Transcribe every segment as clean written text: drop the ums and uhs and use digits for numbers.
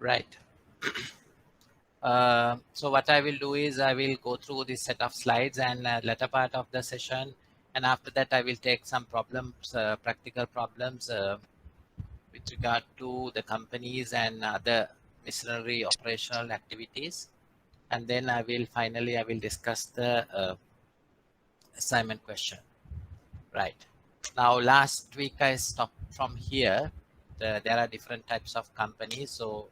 Right. So what I will do is I will go through this set of slides and latter part of the session, and after that I will take some problems, practical problems with regard to the companies and other missionary operational activities, and then I will discuss the assignment question. Right. Now last week I stopped from here. There are different types of companies, so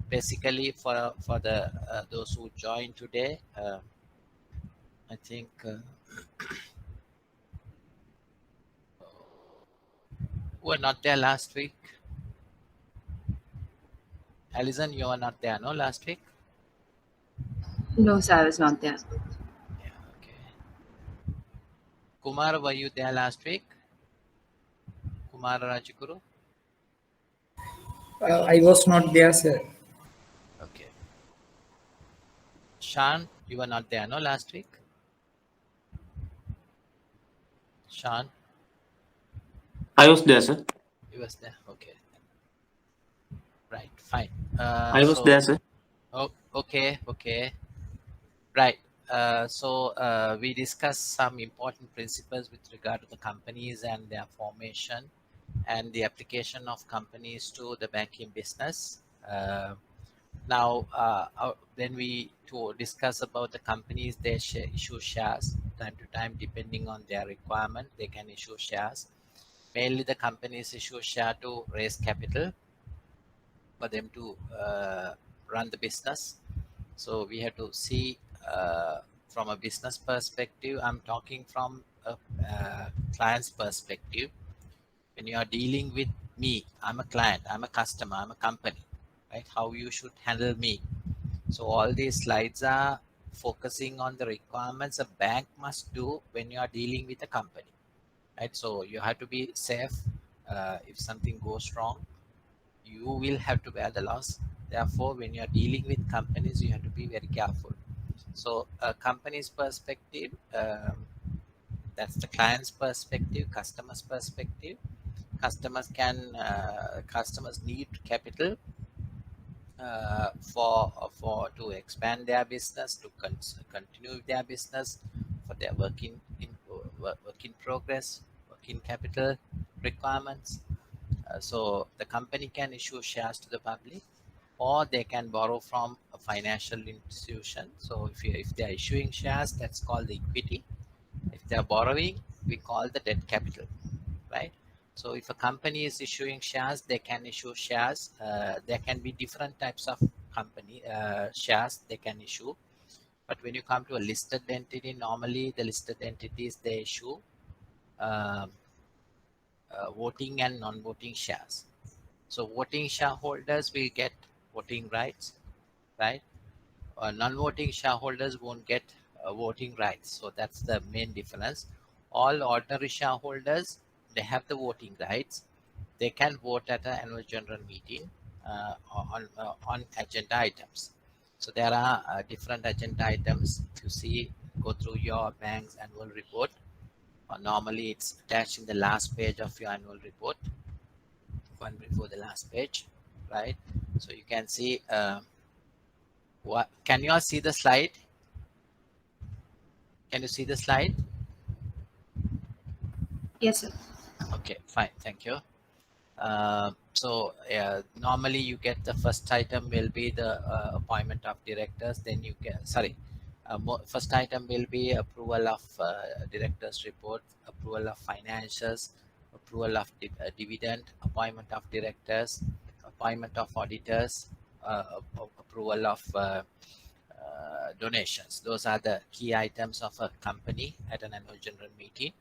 basically for the those who joined today, I think who were not there last week. Alison, you were not there, no, last week? No, sir, I was not there. Yeah, okay. Kumar, were you there last week? Kumar Rajguru? I was not there, sir. Okay. Shan, you were not there, no, last week? Shan, I was there, sir. you was there, okay. Right, fine. I was there, sir. Oh, okay. Right. So we discussed some important principles with regard to the companies and their formation and the application of companies to the banking business. Now, when we to discuss about the companies, they issue shares time to time depending on their requirement. They can issue shares. Mainly, the companies issue share to raise capital for them to run the business. So we have to see from a business perspective. I'm talking from a client's perspective. When you are dealing with me, I'm a client, I'm a customer, I'm a company, right? How you should handle me. So all these slides are focusing on the requirements a bank must do when you are dealing with a company, right? So you have to be safe. If something goes wrong, you will have to bear the loss. Therefore, when you are dealing with companies, you have to be very careful. So a company's perspective, that's the client's perspective, customer's perspective. Customers need capital for to expand their business, to continue their business, for their work in progress, working capital requirements. So the company can issue shares to the public, or they can borrow from a financial institution. So if they are issuing shares, that's called the equity. If they are borrowing, we call the debt capital, right? So if a company is issuing shares, they can issue shares. There can be different types of company shares they can issue. But when you come to a listed entity, normally the listed entities, they issue voting and non-voting shares. So voting shareholders will get voting rights, right? Non-voting shareholders won't get voting rights. So that's the main difference. All ordinary shareholders, they have the voting rights. They can vote at an annual general meeting on agenda items. So there are different agenda items. If you see, go through your bank's annual report. Normally, it's attached in the last page of your annual report, one before the last page, right? So you can see. What can you all see the slide? Can you see the slide? Yes, sir. Okay, fine, thank you. So normally you get the first item will be the appointment of directors. Then you get first item will be approval of directors report, approval of financials, approval of dividend, appointment of directors, appointment of auditors, approval of donations. Those are the key items of a company at an annual general meeting.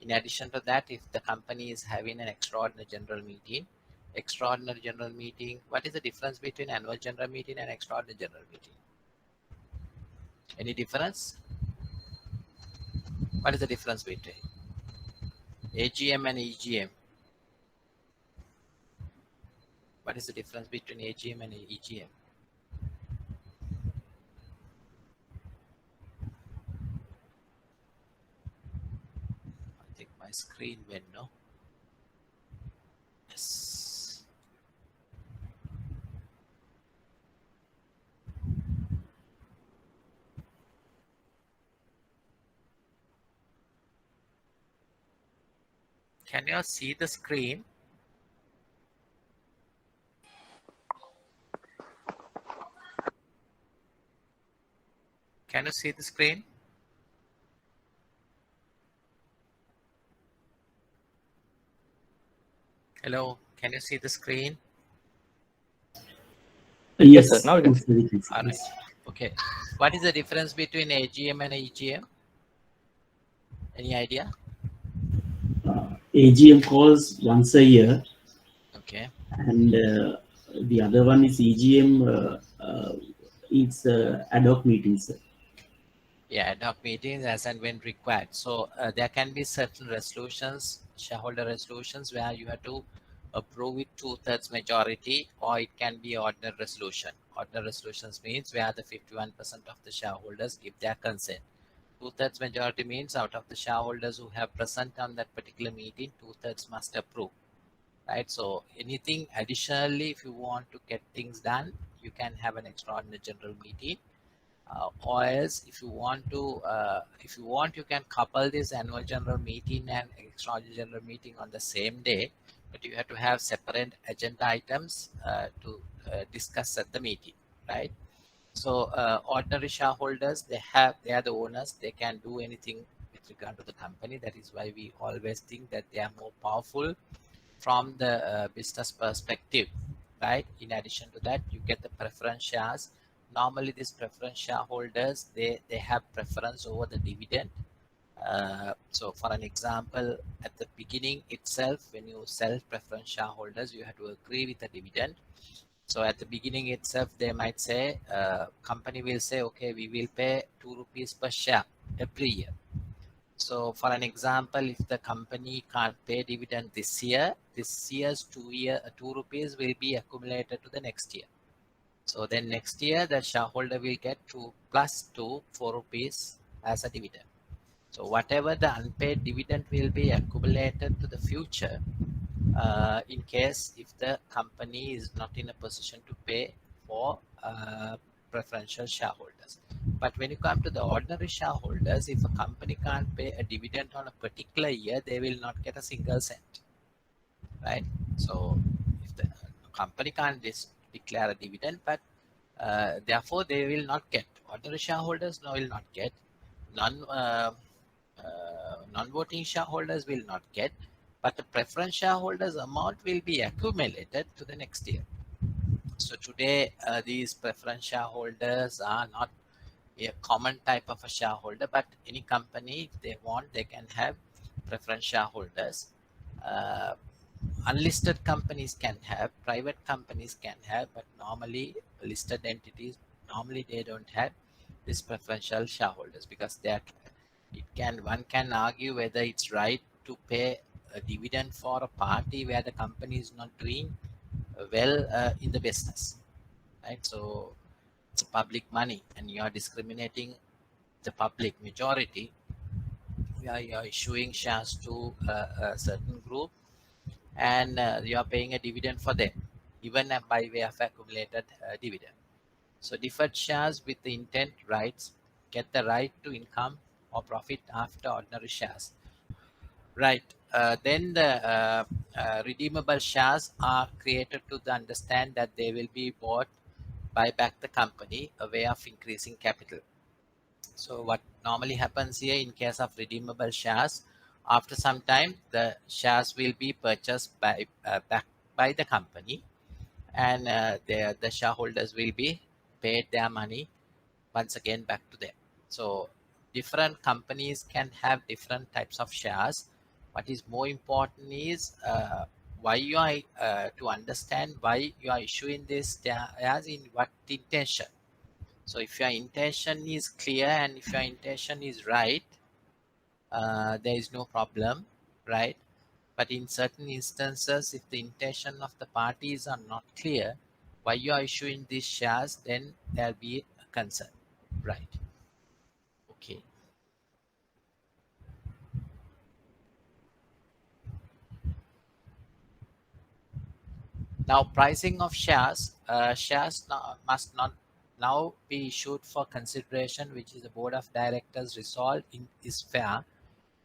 In addition to that, if the company is having an extraordinary general meeting, what is the difference between annual general meeting and extraordinary general meeting? Any difference? What is the difference between AGM and EGM? What is the difference between AGM and EGM? I think my screen went, no? Yes. Can you see the screen? Can you see the screen? Hello, can you see the screen? Yes, sir. Yes, Now it is. it's very easy. All right. Yes. Okay. What is the difference between AGM and EGM? Any idea? AGM calls once a year, Okay. and the other one is EGM. It's ad hoc meetings. Yeah, ad hoc meetings as and when required. So there can be certain resolutions, shareholder resolutions, where you have to approve with 2/3 majority, or it can be ordinary resolution. Ordinary resolutions means where the 51% of the shareholders give their consent. 2/3 majority means out of the shareholders who have present on that particular meeting, 2/3 must approve. Right. So anything additionally, if you want to get things done, you can have an extraordinary general meeting. Or else if you want you can couple this annual general meeting and extraordinary general meeting on the same day, but you have to have separate agenda items to discuss at the meeting, right? So ordinary shareholders, they are the owners, they can do anything with regard to the company. That is why we always think that they are more powerful from the business perspective, right? In addition to that, you get the preference shares. Normally these preference shareholders, they have preference over the dividend. So for an example, at the beginning itself, when you sell preference shareholders, you have to agree with the dividend. So at the beginning itself, they might say, company will say, okay, we will pay 2 rupees per share every year. So for an example, if the company can't pay dividend this year, this year's 2 rupees will be accumulated to the next year. So then next year, the shareholder will get 2 plus 2, 4 rupees as a dividend. So whatever the unpaid dividend will be accumulated to the future, in case if the company is not in a position to pay for preferential shareholders. But when you come to the ordinary shareholders, if a company can't pay a dividend on a particular year, they will not get a single cent, right? So if the company can't declare a dividend, but therefore they will not get. Ordinary shareholders will not get. Non-voting shareholders will not get, but the preference shareholders amount will be accumulated to the next year. So today, these preference shareholders are not a common type of a shareholder, but any company, if they want, they can have preference shareholders. Uh, Unlisted companies can have, private companies can have, but normally listed entities, normally they don't have these preferential shareholders, because that one can argue whether it's right to pay a dividend for a party where the company is not doing well in the business, right? So it's public money and you are discriminating the public majority. You are issuing shares to a certain group, and you are paying a dividend for them, even by way of accumulated dividend. So deferred shares with the intent rights get the right to income or profit after ordinary shares. Right. Then the redeemable shares are created to understand that they will be bought by back the company, a way of increasing capital. So what normally happens here in case of redeemable shares, after some time, the shares will be purchased back by the company, and the shareholders will be paid their money once again back to them. So different companies can have different types of shares. What is more important is why you are to understand why you are issuing this shares, in what intention. So if your intention is clear and if your intention is right, there is no problem, right? But in certain instances, if the intention of the parties are not clear, why you are issuing these shares, then there'll be a concern, right? Okay. Now, pricing of shares. Shares must not now be issued for consideration, which is the board of directors resolved in is fair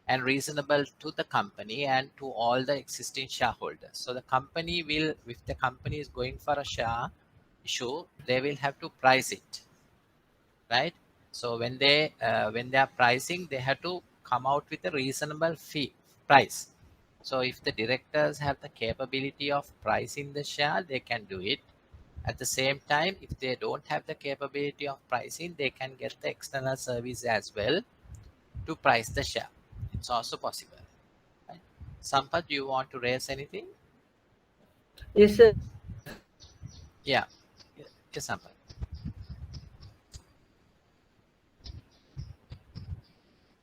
and reasonable to the company and to all the existing shareholders. So the company will, if the company is going for a share issue, they will have to price it, right? So when they are pricing, they have to come out with a reasonable fee price. So if the directors have the capability of pricing the share, they can do it. At the same time, if they don't have the capability of pricing, they can get the external service as well to price the share. It's also possible. Right? Sampath, do you want to raise anything? Yes, sir. Yeah. Yes, Sampath.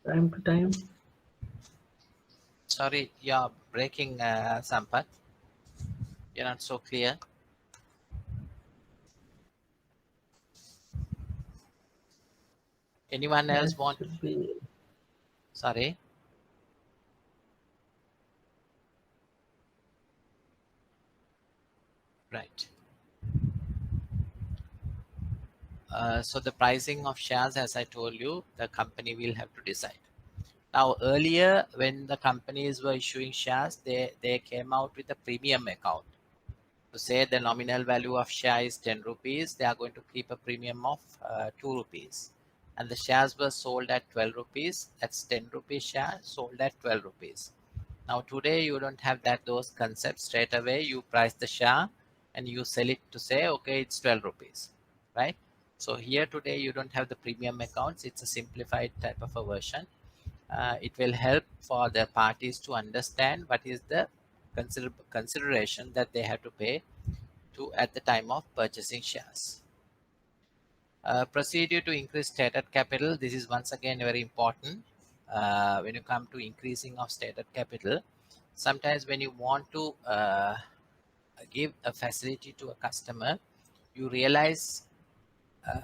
Time to time. Sorry, you're breaking, Sampath. You're not so clear. Anyone That else want? should be. Sorry. Right. So the pricing of shares, as I told you, the company will have to decide. Now, earlier, when the companies were issuing shares, they came out with a premium account. To say the nominal value of share is 10 rupees, they are going to keep a premium of 2 rupees. And the shares were sold at 12 rupees. That's 10 rupees share sold at 12 rupees. Now today you don't have those concepts. Straight away you price the share and you sell it to say, okay, it's 12 rupees, right? So here today you don't have the premium accounts. It's a simplified type of a version. It will help for the parties to understand what is the consideration that they have to pay to at the time of purchasing shares. Procedure to increase stated capital. This is once again very important. When you come to increasing of stated capital, sometimes when you want to give a facility to a customer, you realize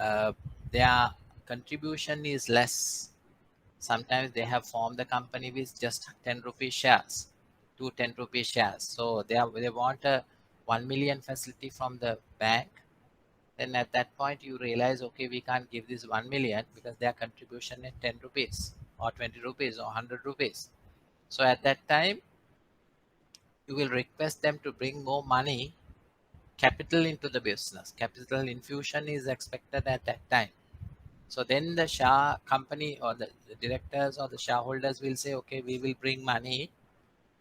uh, their contribution is less. Sometimes they have formed the company with just 10 rupees shares, 10 rupees shares. So they want a 1 million facility from the bank. Then at that point you realize, okay, we can't give this 1 million because their contribution is 10 rupees or 20 rupees or 100 rupees. So at that time, you will request them to bring more money, capital into the business. Capital infusion is expected at that time. So then the share company or the directors or the shareholders will say, okay, we will bring money,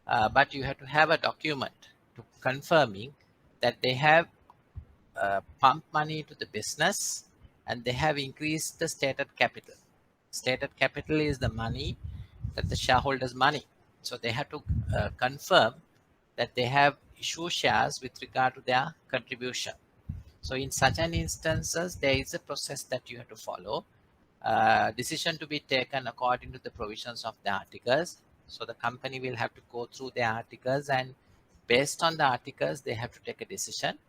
but you have to have a document to confirming that they have pump money into the business and they have increased the stated capital. Stated capital is the money that the shareholders' money. So they have to confirm that they have issued shares with regard to their contribution. So in such an instances, there is a process that you have to follow. Decision to be taken according to the provisions of the articles. So the company will have to go through the articles and based on the articles, they have to take a decision.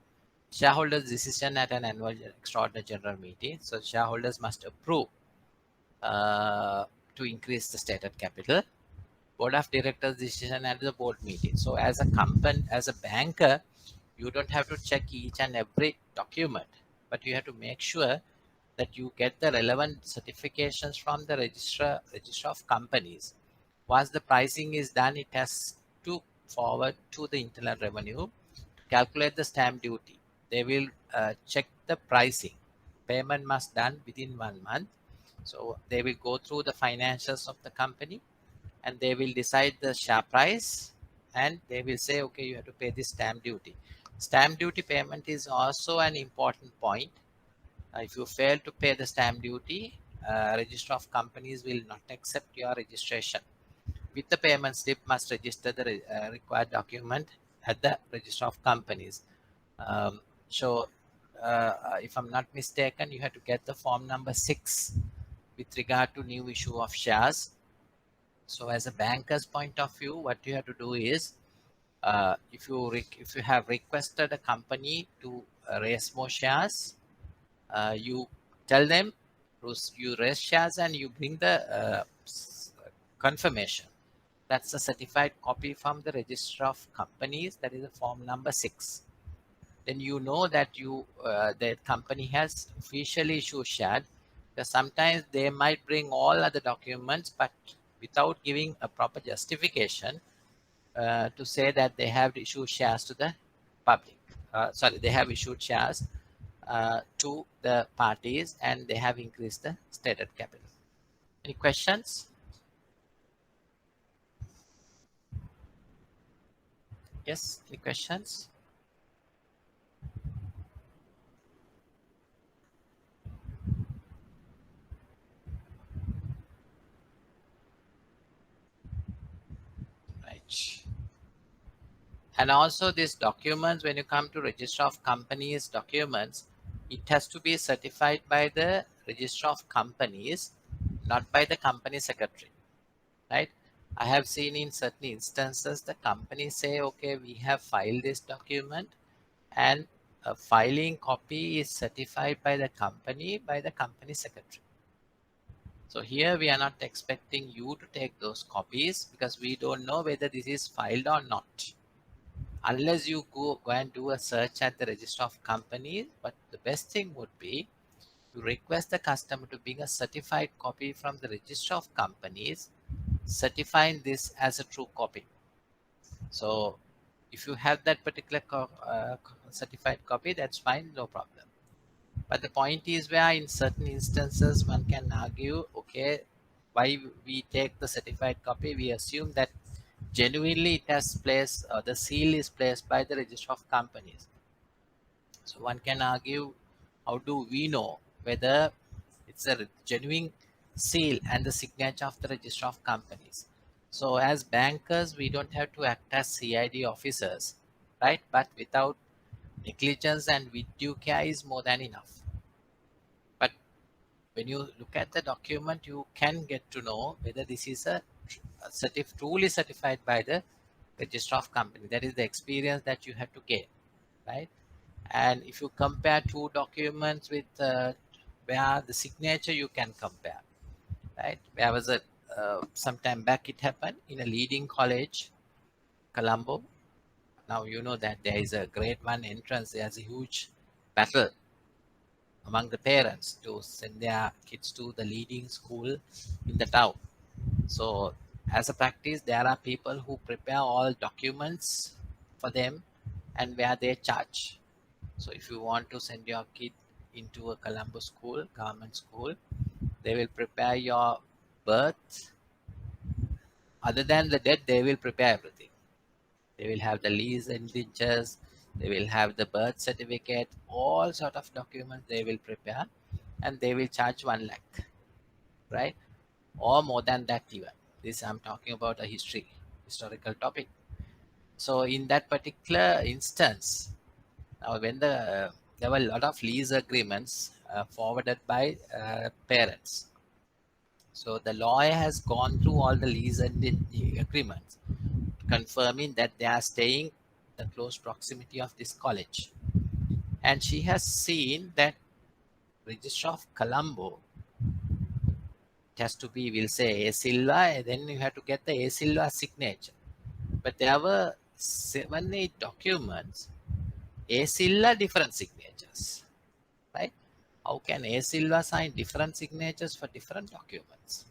Shareholders' decision at an annual extraordinary general meeting. So shareholders must approve to increase the stated capital. Board of directors decision at the board meeting. So as a company, as a banker, you don't have to check each and every document, but you have to make sure that you get the relevant certifications from the register of companies. Once the pricing is done, it has to forward to the internal revenue to calculate the stamp duty. They will check the pricing. Payment must done within 1 month. So they will go through the financials of the company and they will decide the share price and they will say, okay, you have to pay this stamp duty. Stamp duty payment is also an important point. If you fail to pay the stamp duty, register of companies will not accept your registration. With the payment slip, must register the required document at the register of companies. So, if I'm not mistaken, you have to get the form number 6 with regard to new issue of shares. So, as a banker's point of view, what you have to do is, if you have requested a company to raise more shares, you tell them you raise shares and you bring the confirmation. That's a certified copy from the register of companies. That is a form number 6. Then you know that that company has officially issued shares. Because sometimes they might bring all other documents, but without giving a proper justification to say that they have issued shares to the public. They have issued shares to the parties and they have increased the stated capital. Any questions? Yes, any questions? Right. And also these documents, when you come to register of companies documents, it has to be certified by the register of companies, not by the company secretary, right? I have seen in certain instances the company say, okay, we have filed this document and a filing copy is certified by the company secretary. So here we are not expecting you to take those copies because we don't know whether this is filed or not. Unless you go and do a search at the register of companies, but the best thing would be to request the customer to bring a certified copy from the register of companies, certifying this as a true copy. So if you have that particular certified copy, that's fine, no problem. But the point is where in certain instances one can argue, okay, why we take the certified copy, we assume that genuinely it has placed, the seal is placed by the register of companies. So one can argue, how do we know whether it's a genuine seal and the signature of the register of companies? So as bankers, we don't have to act as CID officers, right? But without negligence and with due care is more than enough. But when you look at the document, you can get to know whether this is a truly certified by the register of company. That is the experience that you have to gain, right? And if you compare two documents with where the signature you can compare, right? There was a some time back it happened in a leading college, Colombo. Now you know that there is a grade 1 entrance. There's a huge battle among the parents to send their kids to the leading school in the town. So as a practice, there are people who prepare all documents for them and where they charge. So if you want to send your kid into a Colombo school, government school, they will prepare your birth. Other than the death, they will prepare everything. They will have the lease indentures, they will have the birth certificate, all sort of documents they will prepare, and they will charge 1 lakh, right? Or more than that even. This I'm talking about a historical topic. So in that particular instance, now when there were a lot of lease agreements forwarded by parents. So the lawyer has gone through all the lease agreements, confirming that they are staying the close proximity of this college. And she has seen that Register of Colombo, it has to be, we'll say, A Silva, and then you have to get the A Silva signature. But there were 7, 8 documents, A Silva different signatures, right? How can A Silva sign different signatures for different documents?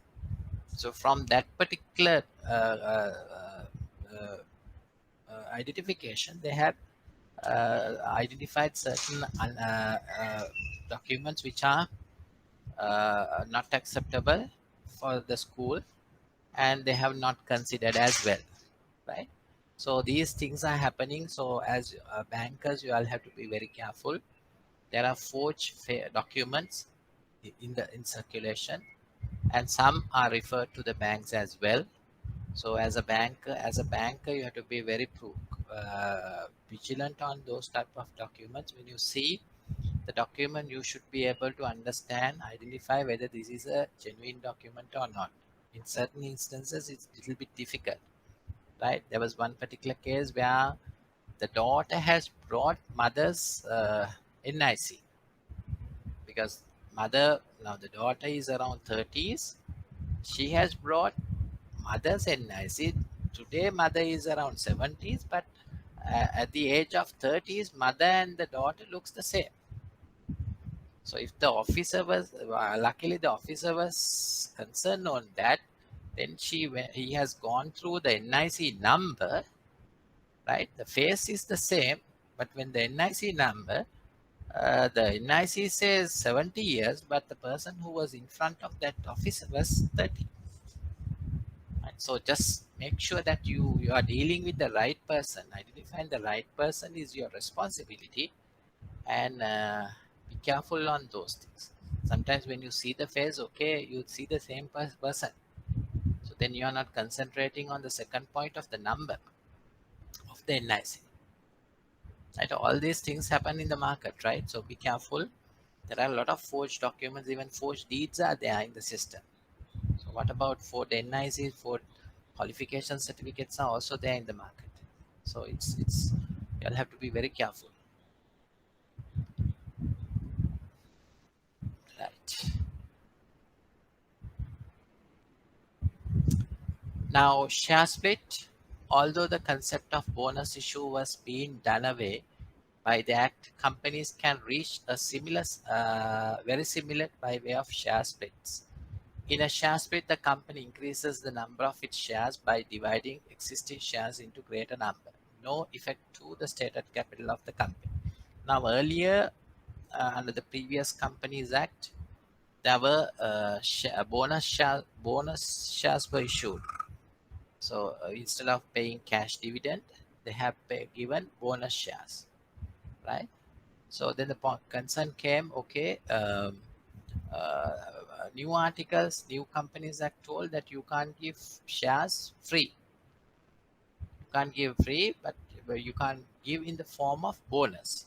So from that particular identification, they have identified certain documents which are not acceptable for the school and they have not considered as well, right? So these things are happening. So as bankers, you all have to be very careful. There are forged documents in circulation, and some are referred to the banks as well. So as a banker, you have to be very vigilant on those type of documents. When you see the document, you should be able to understand, identify whether this is a genuine document or not. In certain instances, it's a little bit difficult, right? There was one particular case where the daughter has brought mother's NIC because now the daughter is around 30s. She has brought mother's NIC. Today, mother is around 70s, but at the age of 30s, mother and the daughter looks the same. So if the officer was, luckily the officer was concerned on that, Then he has gone through the NIC number, right? The face is the same, but when the NIC number, the NIC says 70 years, but the person who was in front of that officer was 30. Right? So just make sure that you are dealing with the right person. Identifying the right person is your responsibility, and be careful on those things. Sometimes when you see the face, okay, you see the same person. So then you are not concentrating on the second point of the number of the NIC. Right? All these things happen in the market, right? So be careful. There are a lot of forged documents, even forged deeds are there in the system. So what about for the NIC, for qualification certificates are also there in the market. So it's you'll have to be very careful. Right. Now share split, although the concept of bonus issue was being done away by the act, companies can reach a similar, very similar by way of share splits. In a share split, the company increases the number of its shares by dividing existing shares into greater number. No effect to the stated capital of the company. Now, earlier, under the previous Companies Act, there were bonus shares were issued. So instead of paying cash dividend, they have given bonus shares, right? So then the concern came, okay, new articles, new Companies Act told that you can't give shares free. You can't give free, but you can't give in the form of bonus.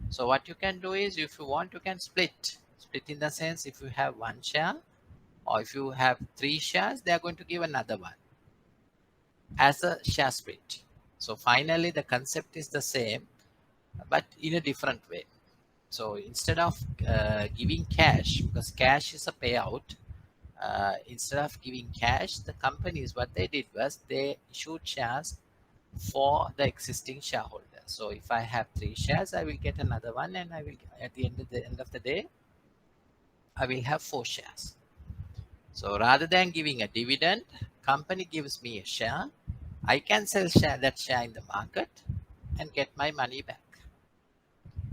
So what you can do is, if you want, you can split. Split in the sense, if you have one share, or if you have 3 shares, they are going to give another one as a share split. So finally, the concept is the same, but in a different way. So instead of giving cash, because cash is a payout, instead of giving cash, the companies, what they did was they issued shares for the existing shareholder. So if I have 3 shares, I will get another one, and I will, at the end of the day, I will have 4 shares. So rather than giving a dividend, company gives me a share. I can sell that share in the market and get my money back.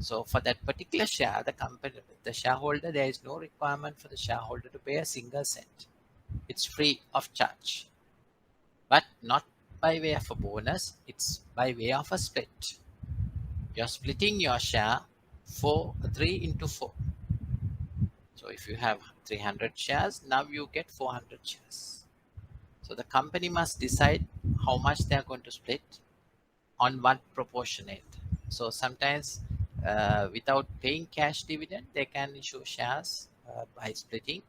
So for that particular share, the shareholder, there is no requirement for the shareholder to pay a single cent. It's free of charge, but not by way of a bonus. It's by way of a split. You're splitting your share for 3 into 4. So if you have 300 shares, now you get 400 shares. So the company must decide how much they are going to split on what proportionate. So sometimes without paying cash dividend, they can issue shares by splitting.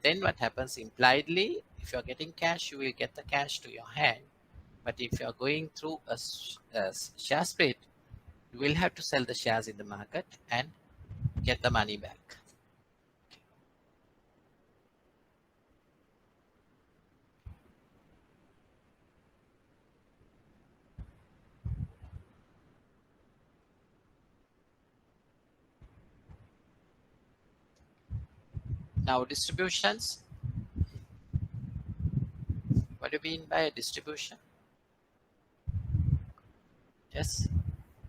Then what happens impliedly, if you're getting cash, you will get the cash to your hand. But if you're going through a share split, you will have to sell the shares in the market and get the money back. Now distributions. What do you mean by a distribution? Yes.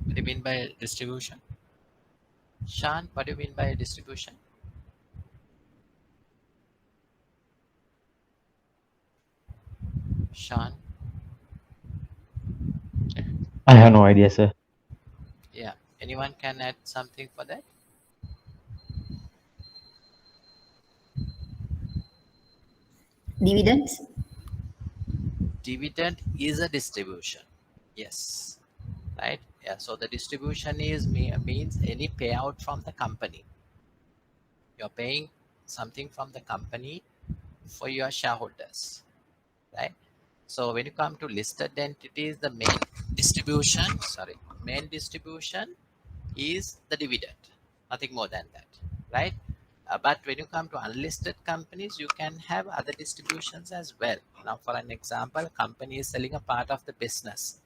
What do you mean by distribution? Sean, what do you mean by distribution? Sean? I have no idea, sir. Yeah. Anyone can add something for that? Dividends? Dividend is a distribution. Yes. Right? Yeah. So the distribution means any payout from the company. You're paying something from the company for your shareholders. Right? So when you come to listed entities, the main distribution is the dividend, nothing more than that, right? But when you come to unlisted companies, you can have other distributions as well. Now, for an example, a company is selling a part of the business.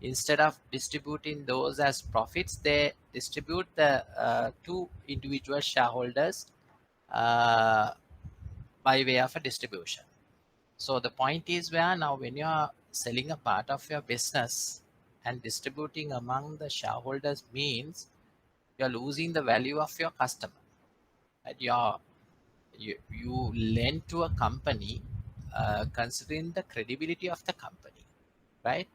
Instead of distributing those as profits, they distribute the to individual shareholders uh, by way of a distribution. So the point is where now when you are selling a part of your business and distributing among the shareholders means you're losing the value of your customer. Right? You lend to a company considering the credibility of the company, right?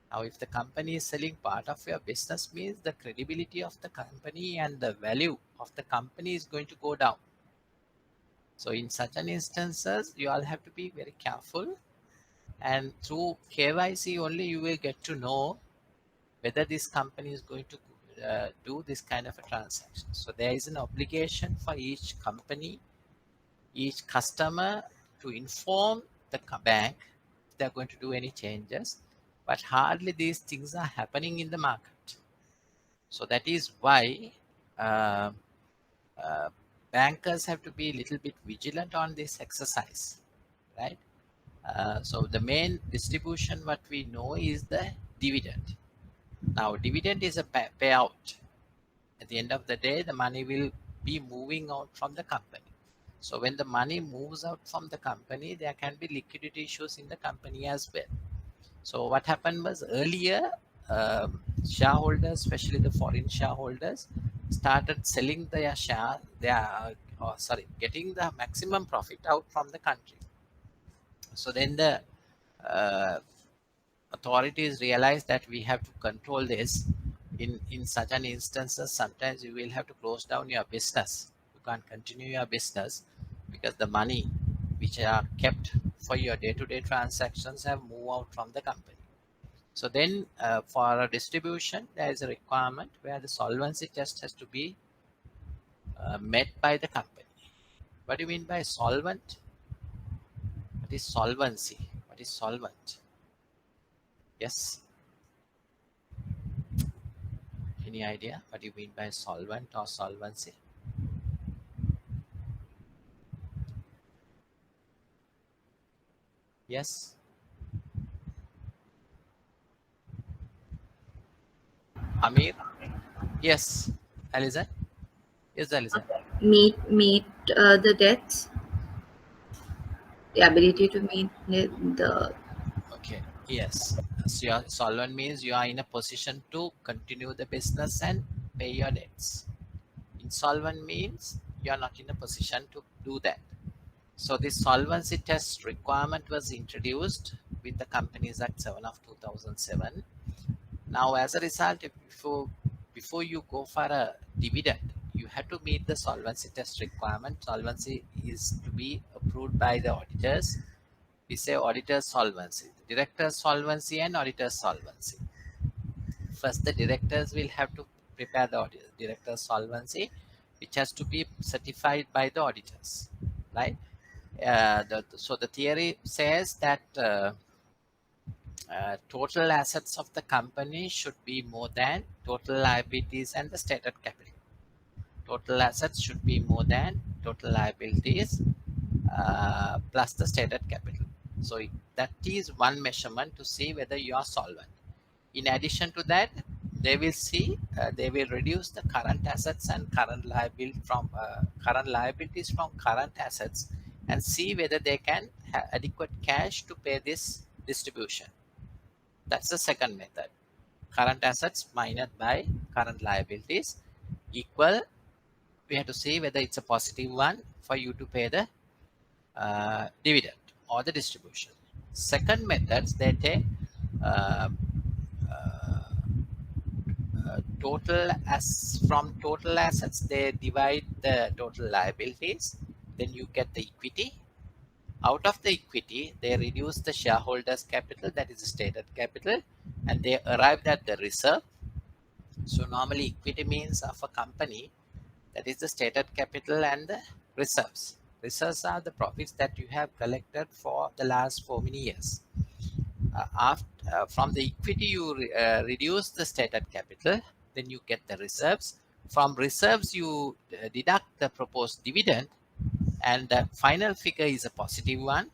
Now, if the company is selling part of your business means the credibility of the company and the value of the company is going to go down. So in such an instances, you all have to be very careful, and through KYC only you will get to know whether this company is going to do this kind of a transaction. So there is an obligation for each company, each customer to inform the bank if they're going to do any changes, but hardly these things are happening in the market. So that is why uh, uh, bankers have to be a little bit vigilant on this exercise, right? So the main distribution what we know is the dividend. Now dividend is a payout. At the end of the day, the money will be moving out from the company. So when the money moves out from the company, there can be liquidity issues in the company as well. So what happened was earlier, shareholders, especially the foreign shareholders, started selling their share, getting the maximum profit out from the country. So then the uh, authorities realize that we have to control this. In such an instances, sometimes you will have to close down your business. You can't continue your business because the money which are kept for your day-to-day transactions have moved out from the company. So then for a distribution, there is a requirement where the solvency test has to be met by the company. What do you mean by solvent? What is solvency? What is solvent? Yes. Any idea what you mean by solvent or solvency? Yes. Amir? Yes. Aliza? Yes, Aliza. Meet the debts, the ability to meet the Okay. Yes. So your solvent means you are in a position to continue the business and pay your debts. Insolvent means you are not in a position to do that. So this solvency test requirement was introduced with the Companies Act 7 of 2007. Now, as a result, before you go for a dividend, you have to meet the solvency test requirement. Solvency is to be approved by the auditors. We say auditor's solvency, the director's solvency and auditor's solvency. First, the directors will have to prepare the director's solvency, which has to be certified by the auditors, right? So the theory says that total assets of the company should be more than total liabilities and the stated capital. Total assets should be more than total liabilities plus the stated capital. So that is one measurement to see whether you are solvent. In addition to that, they will see, they will reduce the current assets and current liabilities from current assets and see whether they can have adequate cash to pay this distribution. That's the second method. Current assets minus by current liabilities equal. We have to see whether it's a positive one for you to pay the dividend or the distribution. Second methods, they take uh, uh, from total assets, they divide the total liabilities, then you get the equity. Out of the equity, they reduce the shareholders capital, that is the stated capital, and they arrived at the reserve. So normally equity means of a company, that is the stated capital and the reserves. Reserves are the profits that you have collected for the last so many years. From the equity, you reduce the stated capital, then you get the reserves. From reserves, you deduct the proposed dividend, and the final figure is a positive one.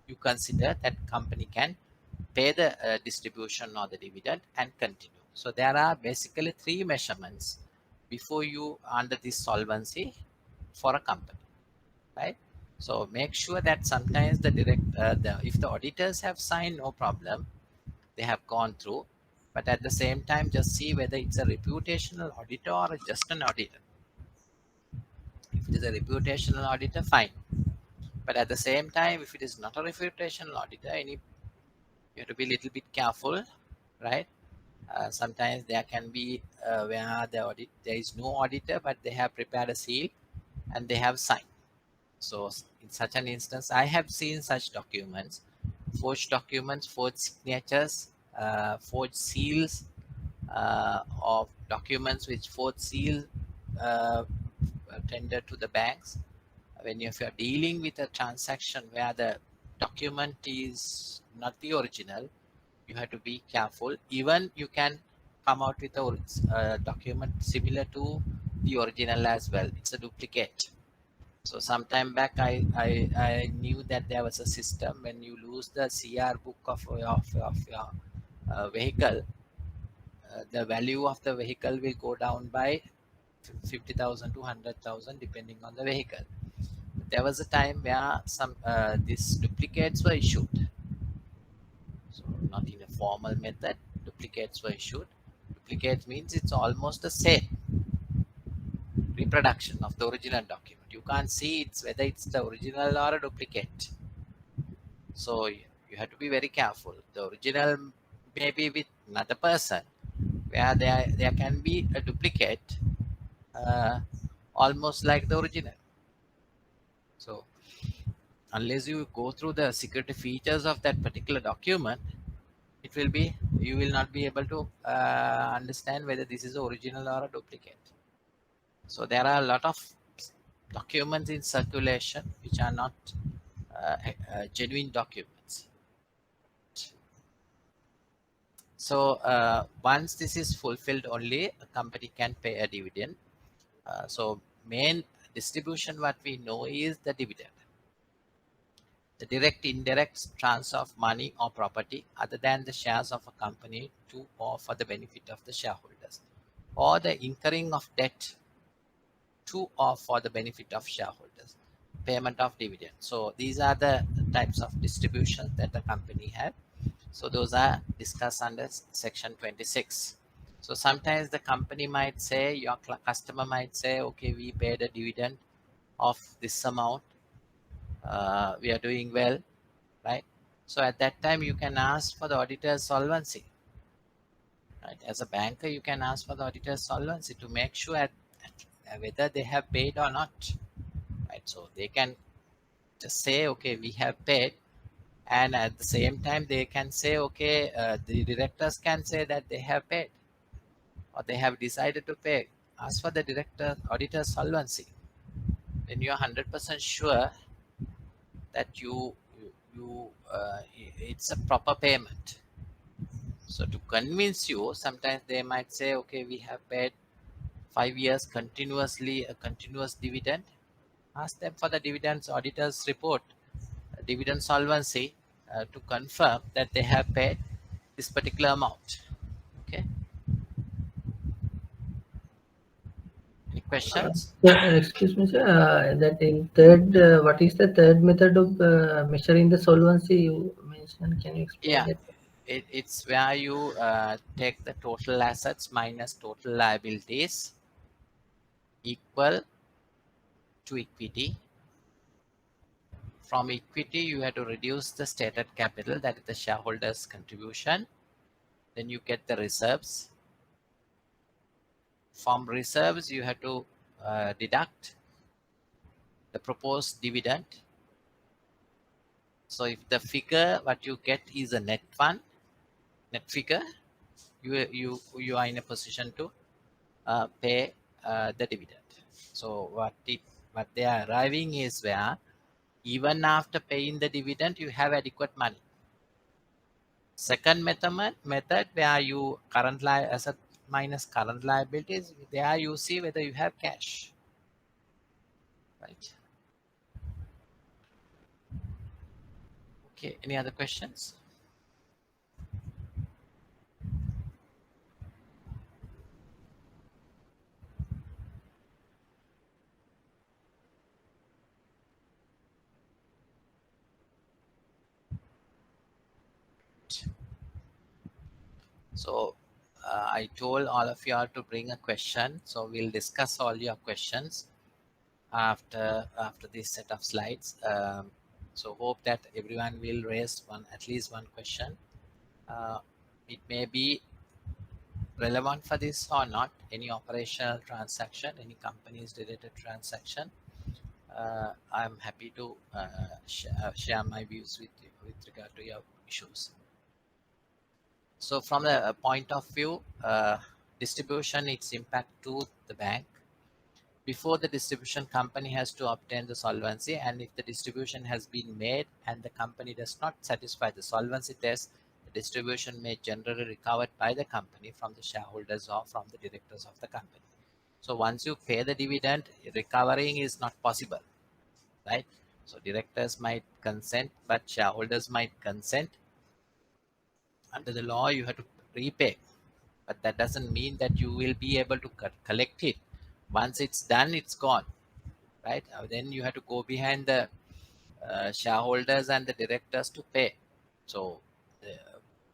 You consider that company can pay the distribution or the dividend and continue. So there are basically three measurements before you under this solvency for a company, right? So make sure that sometimes if the auditors have signed, no problem, they have gone through. But at the same time, just see whether it's a reputational auditor or just an auditor. If it is a reputational auditor, fine. But at the same time, if it is not a reputational auditor, you have to be a little bit careful, right? Sometimes there can be where there is no auditor, but they have prepared a seal and they have signed. So in such an instance, I have seen such documents, forged signatures, forged seals of documents which forged seal uh, tendered to the banks. When if you're dealing with a transaction where the document is not the original, you have to be careful. Even you can come out with a document similar to the original as well. It's a duplicate. So sometime back, I knew that there was a system when you lose the CR book of your vehicle, the value of the vehicle will go down by 50,000 to 100,000 depending on the vehicle. There was a time where some these duplicates were issued. So not in a formal method, duplicates were issued. Duplicate means it's almost the same reproduction of the original document. You can't see it's whether it's the original or a duplicate. So you have to be very careful. The original may be with another person, where there can be a duplicate, uh, almost like the original. So unless you go through the security features of that particular document, you will not be able to understand whether this is the original or a duplicate. So there are a lot of documents in circulation which are not genuine documents. So once this is fulfilled, only a company can pay a dividend. So main distribution what we know is the dividend. The direct indirect transfer of money or property other than the shares of a company to or for the benefit of the shareholders, or the incurring of debt to or for the benefit of shareholders, payment of dividend. So these are the types of distributions that the company have. So those are discussed under section 26. So sometimes the company might say, your customer might say, okay, we paid a dividend of this amount, we are doing well, right? So at that time you can ask for the auditor's solvency, right? As a banker, you can ask for the auditor's solvency to make sure whether they have paid or not, right? So they can just say, okay, we have paid, and at the same time they can say, okay, the directors can say that they have paid or they have decided to pay. Ask for the director auditor's solvency. Then you are 100% sure that it's a proper payment. So to convince you, sometimes they might say, okay, we have paid 5 years continuously a continuous dividend. Ask them for the dividends auditor's report, dividend solvency, to confirm that they have paid this particular amount. Okay. Any questions? Excuse me, sir. That in third, what is the third method of measuring the solvency you mentioned? Can you explain Yeah, that? it's where you take the total assets minus total liabilities equal to equity. From equity, you have to reduce the stated capital, that is the shareholders' contribution. Then you get the reserves. From reserves, you have to deduct the proposed dividend. So if the figure what you get is a net figure, you are in a position to pay the dividend. So what they are arriving is where even after paying the dividend, you have adequate money. Second method where you current asset minus current liabilities, there you see whether you have cash, right? Okay, any other questions? So I told all of you all to bring a question. So we'll discuss all your questions after this set of slides. So hope that everyone will raise at least one question. It may be relevant for this or not. Any operational transaction, any companies related transaction. I'm happy to share my views with you with regard to your issues. So from the point of view, distribution, its impact to the bank. Before the distribution, company has to obtain the solvency, and if the distribution has been made and the company does not satisfy the solvency test, the distribution may generally recovered by the company from the shareholders or from the directors of the company. So once you pay the dividend, recovering is not possible, right? So directors might consent, but shareholders might consent. Under the law, you have to repay, but that doesn't mean that you will be able to collect it. Once it's done, it's gone, right? Then you have to go behind the shareholders and the directors to pay. So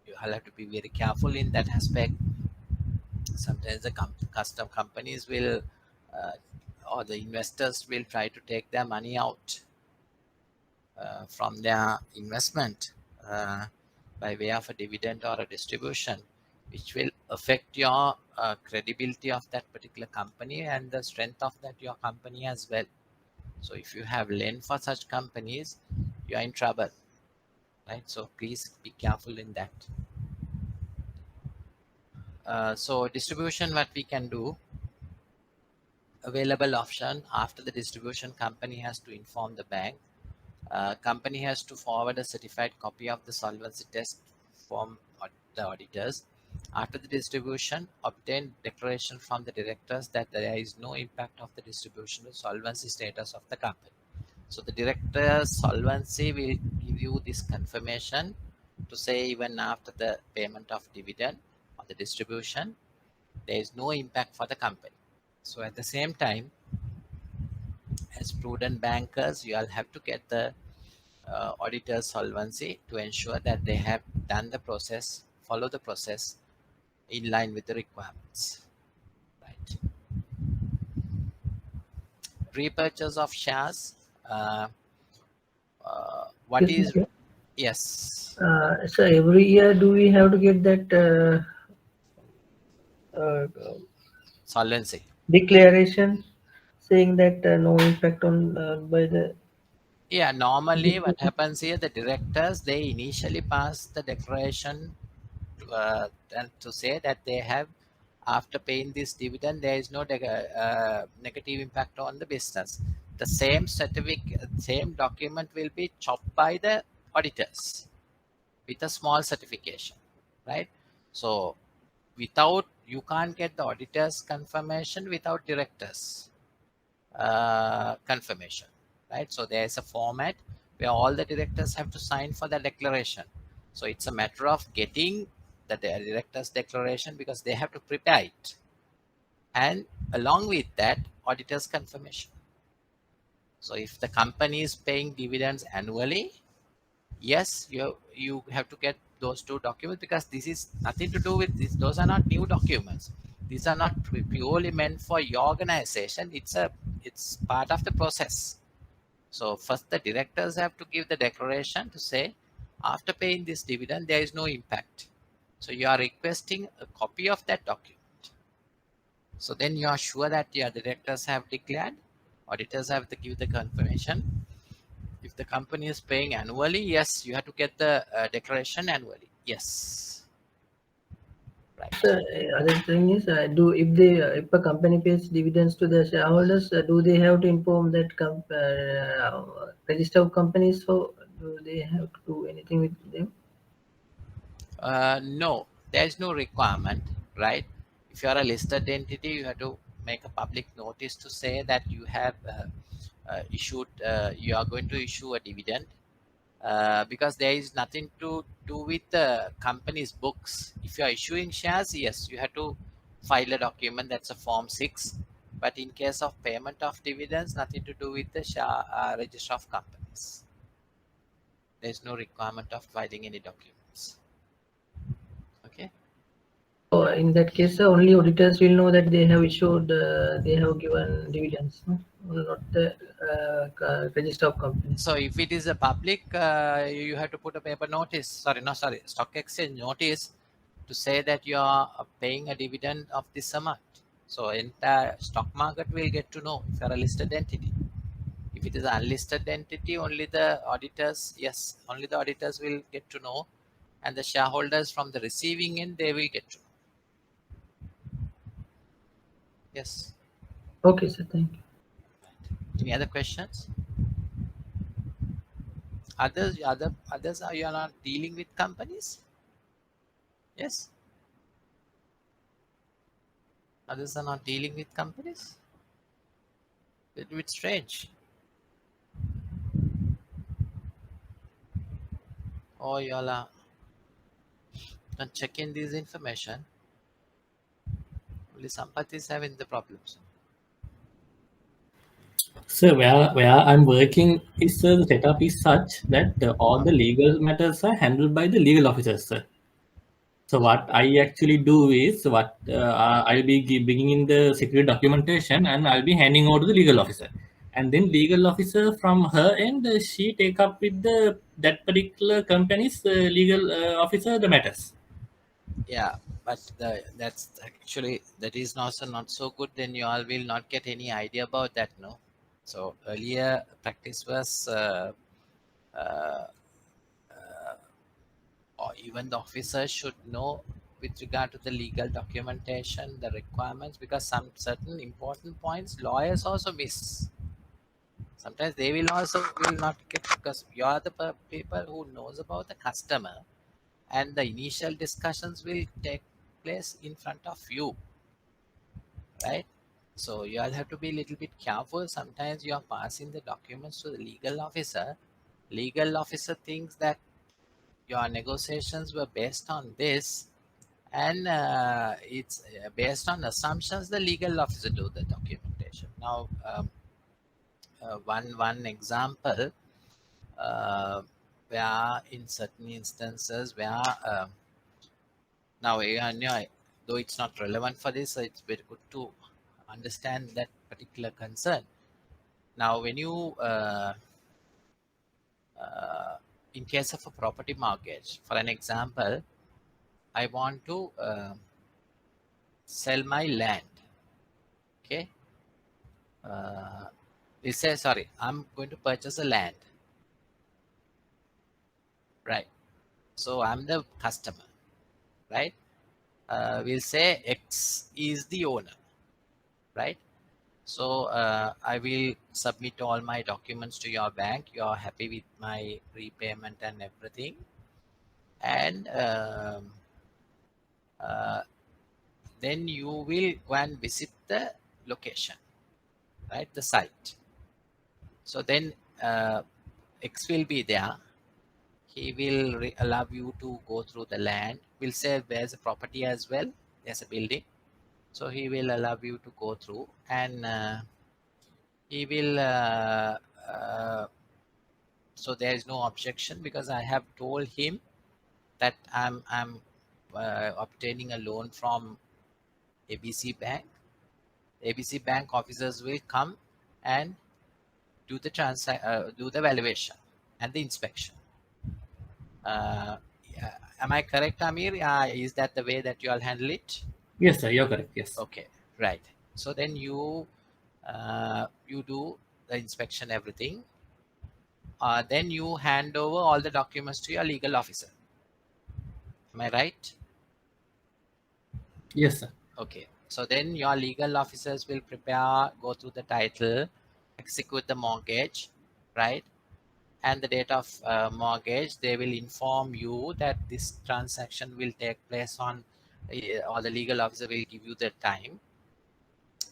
you have to be very careful in that aspect. Sometimes the custom companies will or the investors will try to take their money out from their investment by way of a dividend or a distribution, which will affect your credibility of that particular company and the strength of that your company as well. So if you have lent for such companies, you are in trouble, right? So please be careful in that. So distribution, what we can do, available option after the distribution, company has to inform the bank. Company has to forward a certified copy of the solvency test from the auditors. After the distribution, obtain declaration from the directors that there is no impact of the distribution to solvency status of the company. So the director's solvency will give you this confirmation to say even after the payment of dividend or the distribution, there is no impact for the company. So at the same time, as prudent bankers, you all have to get the auditor's solvency to ensure that they have done the process, follow the process in line with the requirements. Right. Repurchase of shares. What Excuse is me. yes? So every year, do we have to get that Solvency. declaration saying that no impact on by the Yeah, normally what happens here, the directors, they initially pass the declaration and to say that they have, after paying this dividend, there is no negative impact on the business. The same certificate, same document will be chopped by the auditors with a small certification, right? So without, you can't get the auditor's confirmation without directors confirmation, right? So there's a format where all the directors have to sign for the declaration. So it's a matter of getting the director's declaration because they have to prepare it. And along with that, auditor's confirmation. So if the company is paying dividends annually, yes, you have to get those two documents because this is nothing to do with this. Those are not new documents. These are not purely meant for your organization. It's part of the process. So first the directors have to give the declaration to say, after paying this dividend, there is no impact. So you are requesting a copy of that document. So then you are sure that your directors have declared, auditors have to give the confirmation. If the company is paying annually, yes, you have to get the declaration annually. Yes. Right. So, other thing is, if a company pays dividends to the shareholders, do they have to inform that register of companies? So, do they have to do anything with them? No, there is no requirement, right? If you are a listed entity, you have to make a public notice to say that you have you are going to issue a dividend because there is nothing to do with the company's books. If you are issuing shares, yes, you have to file a document that's a Form 6. But in case of payment of dividends, nothing to do with the share register of companies. There is no requirement of filing any documents. Okay. So in that case, only auditors will know that they have issued, they have given dividends, no? Not the register of companies. So if it is a public, you have to put a paper notice. Sorry, stock exchange notice to say that you are paying a dividend of this amount. So entire stock market will get to know if you are a listed entity. If it is an unlisted entity, only the auditors, yes, only the auditors will get to know, and the shareholders from the receiving end, they will get to know. Yes. Okay, sir. Thank you. Any other questions? Others are you are not dealing with companies? Yes. Others are not dealing with companies. Little bit strange. Or you all are not checking this information. Only Sampath is having the problems. So where I'm working is the setup is such that all the legal matters are handled by the legal officers, sir. So what I actually do is I'll be bringing in the security documentation and I'll be handing over to the legal officer, and then legal officer from her end she take up with the that particular company's legal officer the matters. Yeah, but that's actually that is also not so good. Then you all will not get any idea about that, no. So earlier practice was, uh, or even the officer should know with regard to the legal documentation, the requirements, because some certain important points lawyers also miss. Sometimes they will also will not get, because you are the people who knows about the customer, and the initial discussions will take place in front of you, right? So you all have to be a little bit careful. Sometimes you are passing the documents to the legal officer. Legal officer thinks that your negotiations were based on this, and it's based on assumptions. The legal officer do the documentation. Now, one example, where in certain instances where now, though it's not relevant for this, it's very good to understand that particular concern. Now, when you, in case of a property mortgage, for an example, I want to sell my land. Okay. We say, sorry, I'm going to purchase a land. Right. So I'm the customer. Right. We'll say X is the owner. Right. So I will submit all my documents to your bank. You're happy with my repayment and everything. And then you will go and visit the location, right? The site. So then X will be there. He will allow you to go through the land. We'll say there's a property as well. There's a building. So he will allow you to go through, and he will so there is no objection, because I have told him that I'm obtaining a loan from ABC Bank. ABC Bank officers will come and do the do the valuation and the inspection. Yeah. Am I correct, Amir? Is that the way that you all handle it? Yes, sir, you're correct. Yes. Okay, right. So then you do the inspection, everything. Then you hand over all the documents to your legal officer. Am I right? Yes, sir. Okay. So then your legal officers will prepare, go through the title, execute the mortgage, right? And the date of mortgage, they will inform you that this transaction will take place on, or the legal officer will give you the time.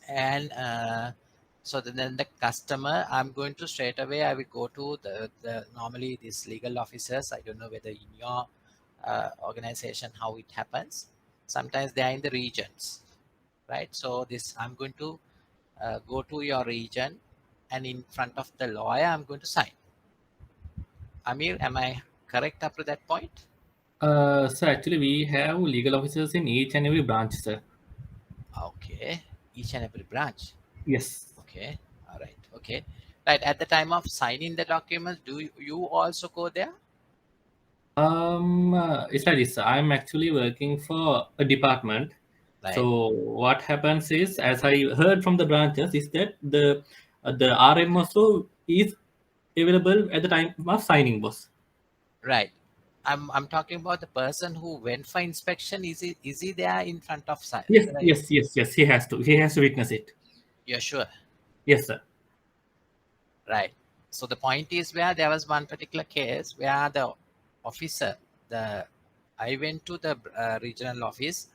And so then the customer, I'm going to straight away, I will go to the normally these legal officers, I don't know whether in your organization how it happens. Sometimes they are in the regions, right? So this, I'm going to go to your region, and in front of the lawyer I'm going to sign. Amir, am I correct up to that point? So actually, we have legal officers in each and every branch, sir. Okay, each and every branch. Yes. Okay, all right. Okay, right. At the time of signing the documents, do you also go there? It's like this. I'm actually working for a department. Right, So what happens is, as I heard from the branches, is that the RM also is available at the time of signing, boss. right. I'm talking about the person who went for inspection. Is he there in front of Yes, the? yes, yes, yes. He has to. He has to witness it. You're sure? Yes, sir. Right. So the point is where there was one particular case where the officer, the I went to the regional office,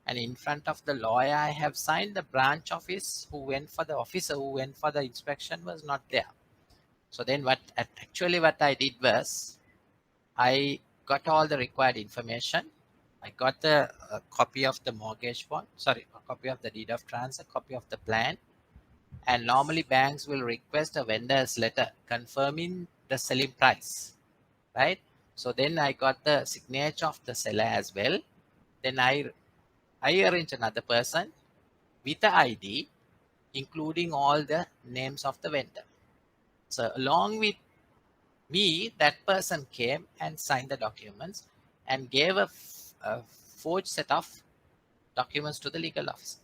and in front of the lawyer I have signed. The branch office who went for the officer who went for the inspection was not there. So then what I did was I got all the required information. I got the copy of the mortgage bond, sorry, a copy of the deed of transfer, copy of the plan, and normally banks will request a vendor's letter confirming the selling price, right? So then I got the signature of the seller as well. Then I arrange another person with the ID, including all the names of the vendor. So along with me, that person came and signed the documents and gave a forged set of documents to the legal officer.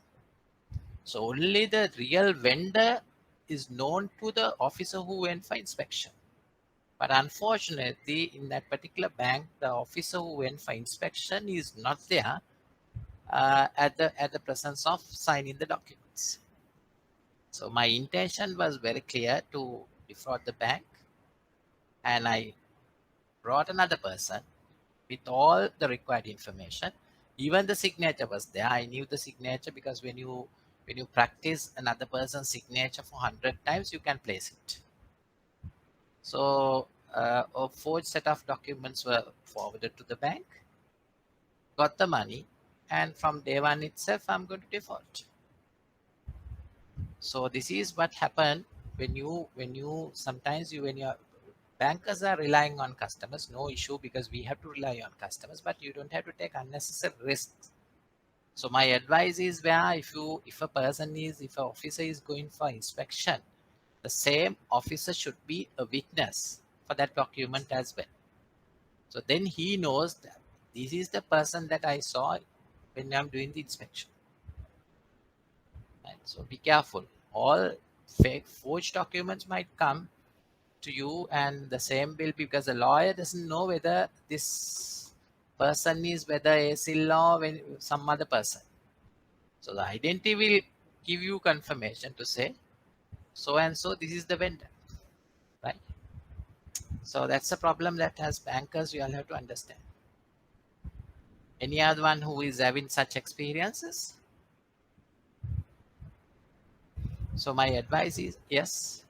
So only the real vendor is known to the officer who went for inspection. But unfortunately, in that particular bank, the officer who went for inspection is not there at the presence of signing the documents. So my intention was very clear to defraud the bank, and I brought another person with all the required information. Even the signature was there. I knew the signature because when you practice another person's signature for 100 times, you can place it. So a forged set of documents were forwarded to the bank, got the money, and from day one itself, I'm going to default. So this is what happened when you sometimes when your bankers are relying on customers, no issue because we have to rely on customers, but you don't have to take unnecessary risks. So my advice is where if an officer is going for inspection, the same officer should be a witness for that document as well. So then he knows that this is the person that I saw when I'm doing the inspection. Right? So be careful. All fake forged documents might come to you, and the same will be because the lawyer doesn't know whether this person is whether a law or some other person. So the identity will give you confirmation to say so and so this is the vendor, right? So that's a problem that as bankers we all have to understand. Any other one who is having such experiences? So my advice is yes.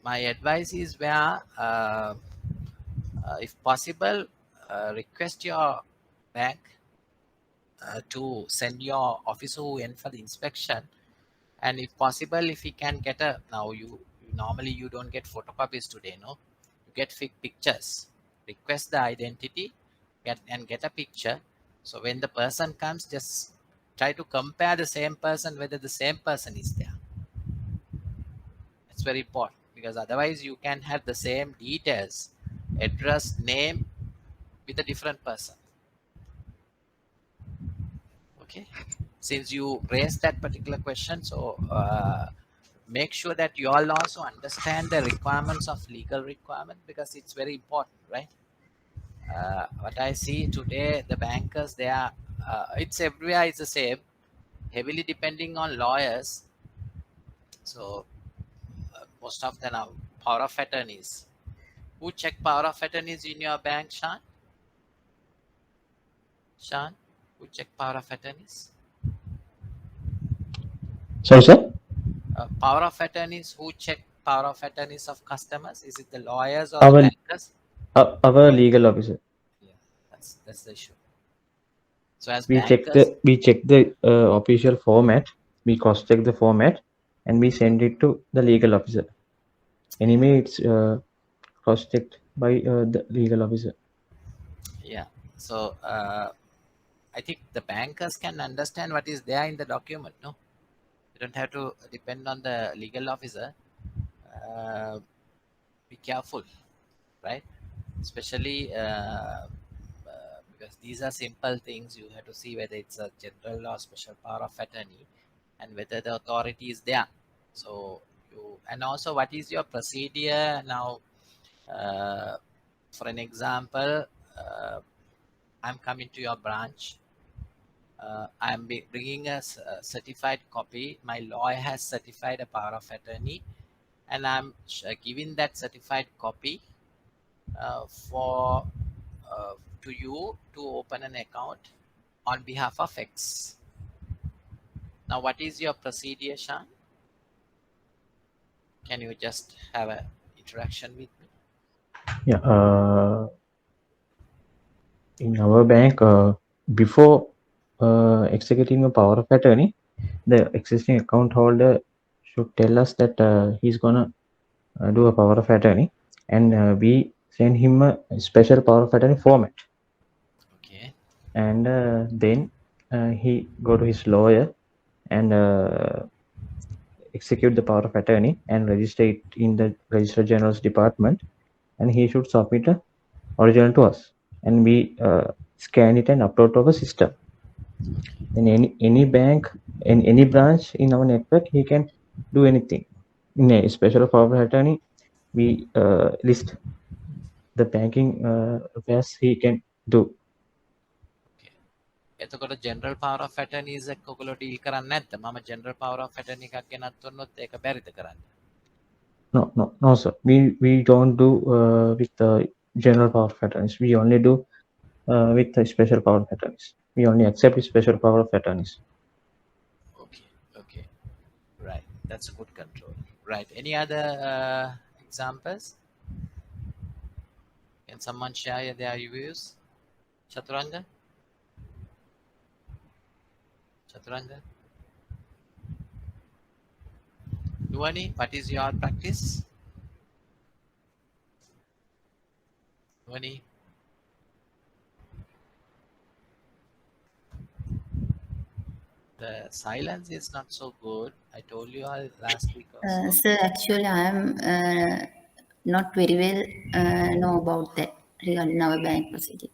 My advice is where if possible, request your bank to send your officer who went for the inspection, and if possible, if he can get a now you normally you don't get photocopies today, no, you get pictures. Request the identity, get a picture. So when the person comes, just try to compare the same person whether the same person is there. It's very important because otherwise you can have the same details, address, name with a different person. Okay, since you raised that particular question, so make sure that you all also understand the requirements of legal requirement because it's very important, right? What I see today, the bankers, they are it's everywhere is the same, heavily depending on lawyers. So most of them are power of attorneys. Who check power of attorneys in your bank, Sean? Sean, who check power of attorneys? Sorry, sir. Power of attorneys, who check power of attorneys of customers? Is it the lawyers or the Our bankers? our legal officer. Yeah, that's the issue. So as We check bankers, the official format. We cross check the format, and we send it to the legal officer. Anyway, it's cross checked by the legal officer. Yeah. So I think the bankers can understand what is there in the document. No, you don't have to depend on the legal officer. Be careful, right? Especially because these are simple things. You have to see whether it's a general or special power of attorney, and whether the authority is there. So you, and also what is your procedure now? Uh, for an example, I'm coming to your branch. I'm bringing a certified copy. My lawyer has certified a power of attorney, and I'm giving that certified copy for to you to open an account on behalf of X. Now, what is your procedure, Sean? Can you just have an interaction with me? Yeah. In our bank, before executing a power of attorney, the existing account holder should tell us that he's gonna do a power of attorney, and we send him a special power of attorney format, Okay. and then he go to his lawyer and execute the power of attorney and register it in the Registrar General's department, and he should submit a original to us, and we scan it and upload to our system. In any bank, in any branch in our network, he can do anything. In a special power of attorney, we list the banking affairs he can do. එතකොට general power of attorneys එක්ක ඔයගොල්ලෝ deal කරන්නේ නැද්ද? මම general power of attorney එකක් ගෙනත් දුන්නොත් ඒක බැරිද කරන්න? No, sir. We don't do with the general power of attorneys. We only do with the special power of attorneys. We only accept special power of attorneys. Okay. Right. That's a good control. Right. Any other examples? Can someone share their views? Chaturanga? Nuwani, what is your practice? Nuwani? The silence is not so good. I told you all last week also. Sir, actually, I am not very well know about that regarding our bank procedure.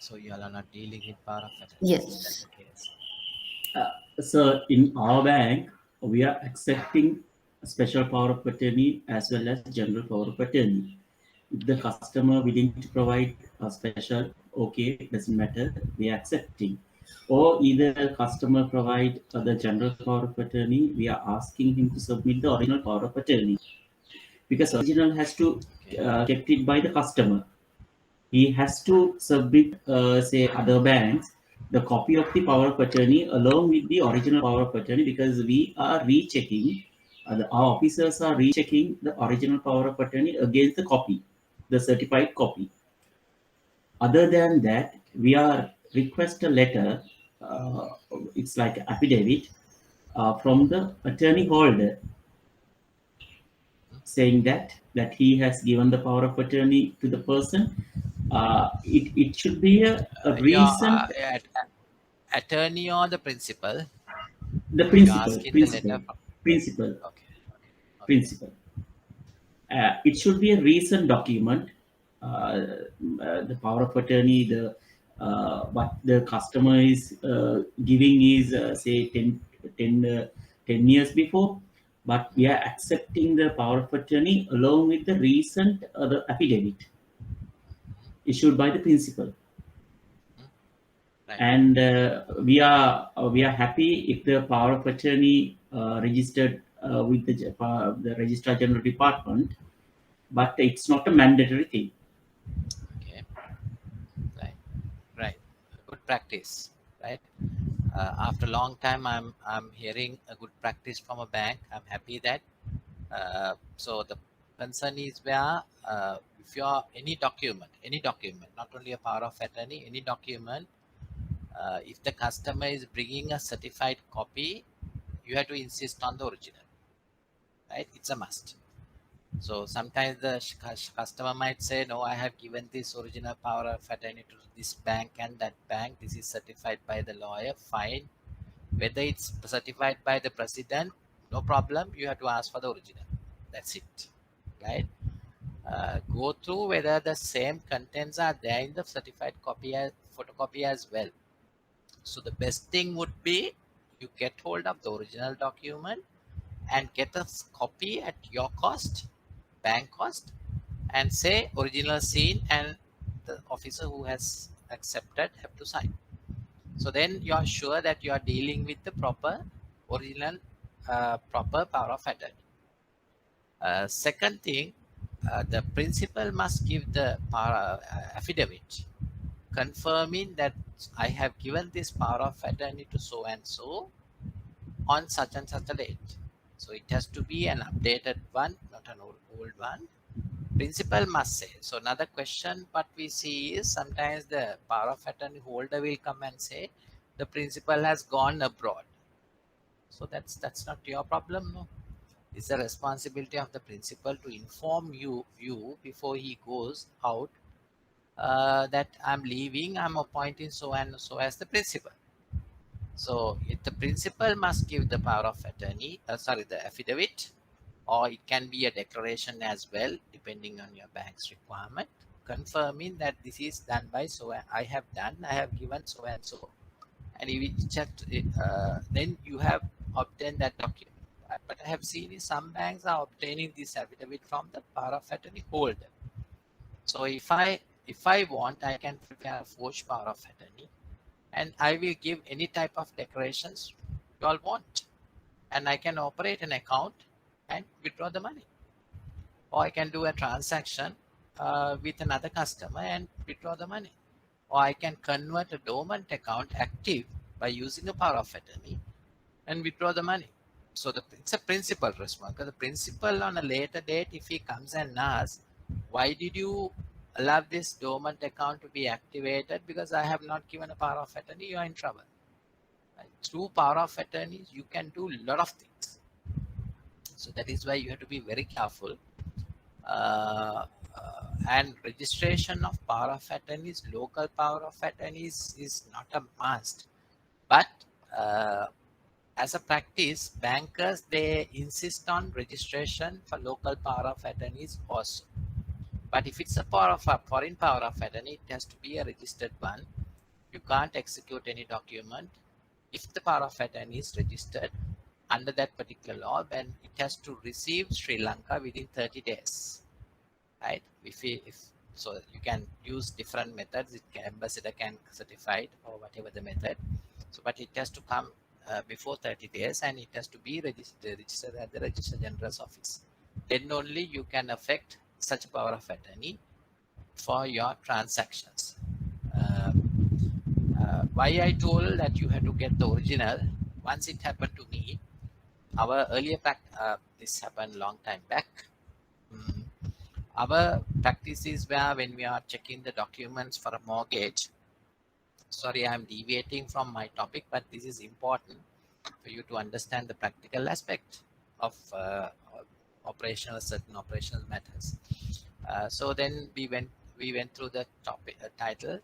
So you all are not dealing with power of attorneys. Yes. Is that the case? So in our bank, we are accepting special power of attorney as well as general power of attorney. If the customer willing to provide a special, okay, doesn't matter, we are accepting. Or either customer provide the general power of attorney, we are asking him to submit the original power of attorney, because original has to kept it by the customer. He has to submit, say, other banks, the copy of the power of attorney along with the original power of attorney, because we are rechecking, our officers are rechecking the original power of attorney against the copy, the certified copy. Other than that, we are request a letter, it's like affidavit from the attorney holder, saying that he has given the power of attorney to the person. It should be a Your recent, attorney or the principal? the You're principal, asking the letter from. principal, Okay. principal. It should be a recent document. The power of attorney, the what the customer is giving is say 10 years before, but we are accepting the power of attorney along with the recent the affidavit issued by the principal. Right. And we are happy if the power of attorney registered with the Registrar General Department, but it's not a mandatory thing. Okay. Right. Good practice. Right. After a long time, I'm hearing a good practice from a bank. I'm happy that. So the concern is where if you're any document, not only a power of attorney, any document, if the customer is bringing a certified copy, you have to insist on the original. Right? It's a must. So sometimes the customer might say, no, I have given this original power of attorney to this bank and that bank. This is certified by the lawyer. Fine. Whether it's certified by the president, no problem. You have to ask for the original. That's it. Right? Go through whether the same contents are there in the certified copy as photocopy as well. So the best thing would be you get hold of the original document and get a copy at your cost, bank cost, and say original scene, and the officer who has accepted have to sign. So then you are sure that you are dealing with the proper original proper power of attorney. Second thing, the principal must give the power, affidavit confirming that I have given this power of attorney to so and so on such and such a date. So it has to be an updated one, not an old one. Principal must say. So another question what we see is sometimes the power of attorney holder will come and say the principal has gone abroad. So that's not your problem, no. It's the responsibility of the principal to inform you before he goes out that I'm leaving, I'm appointing so and so as the principal. So if the principal must give the power of attorney, the affidavit, or it can be a declaration as well, depending on your bank's requirement, confirming that this is done by so I have given so and so, and if it checked it, then you have obtained that document. But I have seen some banks are obtaining this affidavit from the power of attorney holder. So if I want, I can prepare a forged power of attorney, and I will give any type of declarations you all want, and I can operate an account and withdraw the money, or I can do a transaction with another customer and withdraw the money, or I can convert a dormant account active by using a power of attorney and withdraw the money. So it's a principal response. Because the principal on a later date, if he comes and asks, why did you allow this dormant account to be activated? Because I have not given a power of attorney, you are in trouble. Right? Through power of attorney, you can do a lot of things. So that is why you have to be very careful. And registration of power of attorneys, local power of attorneys is not a must. But as a practice, bankers, they insist on registration for local power of attorneys also. But if it's a foreign power of attorney, it has to be a registered one. You can't execute any document if the power of attorney is registered under that particular law, then it has to receive Sri Lanka within 30 days. Right? If so, you can use different methods. Ambassador can certify it or whatever the method. So, but it has to come before 30 days, and it has to be registered at the Registrar General's office. Then only you can affect such a power of attorney for your transactions. Why I told that you have to get the original, once it happened to me, our earlier this happened long time back. Our practices were when we are checking the documents for a mortgage. Sorry, I'm deviating from my topic, but this is important for you to understand the practical aspect of certain operational matters. So then we went through the topic title.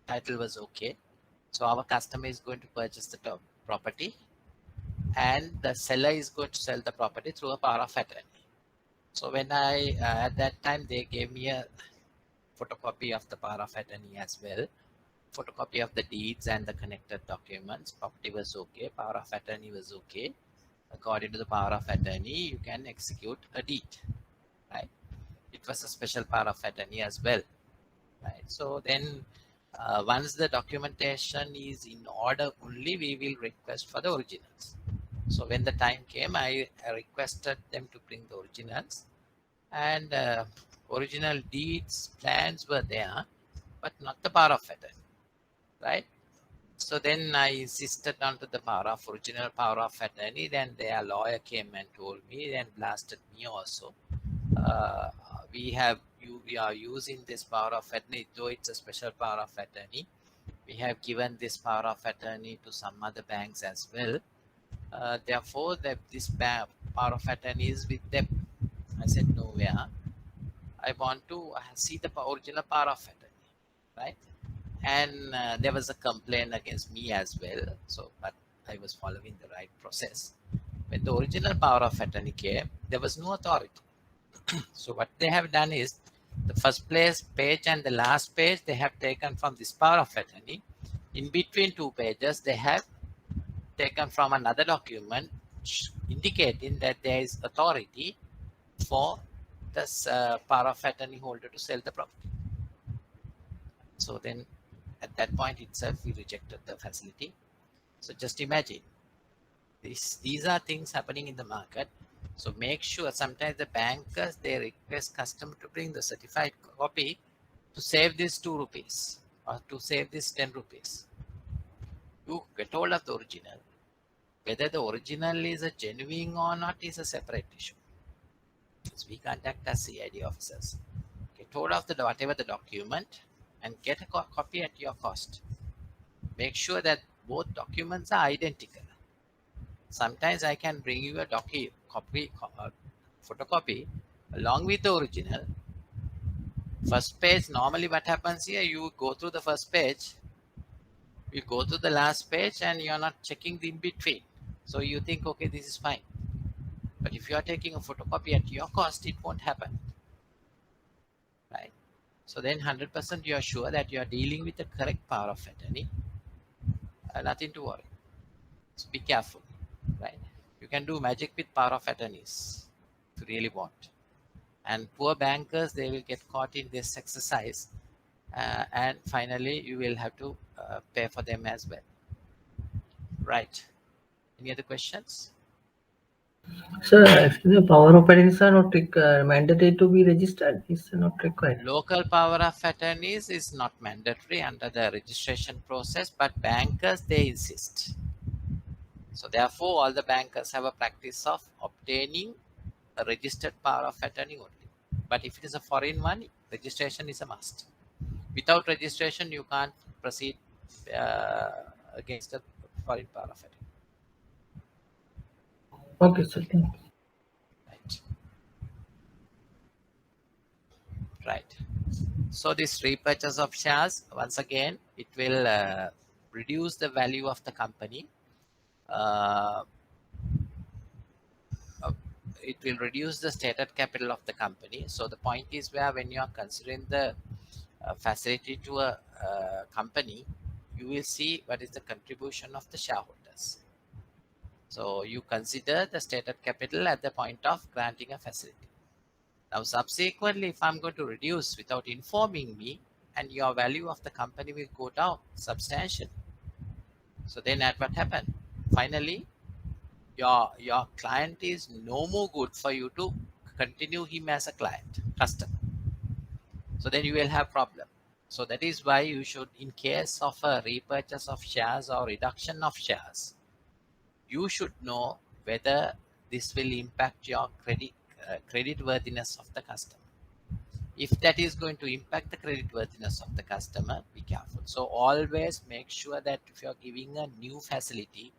Title was okay. So our customer is going to purchase the property, and the seller is going to sell the property through a power of attorney. So when I at that time they gave me a photocopy of the power of attorney as well, photocopy of the deeds and the connected documents. Property was okay, power of attorney was okay. According to the power of attorney, you can execute a deed. Right? It was a special power of attorney as well. Right? So then once the documentation is in order, only we will request for the originals. So when the time came, I requested them to bring the originals, and original deeds, plans were there, but not the power of attorney. Right? So then I insisted on to the original power of attorney. Then their lawyer came and told me and blasted me also. We are using this power of attorney, though it's a special power of attorney. We have given this power of attorney to some other banks as well. Therefore, this power of attorney is with them. I said, nowhere. I want to see the original power of attorney, right? And there was a complaint against me as well. So, but I was following the right process. When the original power of attorney came, there was no authority. So what they have done is the first place page and the last page they have taken from this power of attorney. In between two pages, they have taken from another document indicating that there is authority for this power of attorney holder to sell the property. So then at that point itself, we rejected the facility. So just imagine, these are things happening in the market. So make sure sometimes the bankers, they request customer to bring the certified copy to save this 2 rupees or to save this 10 rupees. You get hold of the original. Whether the original is a genuine or not is a separate issue. So we contact as CID officers. Get hold of the whatever the document and get a copy at your cost. Make sure that both documents are identical. Sometimes I can bring you a photocopy along with the original. First page, normally what happens here, you go through the first page, you go to the last page and you're not checking the in between. So you think, okay, this is fine. But if you are taking a photocopy at your cost, it won't happen, right? So then 100% you are sure that you are dealing with the correct power of attorney. Nothing to worry. So be careful, right? You can do magic with power of attorneys if you really want. And poor bankers, they will get caught in this exercise. And finally, you will have to pay for them as well. Right. Any other questions? So, if the power of attorneys are not mandatory to be registered, it's not required. Local power of attorneys is not mandatory under the registration process, but bankers, they insist. So therefore, all the bankers have a practice of obtaining a registered power of attorney only. But if it is a foreign one, registration is a must. Without registration, you can't proceed against the foreign power of attorney. Okay, sir. Thank you. Right. Right. So this repurchase of shares, once again, it will reduce the value of the company. It will reduce the stated capital of the company. So the point is where when you are considering the facility to a company, you will see what is the contribution of the shareholders. So you consider the stated capital at the point of granting a facility. Now subsequently, if I'm going to reduce without informing me, and your value of the company will go down substantially. So then at what happened? Finally, your client is no more good for you to continue him as a client, customer. So then you will have problem. So that is why you should, in case of a repurchase of shares or reduction of shares, you should know whether this will impact your credit worthiness of the customer. If that is going to impact the credit worthiness of the customer, be careful. So always make sure that if you're giving a new facility,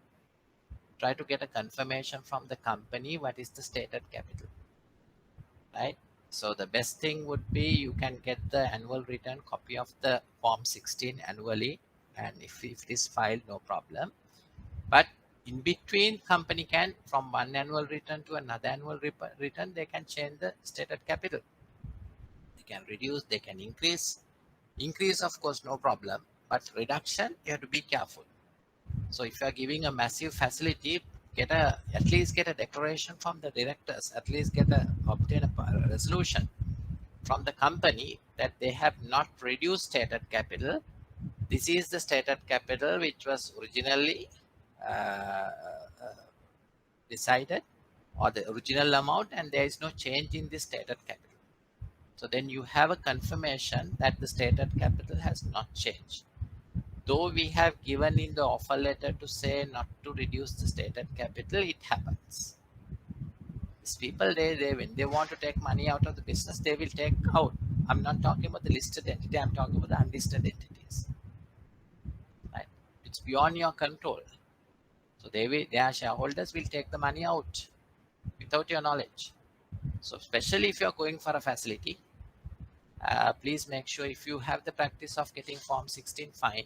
try to get a confirmation from the company what is the stated capital, right? So the best thing would be you can get the annual return copy of the form 16 annually, and if it is filed, no problem. But in between, company can, from one annual return to another annual return, they can change the stated capital. They can reduce, they can increase. Increase, of course, no problem, but reduction, you have to be careful. So if you are giving a massive facility, at least get a declaration from the directors, at least obtain a resolution from the company that they have not reduced stated capital. This is the stated capital which was originally decided, or the original amount, and there is no change in the stated capital. So then you have a confirmation that the stated capital has not changed. Though we have given in the offer letter to say not to reduce the stated capital, it happens. These people, when they want to take money out of the business, they will take out. I'm not talking about the listed entity, I'm talking about the unlisted entities. Right? It's beyond your control. So their shareholders will take the money out without your knowledge. So especially if you're going for a facility, please make sure if you have the practice of getting Form 16, fine.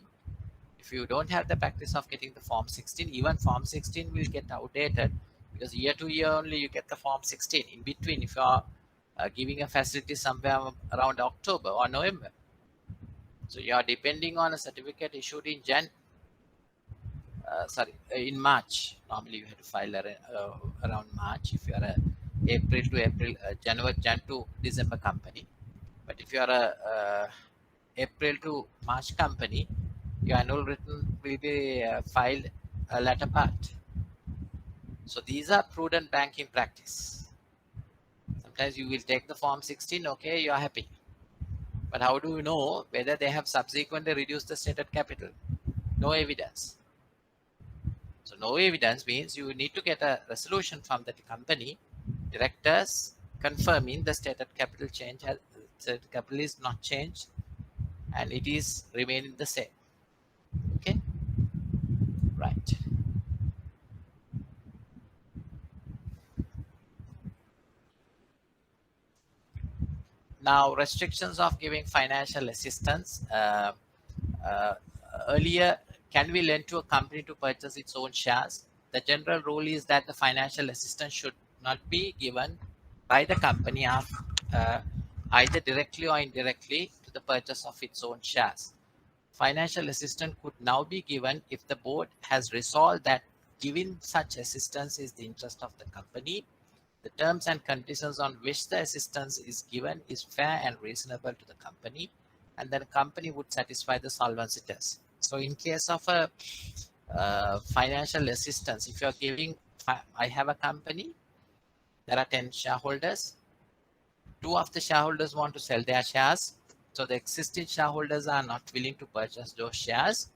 If you don't have the practice of getting the Form 16, even Form 16 will get outdated because year to year only you get the Form 16. In between, if you are giving a facility somewhere around October or November, so you are depending on a certificate issued in in March. Normally you have to file around March if you are a April to April, Jan to December company. But if you are a April to March company, your annual return will be filed a latter part. So these are prudent banking practice. Sometimes you will take the Form 16, okay, you are happy. But how do you know whether they have subsequently reduced the stated capital? No evidence. So no evidence means you need to get a resolution from the company directors confirming the stated capital change has stated capital is not changed and it is remaining the same. Okay, right. Now restrictions of giving financial assistance. Uh, Earlier, can we lend to a company to purchase its own shares? The general rule is that the financial assistance should not be given by the company either directly or indirectly to the purchase of its own shares. Financial assistance could now be given if the board has resolved that giving such assistance is the interest of the company. The terms and conditions on which the assistance is given is fair and reasonable to the company, and then the company would satisfy the solvency test. So in case of a financial assistance, if you're giving, I have a company, there are 10 shareholders, 2 of the shareholders want to sell their shares, so the existing shareholders are not willing to purchase those shares,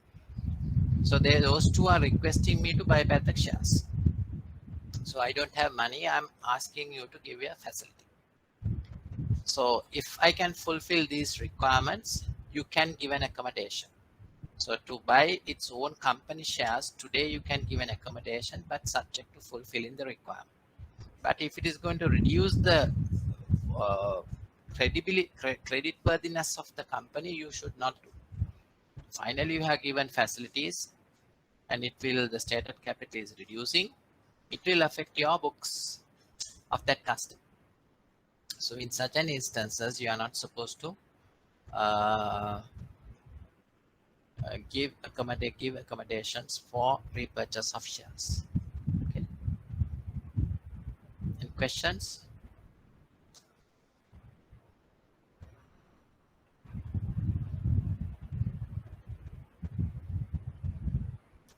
so those 2 are requesting me to buy back the shares. So I don't have money, I'm asking you to give me a facility. So if I can fulfill these requirements, you can give an accommodation. So to buy its own company shares, today you can give an accommodation, but subject to fulfilling the requirement. But if it is going to reduce the credit worthiness of the company, you should not do. Finally, you have given facilities and the stated capital is reducing. It will affect your books of that customer. So in certain instances, you are not supposed to give accommodations for repurchase of shares. Okay. Any questions?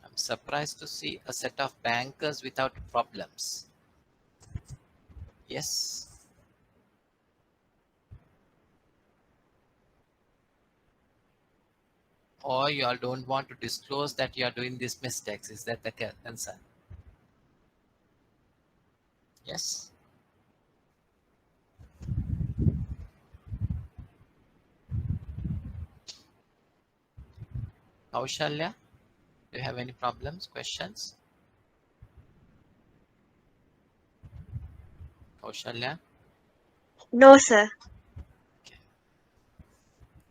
I'm surprised to see a set of bankers without problems. Yes. Or you all don't want to disclose that you are doing these mistakes. Is that the concern? Yes. Kaushalya, do you have any problems, questions? Kaushalya? No, sir. Okay.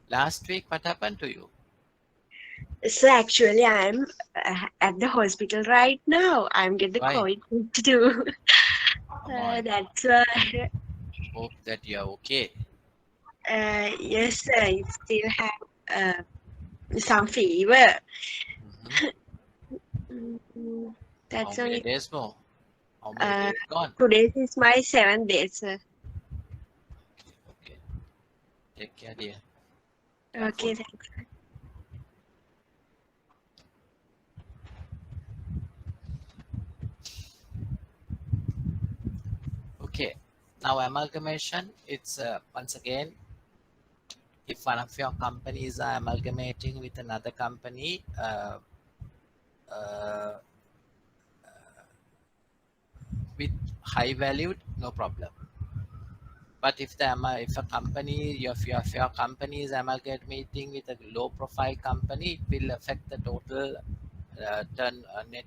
Last week, what happened to you? So actually, I'm at the hospital right now. I'm getting the Why? COVID too. Come on. That's why. Hope that you are okay. Yes, sir. I still have some fever. Mhm. How That's many only. days more? How many days gone? Today is my 7th day, sir. Okay. Take care, dear. Okay, Careful. thanks. Okay. Now amalgamation. It's once again, if one of your companies are amalgamating with another company, uh, with high valued, no problem. But if if a company, if your company is amalgamating with a low profile company, it will affect the total net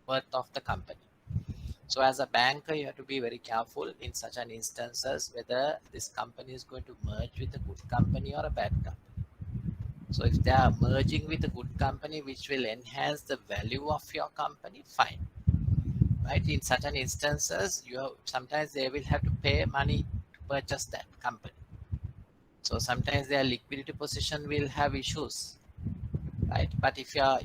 worth of the company. So as a banker, you have to be very careful in such an instances whether this company is going to merge with a good company or a bad company. So if they are merging with a good company which will enhance the value of your company, fine. Right? In certain instances, sometimes they will have to pay money to purchase that company. So sometimes their liquidity position will have issues, right? But if you are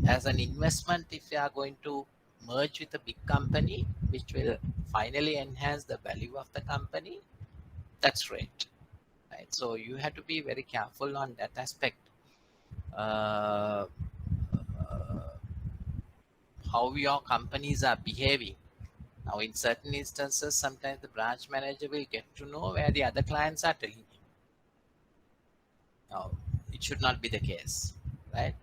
as an investment, if you are going to merge with a big company, which will finally enhance the value of the company, that's great, right? So you have to be very careful on that aspect. Uh, how your companies are behaving. Now, in certain instances, sometimes the branch manager will get to know where the other clients are telling him. Now, it should not be the case, right?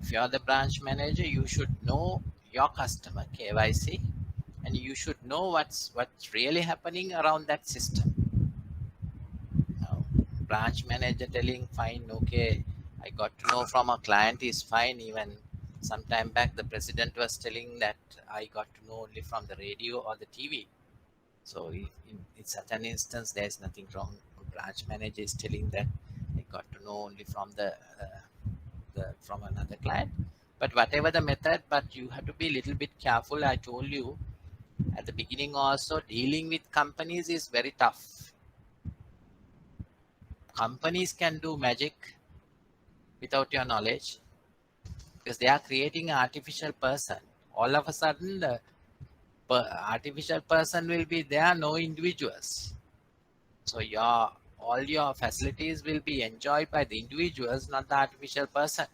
If you are the branch manager, you should know your customer KYC, and you should know what's really happening around that system. Now, branch manager telling fine, okay, I got to know from a client is fine. Even some time back, the president was telling that I got to know only from the radio or the TV. So in such an instance, there is nothing wrong. Branch manager is telling that I got to know only from from another client. But whatever the method, but you have to be a little bit careful. I told you at the beginning also, dealing with companies is very tough. Companies can do magic without your knowledge because they are creating an artificial person. All of a sudden, the artificial person will be there, no individuals. So all your facilities will be enjoyed by the individuals, not the artificial person.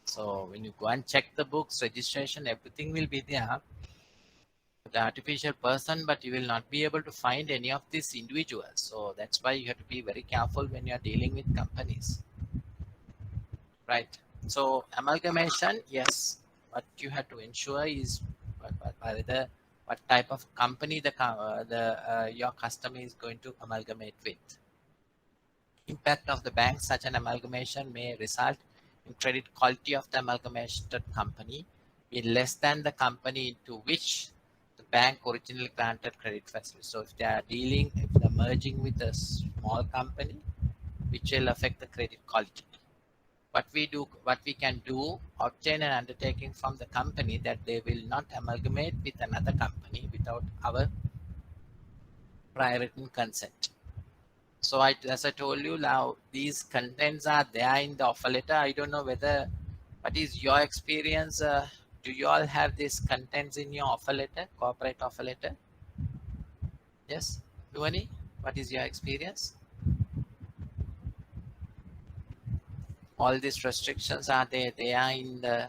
So when you go and check the books, registration, everything will be there, the artificial person, but you will not be able to find any of these individuals. So that's why you have to be very careful when you are dealing with companies, right? So amalgamation, yes, what you have to ensure is what type of company your customer is going to amalgamate with. Impact of the bank. Such an amalgamation may result in credit quality of the amalgamated company be less than the company into which the bank originally granted credit facility. So if if they're merging with a small company, which will affect the credit quality. What we can do, obtain an undertaking from the company that they will not amalgamate with another company without our prior written consent. So as I told you now, these contents are there in the offer letter. I don't know what is your experience? Do you all have these contents in your offer letter, corporate offer letter? Yes, Duani, what is your experience? All these restrictions, are they are in the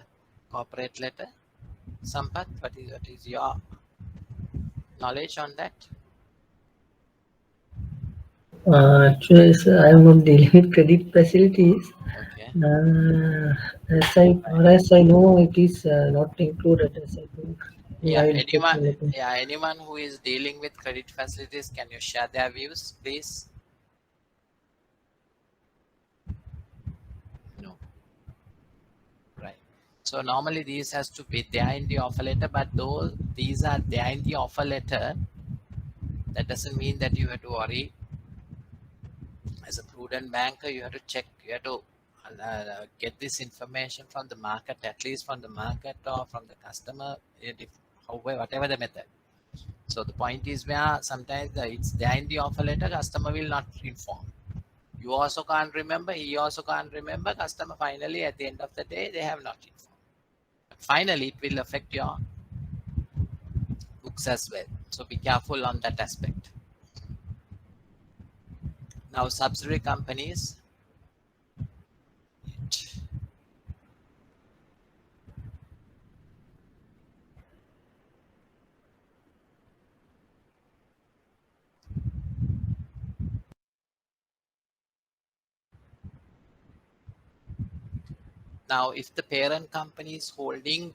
corporate letter? Sampath, what is your knowledge on that? Actually, sir, I am not dealing with credit facilities. Okay. Far as I know, it is not included. As I think. Yeah, I'll check and let you know. anyone who is dealing with credit facilities, can you share their views, please? No. Right. So normally these has to be there in the offer letter, but though these are there in the offer letter, that doesn't mean that you have to worry. As a prudent banker, you have to check, you have to get this information from the market, at least from the market or from the customer, whatever the method. So the point is where sometimes it's there in the offer letter, customer will not inform. You also can't remember, he also can't remember, customer finally at the end of the day, they have not informed. But finally, it will affect your books as well. So be careful on that aspect. Now, subsidiary companies. Now, if the parent company is holding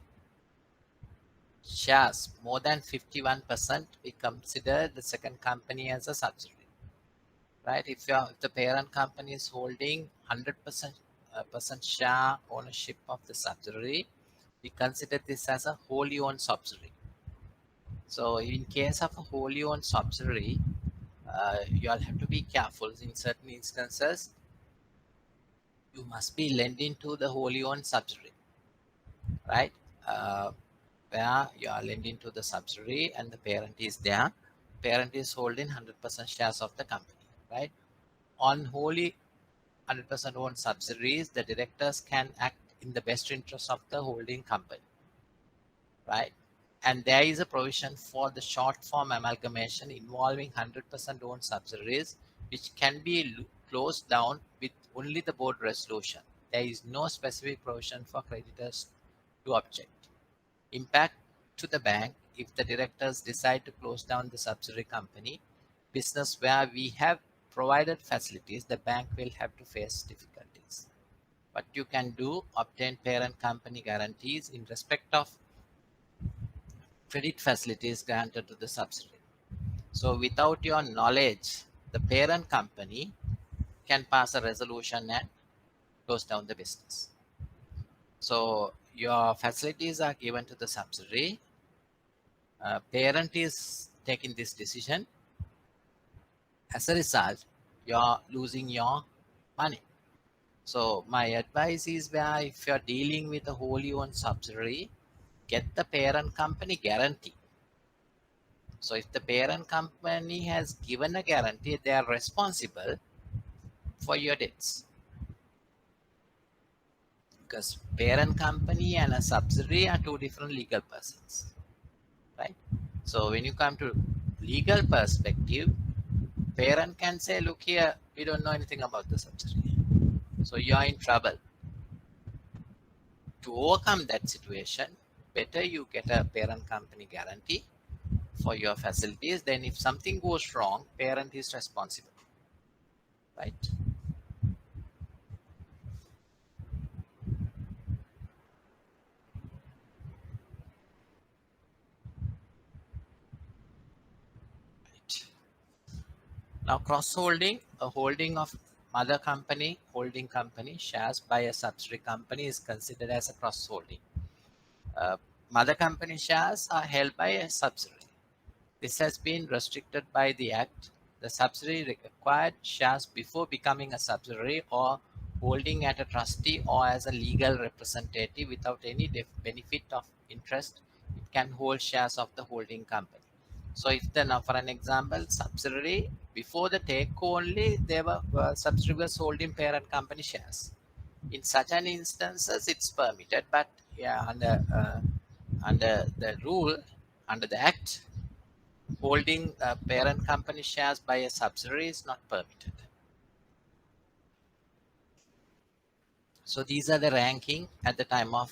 shares more than 51%, we consider the second company as a subsidiary. Right? If the parent company is holding 100% share ownership of the subsidiary, we consider this as a wholly owned subsidiary. So in case of a wholly owned subsidiary, you all have to be careful. In certain instances, you must be lending to the wholly owned subsidiary, right? Where you are lending to the subsidiary and the parent is there. Parent is holding 100% shares of the company, right? On wholly 100% owned subsidiaries, the directors can act in the best interest of the holding company, right? And there is a provision for the short form amalgamation involving 100% owned subsidiaries, which can be closed down with only the board resolution. There is no specific provision for creditors to object. Impact to the bank: if the directors decide to close down the subsidiary company business where we have provided facilities, the bank will have to face difficulties. What you can do: obtain parent company guarantees in respect of credit facilities granted to the subsidiary. So without your knowledge, the parent company can pass a resolution and close down the business. So your facilities are given to the subsidiary. Parent is taking this decision. As a result, you're losing your money. So my advice is, where if you're dealing with a wholly owned subsidiary, get the parent company guarantee. So if the parent company has given a guarantee, they are responsible for your debts. Because parent company and a subsidiary are two different legal persons, right? So when you come to legal perspective, parent can say, look here, we don't know anything about the subsidiary. So you are in trouble. To overcome that situation, better you get a parent company guarantee for your facilities. Then if something goes wrong, parent is responsible, right? Now, cross-holding, a holding of mother company, holding company shares by a subsidiary company is considered as a cross-holding. Mother company shares are held by a subsidiary. This has been restricted by the Act. The subsidiary acquired shares before becoming a subsidiary or holding at a trustee or as a legal representative without any benefit of interest. It can hold shares of the holding company. So if the, now for an example, subsidiary, before the take only, they were subsidiary was holding parent company shares. In such an instances, it's permitted, but yeah, under the rule, under the Act, holding parent company shares by a subsidiary is not permitted. So these are the ranking at the time of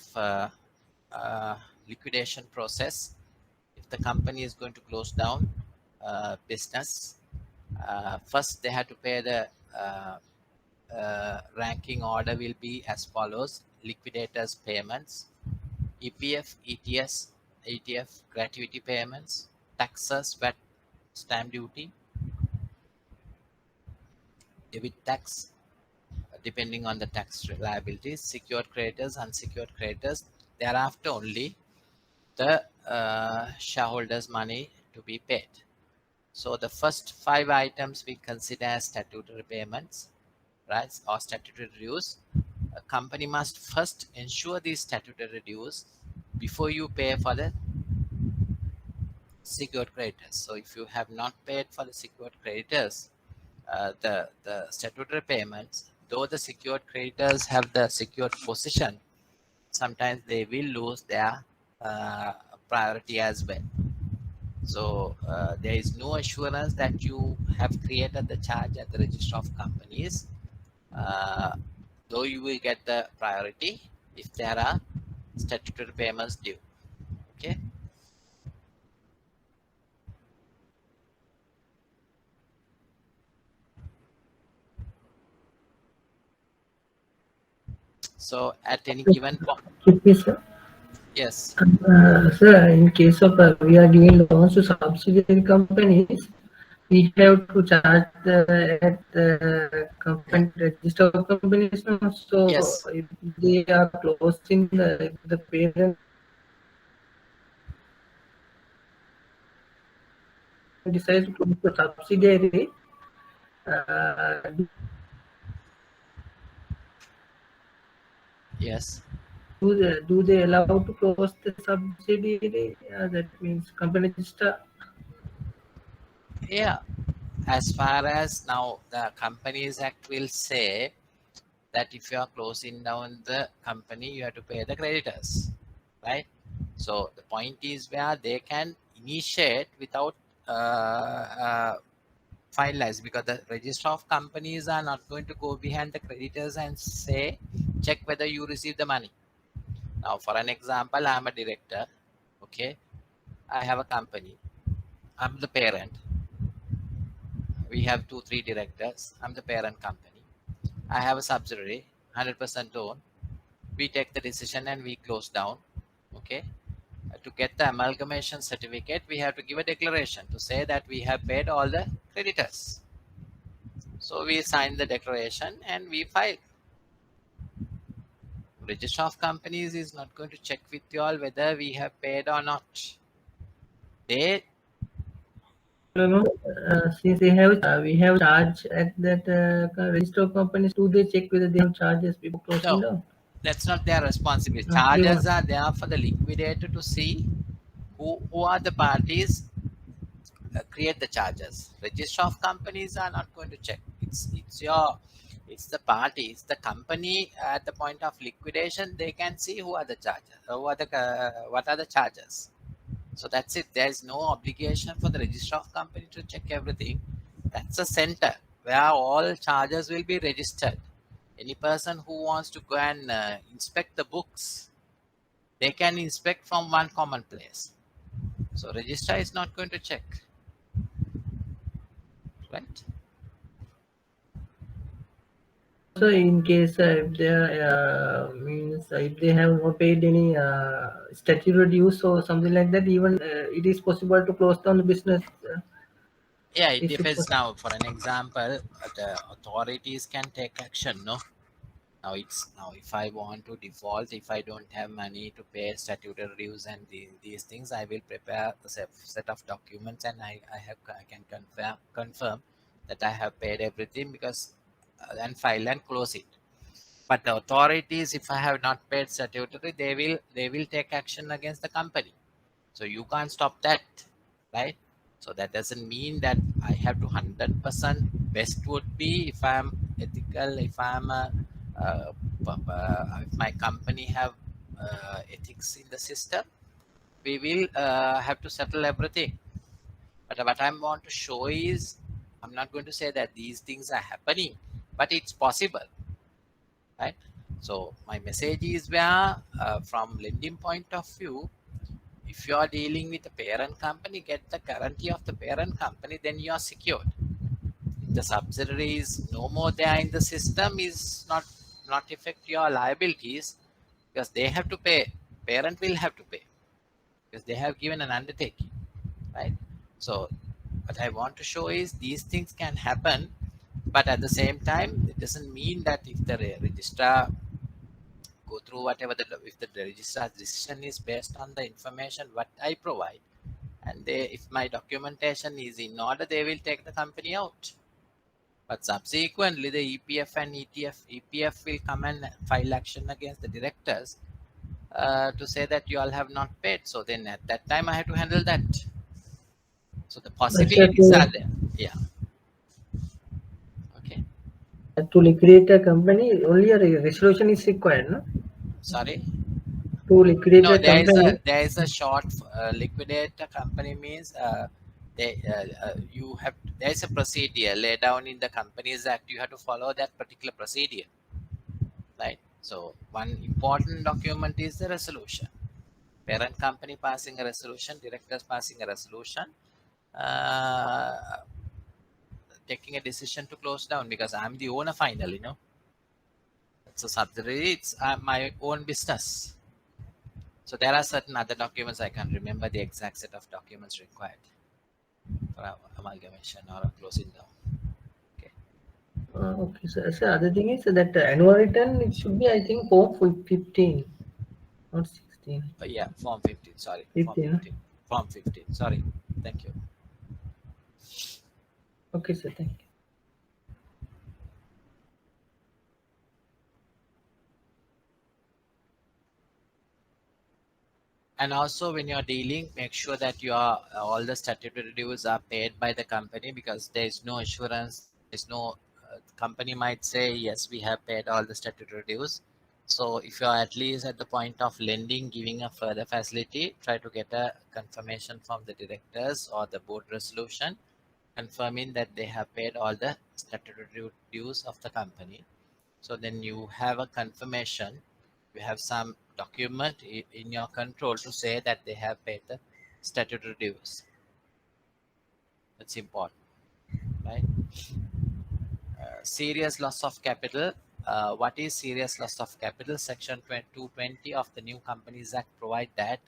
liquidation process. If the company is going to close down business, first they have to pay the ranking order will be as follows: liquidators payments, EPF, ETS, ETF gratuity payments, taxes, VAT, stamp duty, debit tax, depending on the tax liabilities, secured creditors, unsecured creditors. Thereafter only the shareholders' money to be paid. So the first 5 items we consider as statutory payments, right, or statutory dues. A company must first ensure these statutory dues before you pay for the secured creditors. So if you have not paid for the secured creditors, the statutory payments, though the secured creditors have the secured position, sometimes they will lose their priority as well. So there is no assurance that you have created the charge at the register of companies, though you will get the priority if there are statutory payments due. Okay. So at any given point, Yes, sir. yes. Sir, in case of we are giving loans to subsidiary companies, we have to charge at the company register of companies. No? So Yes. if they are closing the parent decides to close the subsidiary, Yes. do they allow to close the subsidiary? That means company register. Yeah. As far as now, the Companies Act will say that if you are closing down the company, you have to pay the creditors, right? So the point is where they can initiate without finalize, because the register of companies are not going to go behind the creditors and say check whether you receive the money. Now for an example, I'm a director, okay, I have a company, I'm the parent, we have 2 3 directors, I'm the parent company, I have a subsidiary 100% owned, we take the decision and we close down, okay. To get the amalgamation certificate, we have to give a declaration to say that we have paid all the creditors. So we sign the declaration and we file. Register of companies is not going to check with you all whether we have paid or not. They Since we have charge at that register of companies, do they check whether they have charges before closing no, down? that's not their responsibility. No, they Charges won't. are there for the liquidator to see who are the parties create the charges. Register of companies are not going to check. It's the party, it's the company at the point of liquidation. They can see who are the charges, what are the charges. So that's it. There is no obligation for the register of company to check everything. That's a center where all charges will be registered. Any person who wants to go and inspect the books, they can inspect from one common place. So register is not going to check, right? So in case if they means if they have not paid any statutory dues or something like that, even it is possible to close down the business. Yeah, it Is it depends. possible? Now for an example, the authorities can take action, no. Now if I want to default, if I don't have money to pay statutory dues and these things, I will prepare a set of documents and I can confirm that I have paid everything, because and file and close it. But the authorities, if I have not paid statutory, they will take action against the company. So you can't stop that, right? So that doesn't mean that I have to 100%. Best would be if I'm ethical, if I'm uh, if my company have ethics in the system, we will have to settle everything. But what I want to show is, I'm not going to say that these things are happening, but it's possible, right? So my message is where, from lending point of view, if you are dealing with a parent company, get the guarantee of the parent company, then you are secured. If the subsidiary is no more there in the system, is not affect your liabilities, because they have to pay. Parent will have to pay because they have given an undertaking, right? So what I want to show is these things can happen, but at the same time, it doesn't mean that if the registrar go through whatever if the registrar's decision is based on the information what I provide, and if my documentation is in order, they will take the company out. But subsequently, the EPF and EPF will come and file action against the directors to say that you all have not paid. So then at that time, I have to handle that. So the possibilities are there. Yeah. Okay. To liquidate a company, only a resolution is required, no? Sorry. To liquidate No, a company. there is a short liquidate a company means there is a procedure laid down in the Companies Act. You have to follow that particular procedure, right? So one important document is the resolution. Parent company passing a resolution, directors passing a resolution, uh, taking a decision to close down, because I'm the owner finally, It's a subsidiary. It's my own business. So there are certain other documents. I can't remember the exact set of documents required for amalgamation or closing down. Okay. Okay, so other thing is that annual return, it should be, I think, form 15, not 16. Yeah, Form 15. Sorry, Form 15. 15. Form 15. Sorry. Thank you. Okay, sir. Thank you. And also when you're dealing, make sure that your all the statutory dues are paid by the company, because there is no assurance, there is no company might say yes, we have paid all the statutory dues. So if you're at least at the point of lending, giving a further facility, try to get a confirmation from the directors or the board resolution confirming that they have paid all the statutory dues of the company. So then you have a confirmation, you have some document in your control to say that they have paid the statutory dues. That's important, right? Serious loss of capital. What is serious loss of capital? Section 220 of the New Companies Act provide that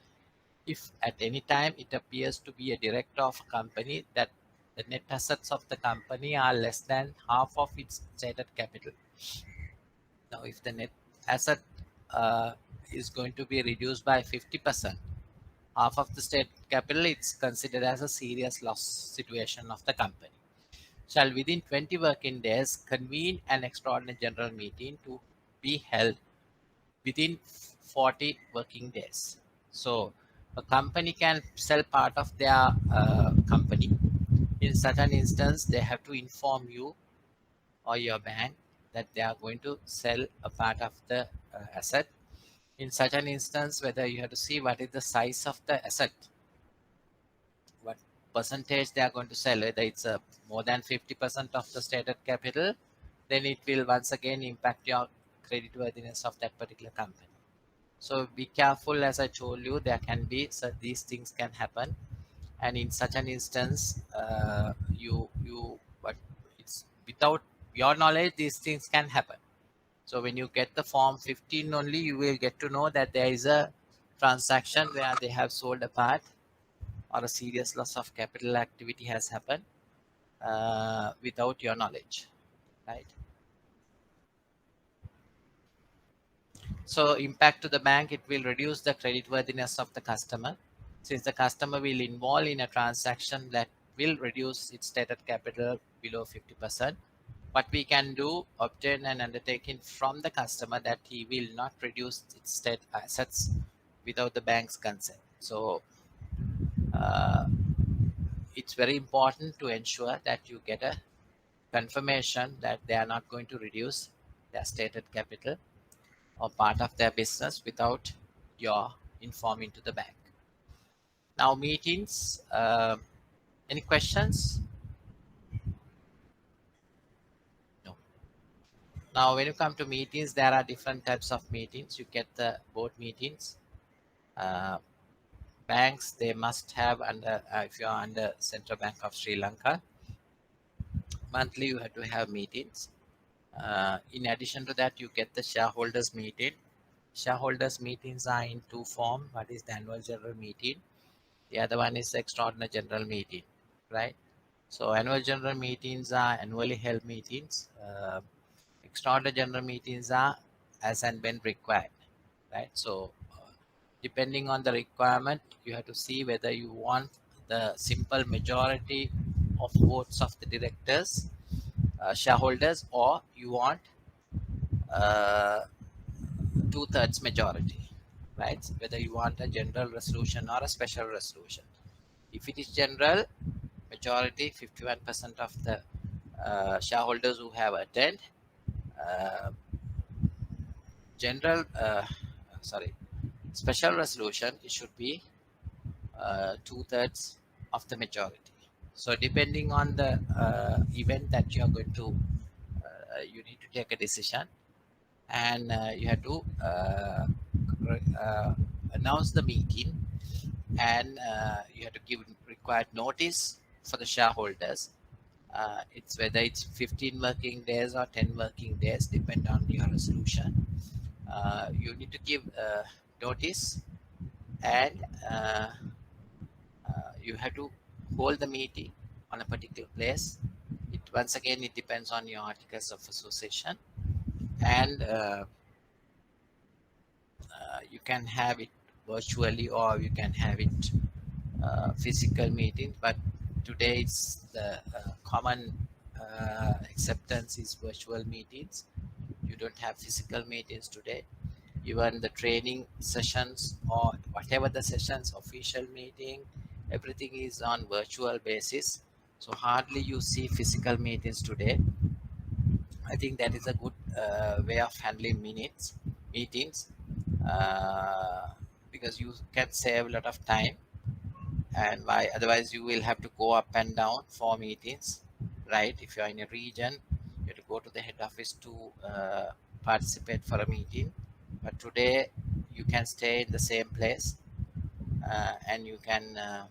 if at any time it appears to be a director of a company that the net assets of the company are less than half of its stated capital. Now, if the net asset is going to be reduced by 50%, half of the state capital, it's considered as a serious loss situation of the company. Shall within 20 working days convene an extraordinary general meeting to be held within 40 working days. So a company can sell part of their company. In such an instance, they have to inform you or your bank that they are going to sell a part of the asset. In such an instance, whether you have to see what is the size of the asset, what percentage they are going to sell, whether it's more than 50% of the stated capital, then it will once again impact your creditworthiness of that particular company. So be careful, as I told you, there can be, so these things can happen. And in such an instance, but it's without your knowledge, these things can happen. So when you get the form 15 only, you will get to know that there is a transaction where they have sold a part or a serious loss of capital activity has happened without your knowledge, right? So impact to the bank, it will reduce the creditworthiness of the customer, since the customer will involve in a transaction that will reduce its stated capital below 50%. What we can do, obtain an undertaking from the customer that he will not reduce its state assets without the bank's consent. So uh, it's very important to ensure that you get a confirmation that they are not going to reduce their stated capital or part of their business without your informing to the bank. Now meetings, any questions? No. Now when you come to meetings, there are different types of meetings. You get the board meetings. Banks, they must have under, if you are under Central Bank of Sri Lanka, monthly you have to have meetings. In addition to that, you get the shareholders meeting. Shareholders meetings are in two forms. One is the annual general meeting. The other one is the extraordinary general meeting, right? So annual general meetings are annually held meetings. Extraordinary general meetings are as and when required, right? So depending on the requirement, you have to see whether you want the simple majority of votes of the directors, shareholders, or you want uh, two-thirds majority, right? Whether you want a general resolution or a special resolution. If it is general, majority, 51% of the shareholders who have attended, uh, general, sorry, special resolution, it should be two-thirds of the majority. So depending on the event that you are going to, you need to take a decision, and you have to announce the meeting, and you have to give required notice for the shareholders. It's whether it's 15 working days or 10 working days, depend on your resolution. You need to give notice, and you have to hold the meeting on a particular place. It once again, it depends on your articles of association, and you can have it virtually or you can have it physical meetings, but today it's the common acceptance is virtual meetings. You don't have physical meetings today. Even the training sessions or whatever the sessions, official meeting, everything is on virtual basis. So hardly you see physical meetings today. I think that is a good way of handling meetings, because you can save a lot of time, and why otherwise you will have to go up and down for meetings, right? If you are in a region, you have to go to the head office to participate for a meeting, but today you can stay in the same place, and you can uh,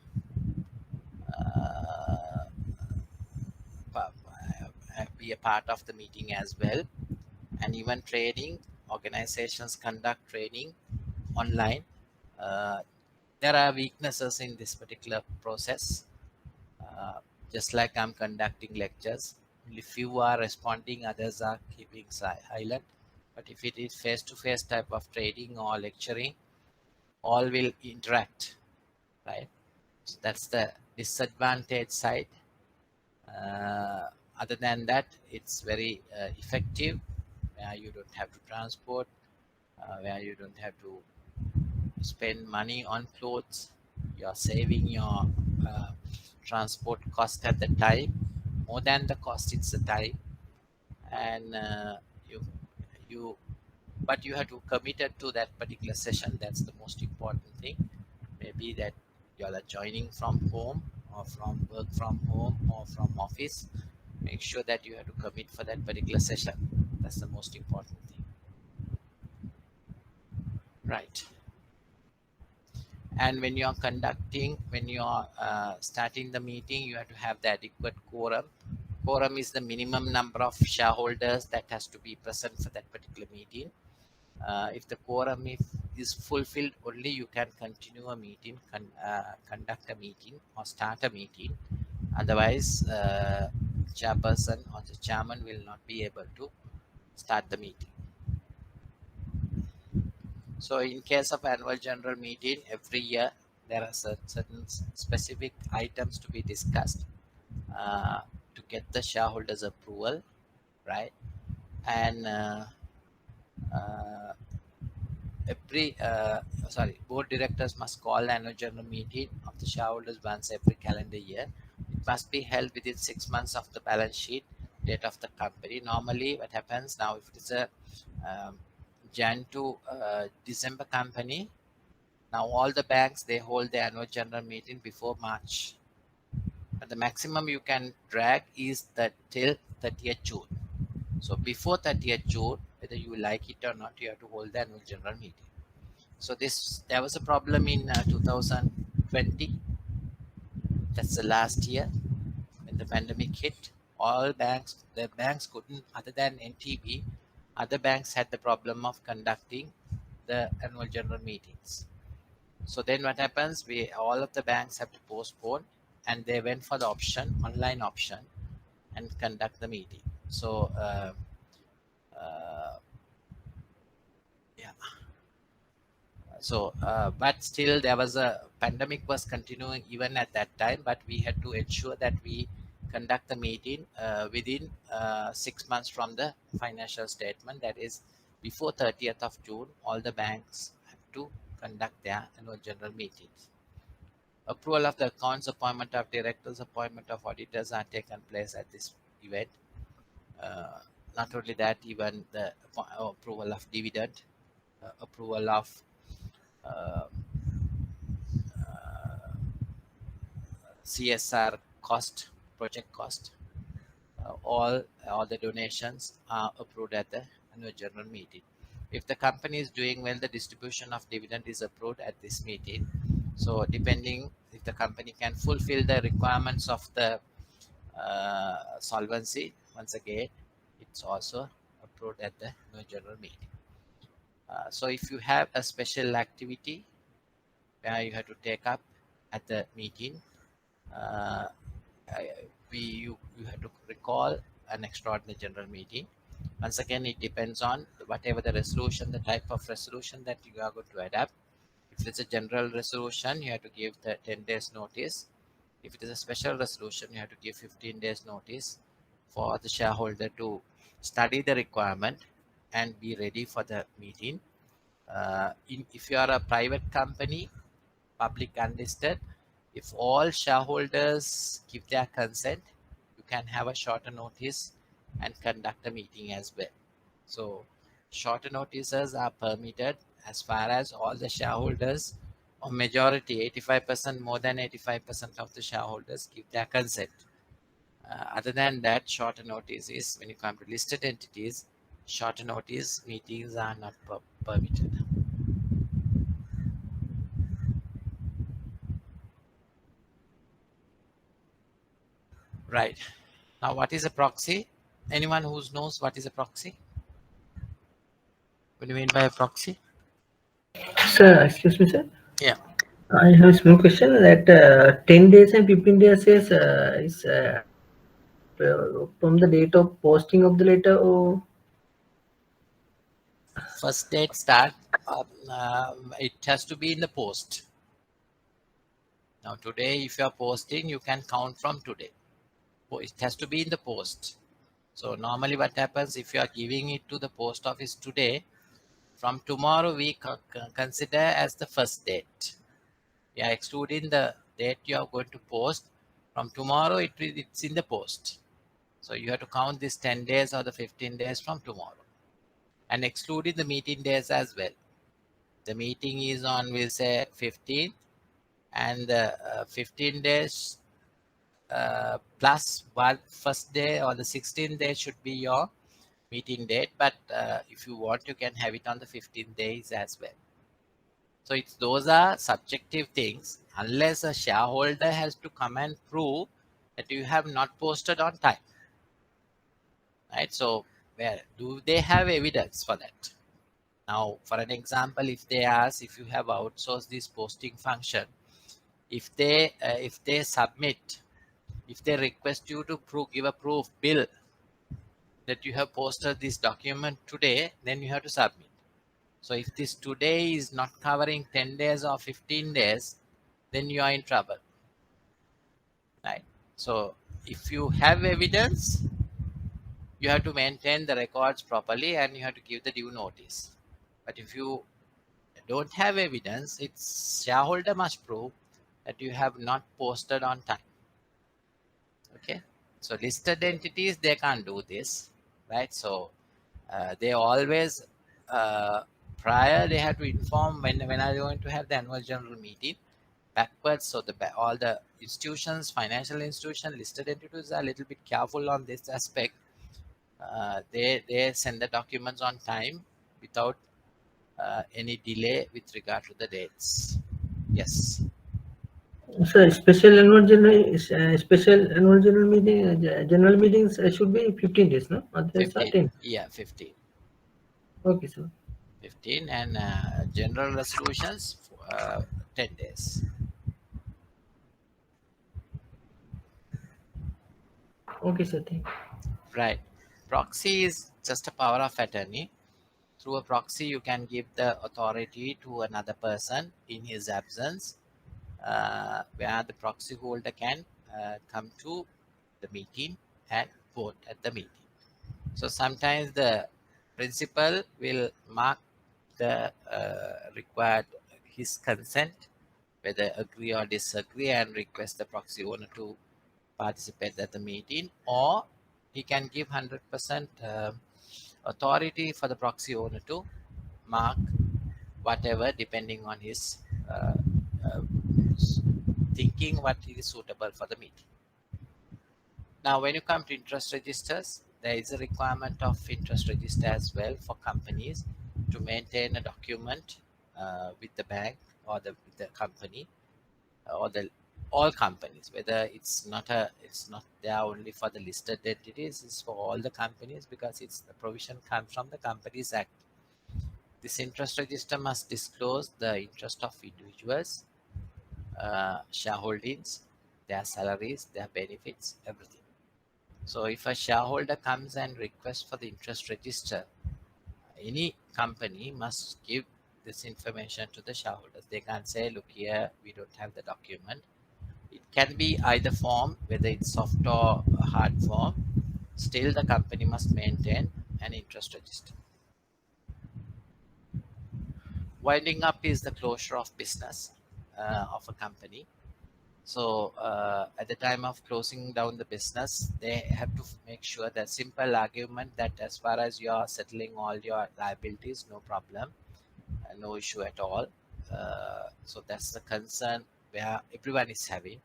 be a part of the meeting as well. And even training, organizations conduct training online. uh, there are weaknesses in this particular process. uh, just like I'm conducting lectures, only few are responding, others are keeping silent. But if it is face-to-face type of training or lecturing, all will interact, right? So that's the disadvantage side. uh, Other than that, it's very effective, where you don't have to transport, where you don't have to spend money on clothes. You're saving your uh, transport cost at the time. More than the cost, it's the time. And you you but you have to committed to that particular session. That's the most important thing. Maybe that you are joining from home, or from work from home, or from office. Make sure that you have to commit for that particular session. That's the most important thing, right? And when you are starting the meeting, you have to have the adequate quorum. Quorum is the minimum number of shareholders that has to be present for that particular meeting. If the quorum is fulfilled, only you can continue a meeting, conduct a meeting, or start a meeting. Otherwise, chairperson or the chairman will not be able to start the meeting. So in case of annual general meeting, every year there are certain specific items to be discussed uh, to get the shareholders approval, right? And uh, board directors must call the annual general meeting of the shareholders once every calendar year. It must be held within 6 months of the balance sheet date of the company. Normally what happens now, if it is a Jan to December company, now all the banks, they hold their annual general meeting before March. But the maximum you can drag is that till 30th June. So before 30th June, whether you like it or not, you have to hold the annual general meeting. So there was a problem in 2020. That's the last year when the pandemic hit. The banks couldn't, other than NTB, other banks had the problem of conducting the annual general meetings. So then what happens, all of the banks have to postpone, and they went for the online option, and conduct the meeting. So yeah. So but still there was a pandemic was continuing even at that time, but we had to ensure that we conduct the meeting within 6 months from the financial statement. That is, before 30th of June, all the banks have to conduct their annual general meetings. Approval of the accounts, appointment of directors, appointment of auditors are taken place at this event. Not only that, even the approval of dividend, approval of uh, CSR cost, project cost, all the donations are approved at the annual general meeting. If the company is doing well, the distribution of dividend is approved at this meeting. So depending if the company can fulfill the requirements of the solvency, once again, it's also approved at the annual general meeting. So if you have a special activity where you have to take up at the meeting, uh, you have to recall an extraordinary general meeting. Once again, it depends on whatever the resolution, the type of resolution that you are going to adapt. If it's a general resolution, you have to give the 10 days notice. If it is a special resolution, you have to give 15 days notice for the shareholder to study the requirement and be ready for the meeting. If you are a private company, public unlisted, if all shareholders give their consent, you can have a shorter notice and conduct a meeting as well. So shorter notices are permitted as far as all the shareholders or majority, 85%, more than 85% of the shareholders give their consent. Other than that, shorter notice is when you come to listed entities, shorter notice meetings are not permitted. Right. Now, what is a proxy? Anyone who knows what is a proxy? What do you mean by a proxy? Sir, excuse me, sir. Yeah. I have a small question that 10 days and 15 days is from the date of posting of the letter, or First date start, it has to be in the post. Now, today, if you are posting, you can count from today. It has to be in the post. So, normally, what happens if you are giving it to the post office today, from tomorrow, we consider as the first date. We are excluding the date you are going to post. From tomorrow, it's in the post. So, you have to count this 10 days or the 15 days from tomorrow. And excluding the meeting days as well. The meeting is on, we'll say, 15th, and the 15 days plus one first day or the 16th day should be your meeting date. But if you want, you can have it on the 15 days as well. So those are subjective things unless a shareholder has to come and prove that you have not posted on time. Right? So where do they have evidence for that? Now, for an example, if they ask if you have outsourced this posting function, if they submit, if they request you to give a proof bill that you have posted this document today, then you have to submit. So if this today is not covering 10 days or 15 days, then you are in trouble. Right? So if you have evidence, you have to maintain the records properly and you have to give the due notice. But if you don't have evidence, it's shareholder must prove that you have not posted on time. Okay, so listed entities, they can't do this, right? So they always prior they have to inform when are they going to have the annual general meeting backwards. So all the institutions, financial institutions, listed entities are a little bit careful on this aspect. They send the documents on time without any delay with regard to the dates. Yes. sir, special annual general meeting, general meetings should be 15 days, no? Others are 15. 10. Yeah, 15. Okay, sir. 15 and general resolutions 10 days. Okay, sir. Thank you. Right. Proxy is just a power of attorney. Through a proxy, you can give the authority to another person in his absence, where the proxy holder can come to the meeting and vote at the meeting. So sometimes the principal will mark the required his consent, whether agree or disagree, and request the proxy owner to participate at the meeting, or he can give 100% authority for the proxy owner to mark whatever depending on his uh, uh, thinking what is suitable for the meeting. Now, when you come to interest registers, there is a requirement of interest register as well for companies to maintain a document with the bank or with the company or the all companies, whether it's not there only for the listed entities, it's for all the companies, because it's the provision comes from the Companies Act. This interest register must disclose the interest of individuals, shareholdings, their salaries, their benefits, everything. So if a shareholder comes and requests for the interest register, any company must give this information to the shareholders. They can't say, look here, we don't have the document. It can be either form, whether it's soft or hard form. Still, the company must maintain an interest register. Winding up is the closure of business of a company. So at the time of closing down the business, they have to make sure that simple argument that as far as you are settling all your liabilities, no problem, no issue at all. So that's the concern where everyone is having.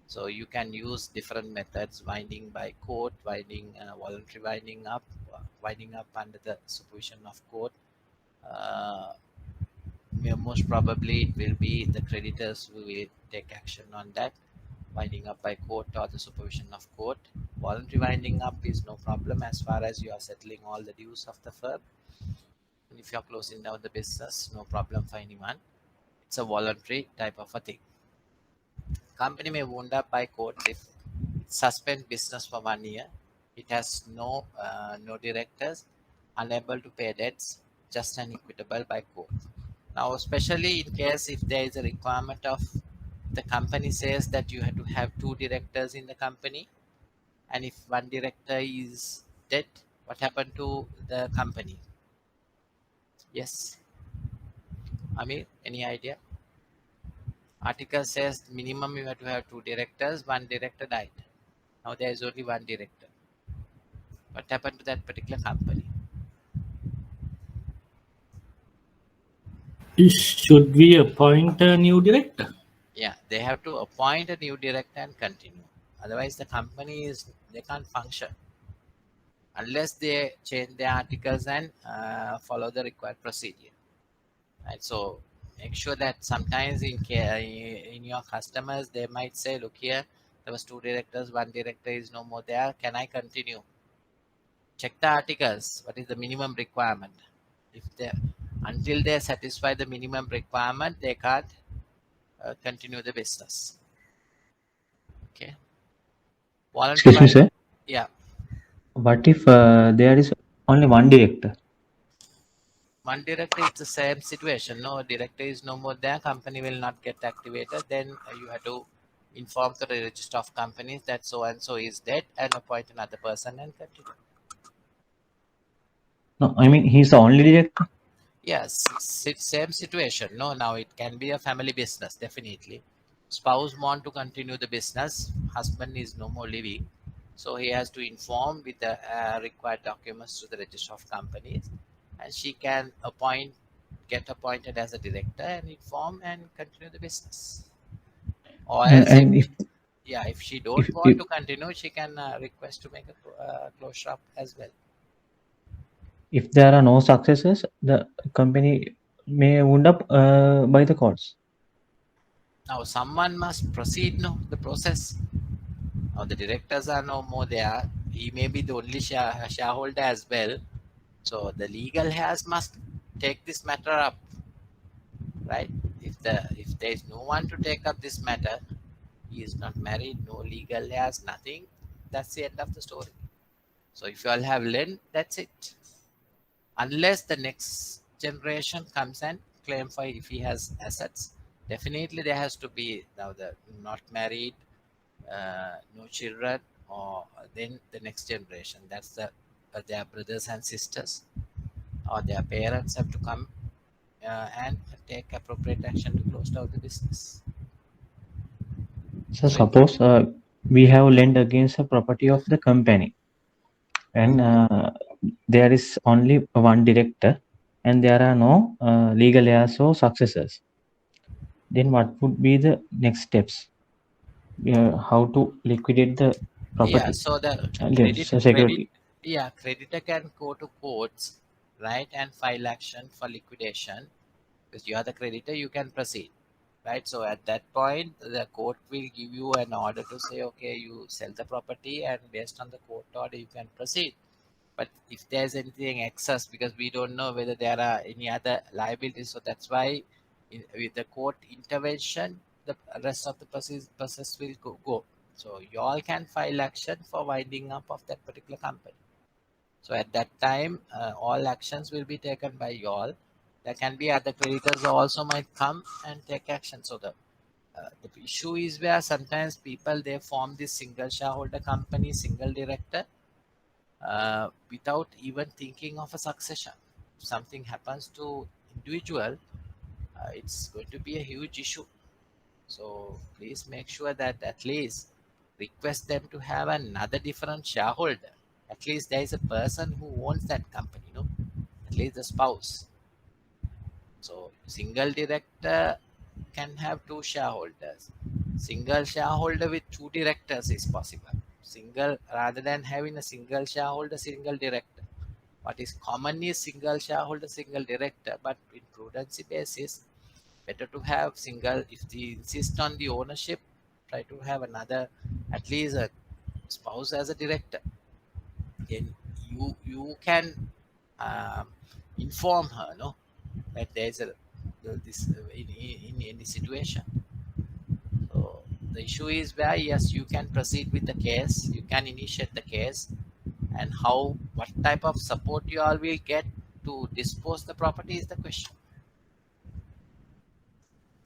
So you can use different methods: winding by court, winding, voluntary winding up under the supervision of court. Uh, Most probably it will be the creditors who will take action on that, winding up by court or the supervision of court. Voluntary winding up is no problem as far as you are settling all the dues of the firm. And if you are closing down the business, no problem for anyone. It's a voluntary type of a thing. Company may wound up by court if it suspend business for 1 year. It has no directors, unable to pay debts, just and equitable by court. Now, especially in case if there is a requirement of the company says that you have to have 2 directors in the company, and if one director is dead, what happened to the company? Yes, Amir, any idea? Article says minimum you have to have 2 directors. One director died. Now there is only one director. What happened to that particular company? Should we appoint a new director? Yeah, they have to appoint a new director and continue. Otherwise, the company they can't function unless they change their articles and follow the required procedure. Right. So make sure that sometimes in your customers they might say, look here, there was 2 directors, one director is no more there. Can I continue? Check the articles. What is the minimum requirement? If they until they satisfy the minimum requirement, they can't continue the business. Okay. Excuse me, sir. Yeah. What if there is only one director? One director, it's the same situation. No director is no more there. Company will not get activated. Then you have to inform the register of companies that so and so is dead and appoint another person and continue. No, I mean he's the only director. Yes, same situation. No, now it can be a family business, definitely. Spouse want to continue the business. Husband is no more living. So he has to inform with the required documents to the register of companies. And she can get appointed as a director and inform and continue the business. Or else, And if she don't if, want to continue, she can request to make a closure up as well. if there are no successes, the company may wound up by the courts. Now someone must proceed the process. Now the directors are no more there. He may be the only shareholder as well. So the legal heirs must take this matter up, right? If there is no one to take up this matter, he is not married, no legal heirs, nothing. That's the end of the story. So if you all have lent, that's it. Unless the next generation comes and claim for if he has assets, definitely there has to be now the not married, no children, or then the next generation. That's their brothers and sisters or their parents have to come and take appropriate action to close down the business. So suppose we have lent against the property of the company, and there is only one director, and there are no legal heirs or successors. Then what would be the next steps? How to liquidate the property? Yeah, so the creditor can go to courts, right, and file action for liquidation. Because you are the creditor, you can proceed, right? So at that point, the court will give you an order to say, okay, you sell the property, and based on the court order, you can proceed. But if there's anything excess, because we don't know whether there are any other liabilities, so that's why with the court intervention, the rest of the process will go. So you all can file action for winding up of that particular company. So at that time, all actions will be taken by you all. There can be other creditors who also might come and take action. So issue is where sometimes people they form this single shareholder company, single director, without even thinking of a succession. If something happens to individual, it's going to be a huge issue. So please make sure that at least request them to have another different shareholder. At least there is a person who owns that company, at least the spouse. So single director can have two shareholders. Single shareholder with two directors is possible. Single rather than having a single shareholder, single director. What is common is single shareholder, single director, but in prudency basis, better to have single. If they insist on the ownership, try to have another, at least a spouse as a director. Then you can inform her, that there is a this in any situation. So the issue is where yes, you can proceed with the case, you can initiate the case, and how what type of support you all will get to dispose the property is the question.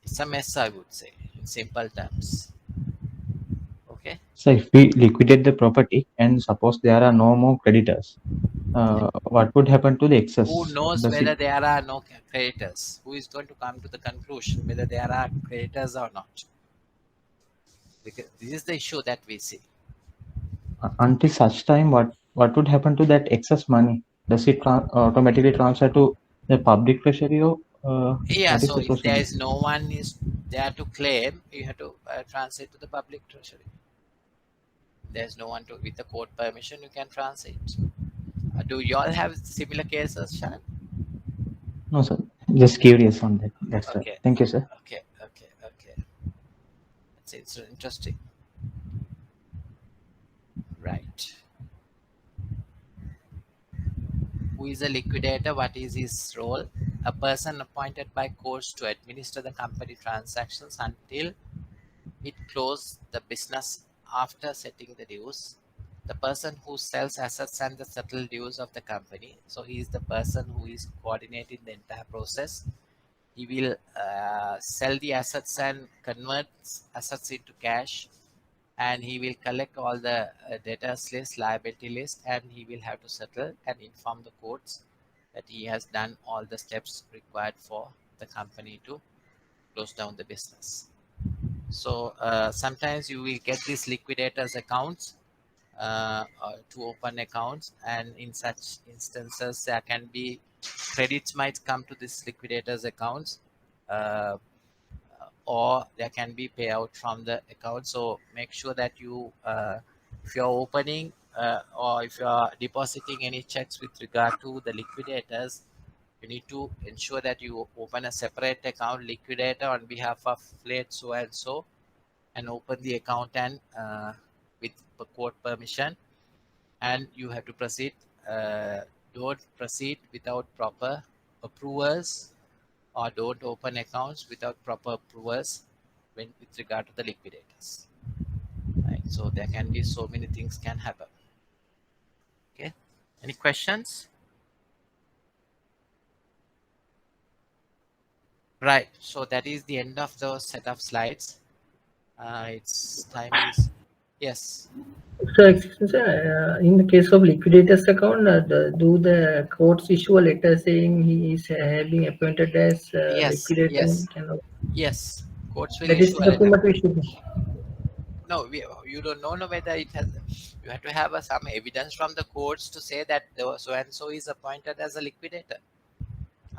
It's a mess, I would say, in simple terms. Okay. So if we liquidate the property and suppose there are no more creditors, what would happen to the excess? Who knows Does whether it, there are no creditors? Who is going to come to the conclusion whether there are creditors or not? Because this is the issue that we see. until such time, what would happen to that excess money? Does it automatically transfer to the public treasury, or Yeah, what is so the if there procedure? is no one is there to claim, you have to transit to the public treasury. There's no one to with the court permission, you can transit. Do you all have similar cases, Shan? No, sir. Just curious on that. That's right. Okay, Thank you, sir. okay. It's interesting. Right. Who is a liquidator? What is his role? A person appointed by courts to administer the company transactions until it closes the business after setting the dues. The person who sells assets and the settle dues of the company. So he is the person who is coordinating the entire process. He will sell the assets and convert assets into cash, and he will collect all the debtors list, liability list, and he will have to settle and inform the courts that he has done all the steps required for the company to close down the business. So sometimes you will get these liquidators accounts to open accounts, and in such instances there can be credits might come to this liquidators accounts, uh, or there can be payout from the account. So make sure that you if you're opening or if you're depositing any checks with regard to the liquidators, you need to ensure that you open a separate account liquidator on behalf of late so and so, and open the account and with the court permission, and you have to proceed. Don't proceed without proper approvers, or don't open accounts without proper approvers when with regard to the liquidators. Right. So there can be so many things can happen. Okay. Any questions? Right. So that is the end of the set of slides. Its time is yes. So, excuse me, sir, in the case of liquidator's account, do the courts issue a letter saying he is being appointed as Yes. liquidator? Yes. Yes. Courts will That is issue a the letter. document we should. No, you don't know whether it has. You have to have some evidence from the courts to say that so and so is appointed as a liquidator.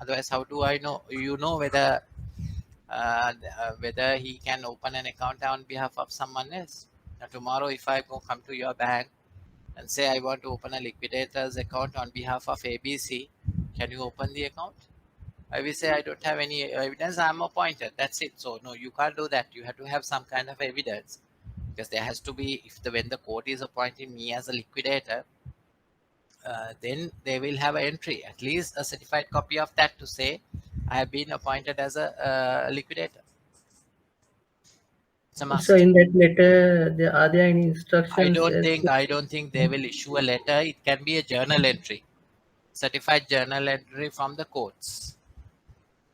Otherwise, how do I know? You know whether whether he can open an account on behalf of someone else. Now, tomorrow, if I come to your bank and say I want to open a liquidator's account on behalf of ABC, can you open the account? I will say I don't have any evidence. I'm appointed. That's it. So no, you can't do that. You have to have some kind of evidence, because there has to be, if when the court is appointing me as a liquidator, then they will have an entry, at least a certified copy of that to say I have been appointed as a liquidator. It's a must. So, in that letter, are there any instructions? I don't think they will issue a letter. It can be a journal entry, certified journal entry from the courts.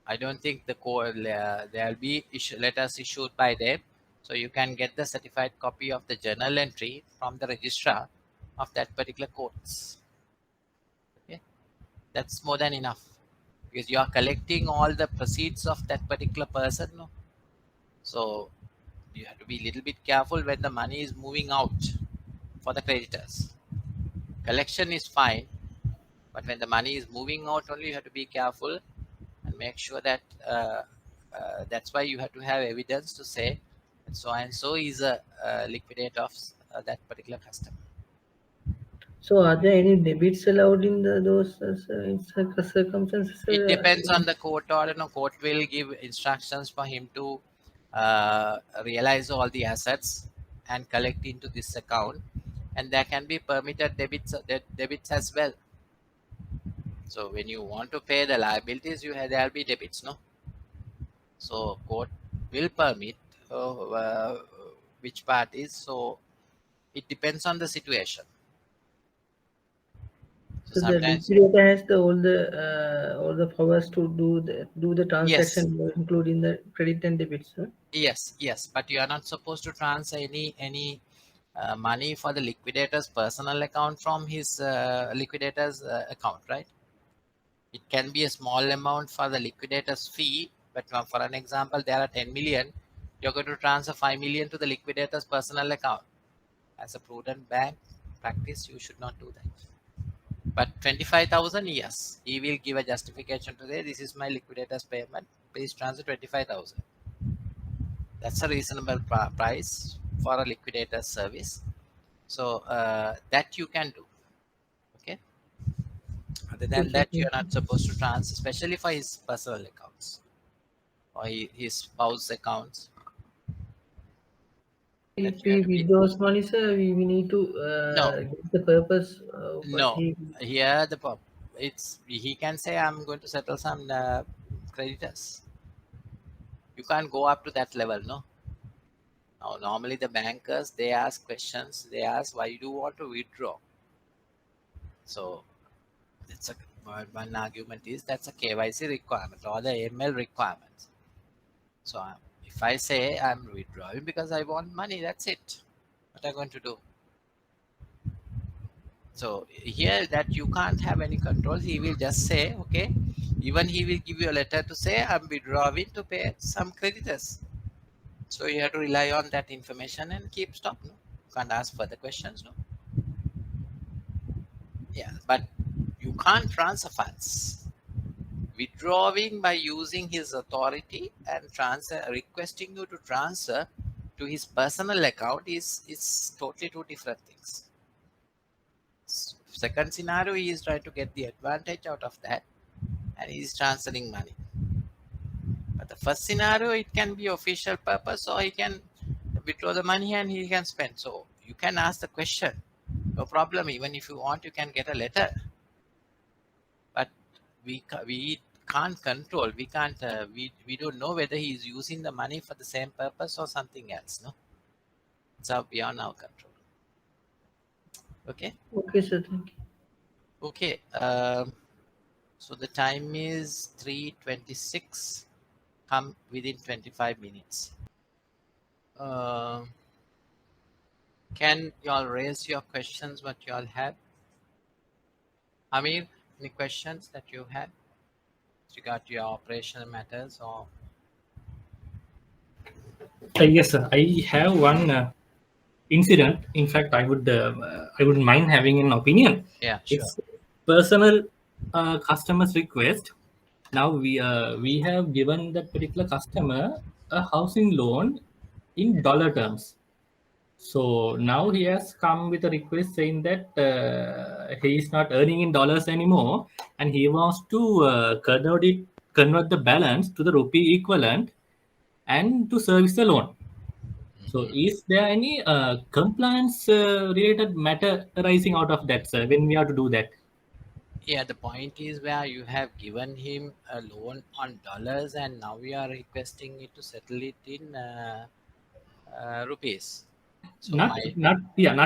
I don't think the court there will be letters issued by them. So you can get the certified copy of the journal entry from the registrar of that particular courts. Okay, that's more than enough because you are collecting all the proceeds of that particular person. No? So you have to be a little bit careful when the money is moving out for the creditors. Collection is fine, but when the money is moving out only, you have to be careful and make sure that that's why you have to have evidence to say that so and so is a liquidator of that particular customer. So are there any debits allowed in those circumstances? It depends on the court order. No, court will give instructions for him to realize all the assets and collect into this account, and there can be permitted debits as well. So when you want to pay the liabilities, there'll be debits, no. So court will permit which part is. So it depends on the situation. So So the sometimes liquidator has all the powers to do the yes, transaction, including the credit and debits. Huh? yes, but you are not supposed to transfer any money for the liquidator's personal account from his liquidator's account, right? It can be a small amount for the liquidator's fee, but for an example, there are 10 million. You're going to transfer 5 million to the liquidator's personal account. As a prudent bank practice, you should not do that. But 25,000, yes, he will give a justification to say, this is my liquidator's payment, please transfer 25,000. That's a reasonable price for a liquidator's service. So that you can do. Okay. Other than that, you're not supposed to transfer, especially for his personal accounts or his spouse accounts. If we withdraw money, sir, we need to No. get the purpose. No. Here he can say, I'm going to settle some creditors. You can't go up to that level, no. Now, normally the bankers, they ask questions. They ask, why do you want to withdraw? So it's one argument is that's a KYC requirement or the AML requirements. So if I say I'm withdrawing because I want money, that's it. What am I going to do? So here that you can't have any control. He will just say, okay, even he will give you a letter to say I'm withdrawing to pay some creditors. So you have to rely on that information and keep stop. No? You can't ask further questions. No. Yeah, but you can't transfer funds. Withdrawing by using his authority and requesting you to transfer to his personal account is totally two different things. Second scenario, he is trying to get the advantage out of that and he is transferring money. But the first scenario, it can be official purpose, or he can withdraw the money and he can spend. So you can ask the question, no problem. Even if you want, you can get a letter. But we can't control. We can't. We don't know whether he is using the money for the same purpose or something else. No, it's beyond our control. Okay. Okay, sir. Thank you. Okay. So the time is 3:26. Come within 25 minutes. Can y'all raise your questions? What y'all have? Amir, any questions that you had with regard to your operational matters or? Yes, sir. I have one incident. In fact, I wouldn't mind having an opinion. Yeah, sure. It's personal customer's request. Now we have given that particular customer a housing loan in dollar terms. So now he has come with a request saying that he is not earning in dollars anymore, and he wants to convert the balance to the rupee equivalent and to service the loan. So is there any compliance related matter arising out of that, sir, when we have to do that? Yeah, the point is where you have given him a loan on dollars and now we are requesting it to settle it in rupees. So not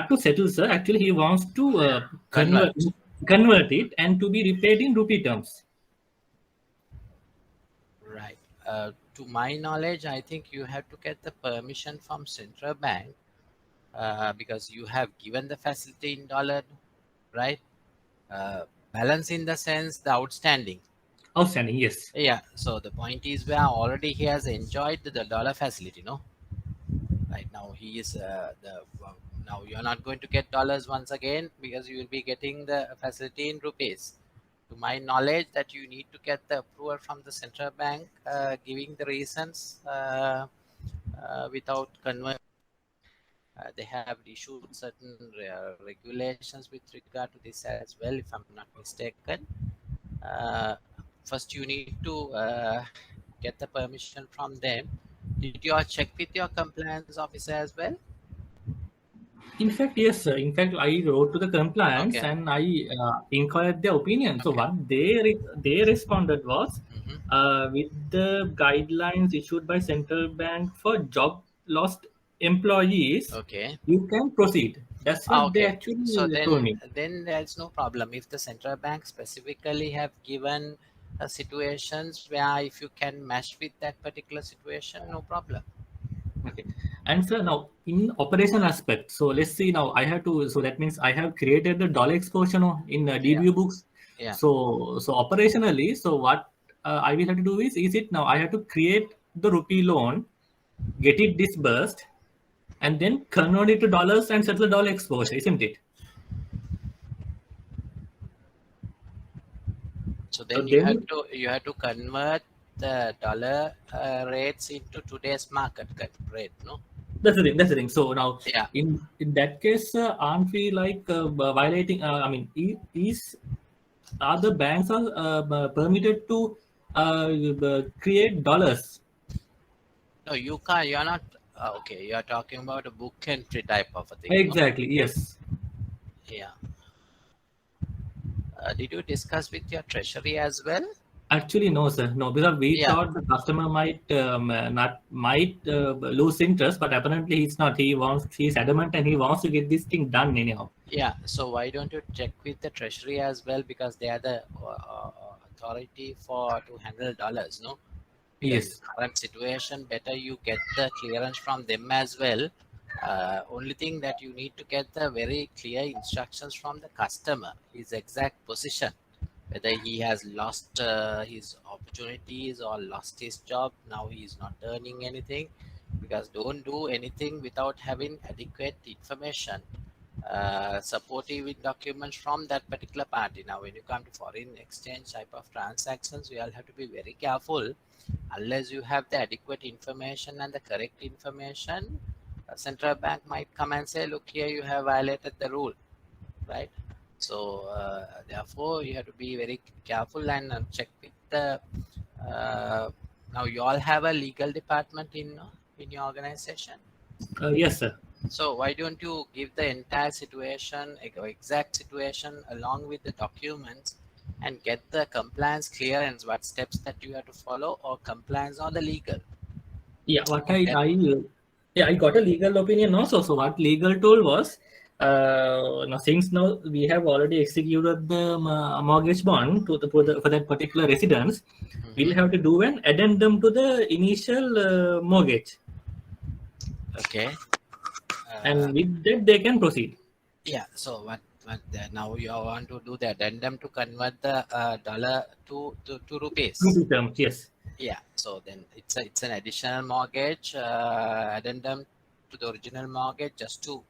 to settle, sir. Actually, he wants to convert it and to be repaid in rupee terms. Right. to my knowledge, I think you have to get the permission from central bank because you have given the facility in dollar, right? Balance in the sense the outstanding. Outstanding, yes. Yeah. So the point is where already he has enjoyed the dollar facility, no? Right now he is now you're not going to get dollars once again because you will be getting the facility in rupees. To my knowledge, that you need to get the approval from the central bank, giving the reasons without convert. They have issued certain regulations with regard to this as well, if I'm not mistaken. Uh, First, you need to get the permission from them. Did you all check with your compliance officer as well? In fact, yes, sir. In fact, I wrote to the compliance Okay. and I inquired their opinion. So Okay. what they responded was, Mhm. with the guidelines issued by central bank for job lost employees, Okay. you can proceed. That's what they Okay. So actually told then, me. there's no problem if the central bank specifically have given situations where if you can match with that particular situation, no problem. Okay. And so now in operation aspect, so let's see now I have to, so that means I have created the dollar exposure now in Yeah. DBU books. Yeah. So operationally, so what I will have to do is it now I have to create the rupee loan, get it disbursed, and then convert it to dollars and settle the dollar exposure, isn't it? So So then then, you have to convert the dollar rates into today's market rate, no? that's the thing. That's the thing. So now, Yeah. in that case, aren't we like violating? I mean, is other banks are permitted to create dollars? No, you can't. You're not. Okay, you're talking about a book entry type of a thing, no? Exactly. Yes. Yeah. Did you discuss with your treasury as well? Actually, no, sir. No, because we Yeah. thought the customer might not might lose interest, but apparently he's not. He's adamant, and he wants to get this thing done anyhow. Yeah. So why don't you check with the treasury as well, because they are the authority for to handle dollars, no? Because in Yes. current situation, better you get the clearance from them as well. Only thing that you need to get the very clear instructions from the customer, his exact position, whether he has lost his opportunities or lost his job, now he is not earning anything. Because don't do anything without having adequate information, supportive documents from that particular party. Now when you come to foreign exchange type of transactions, we all have to be very careful. Unless you have the adequate information and the correct information, a central bank might come and say, look here, you have violated the rule, right? So therefore you have to be very careful and check with the now you all have a legal department in your organization. Yes, sir. So why don't you give the entire situation, exact situation, along with the documents, and get the compliance clearance, what steps that you have to follow, or compliance or the legal. Yeah. What Okay. I got a legal opinion also. So what legal told was, now since now we have already executed the mortgage bond for that particular residence, we'll Mhm. have to do an addendum to the initial mortgage, Okay. and with that they can proceed. Yeah. So now you want to do the addendum to convert the dollar to rupees. Rupee terms, yes. Yeah. So then it's an additional mortgage addendum to the original mortgage, just to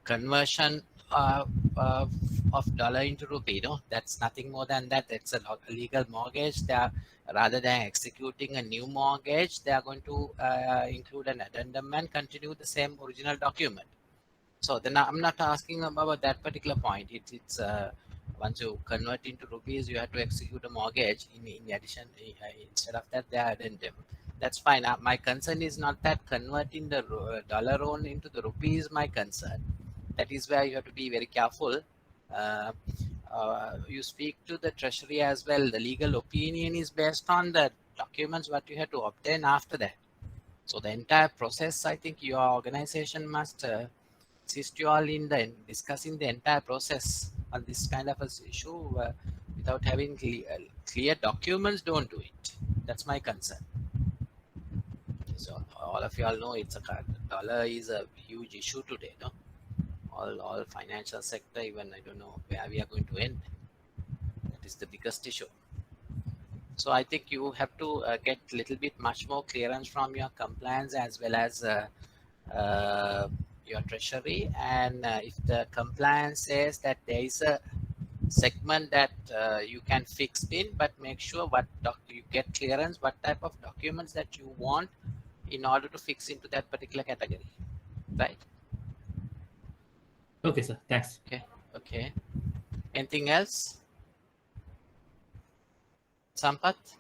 conversion uh, uh, of dollar into rupee. No, that's nothing more than that. It's a legal mortgage. They are, rather than executing a new mortgage, they are going to include an addendum and continue the same original document. So then I'm not asking about that particular point. It's once you convert into rupees, you have to execute a mortgage. In addition, instead of that, they are addendum. That's fine. My concern is not that converting the dollar loan into the rupee is my concern. That is where you have to be very careful. Uh, you speak to the treasury as well. The legal opinion is based on the documents what you have to obtain after that. So the entire process, I think your organization must assist you all in the discussing the entire process on this kind of a issue. Without having clear documents, don't do it. That's my concern. So all of you all know it's a dollar is a huge issue today, no? All financial sector, even I don't know where we are going to end. That is the biggest issue. So I think you have to get a little bit much more clearance from your compliance as well as uh, your treasury. And if the compliance says that there is a segment that you can fix in, but make sure what you get clearance, what type of documents that you want in order to fix into that particular category, right? Okay, sir. Thanks. Okay. Anything else? Sampath?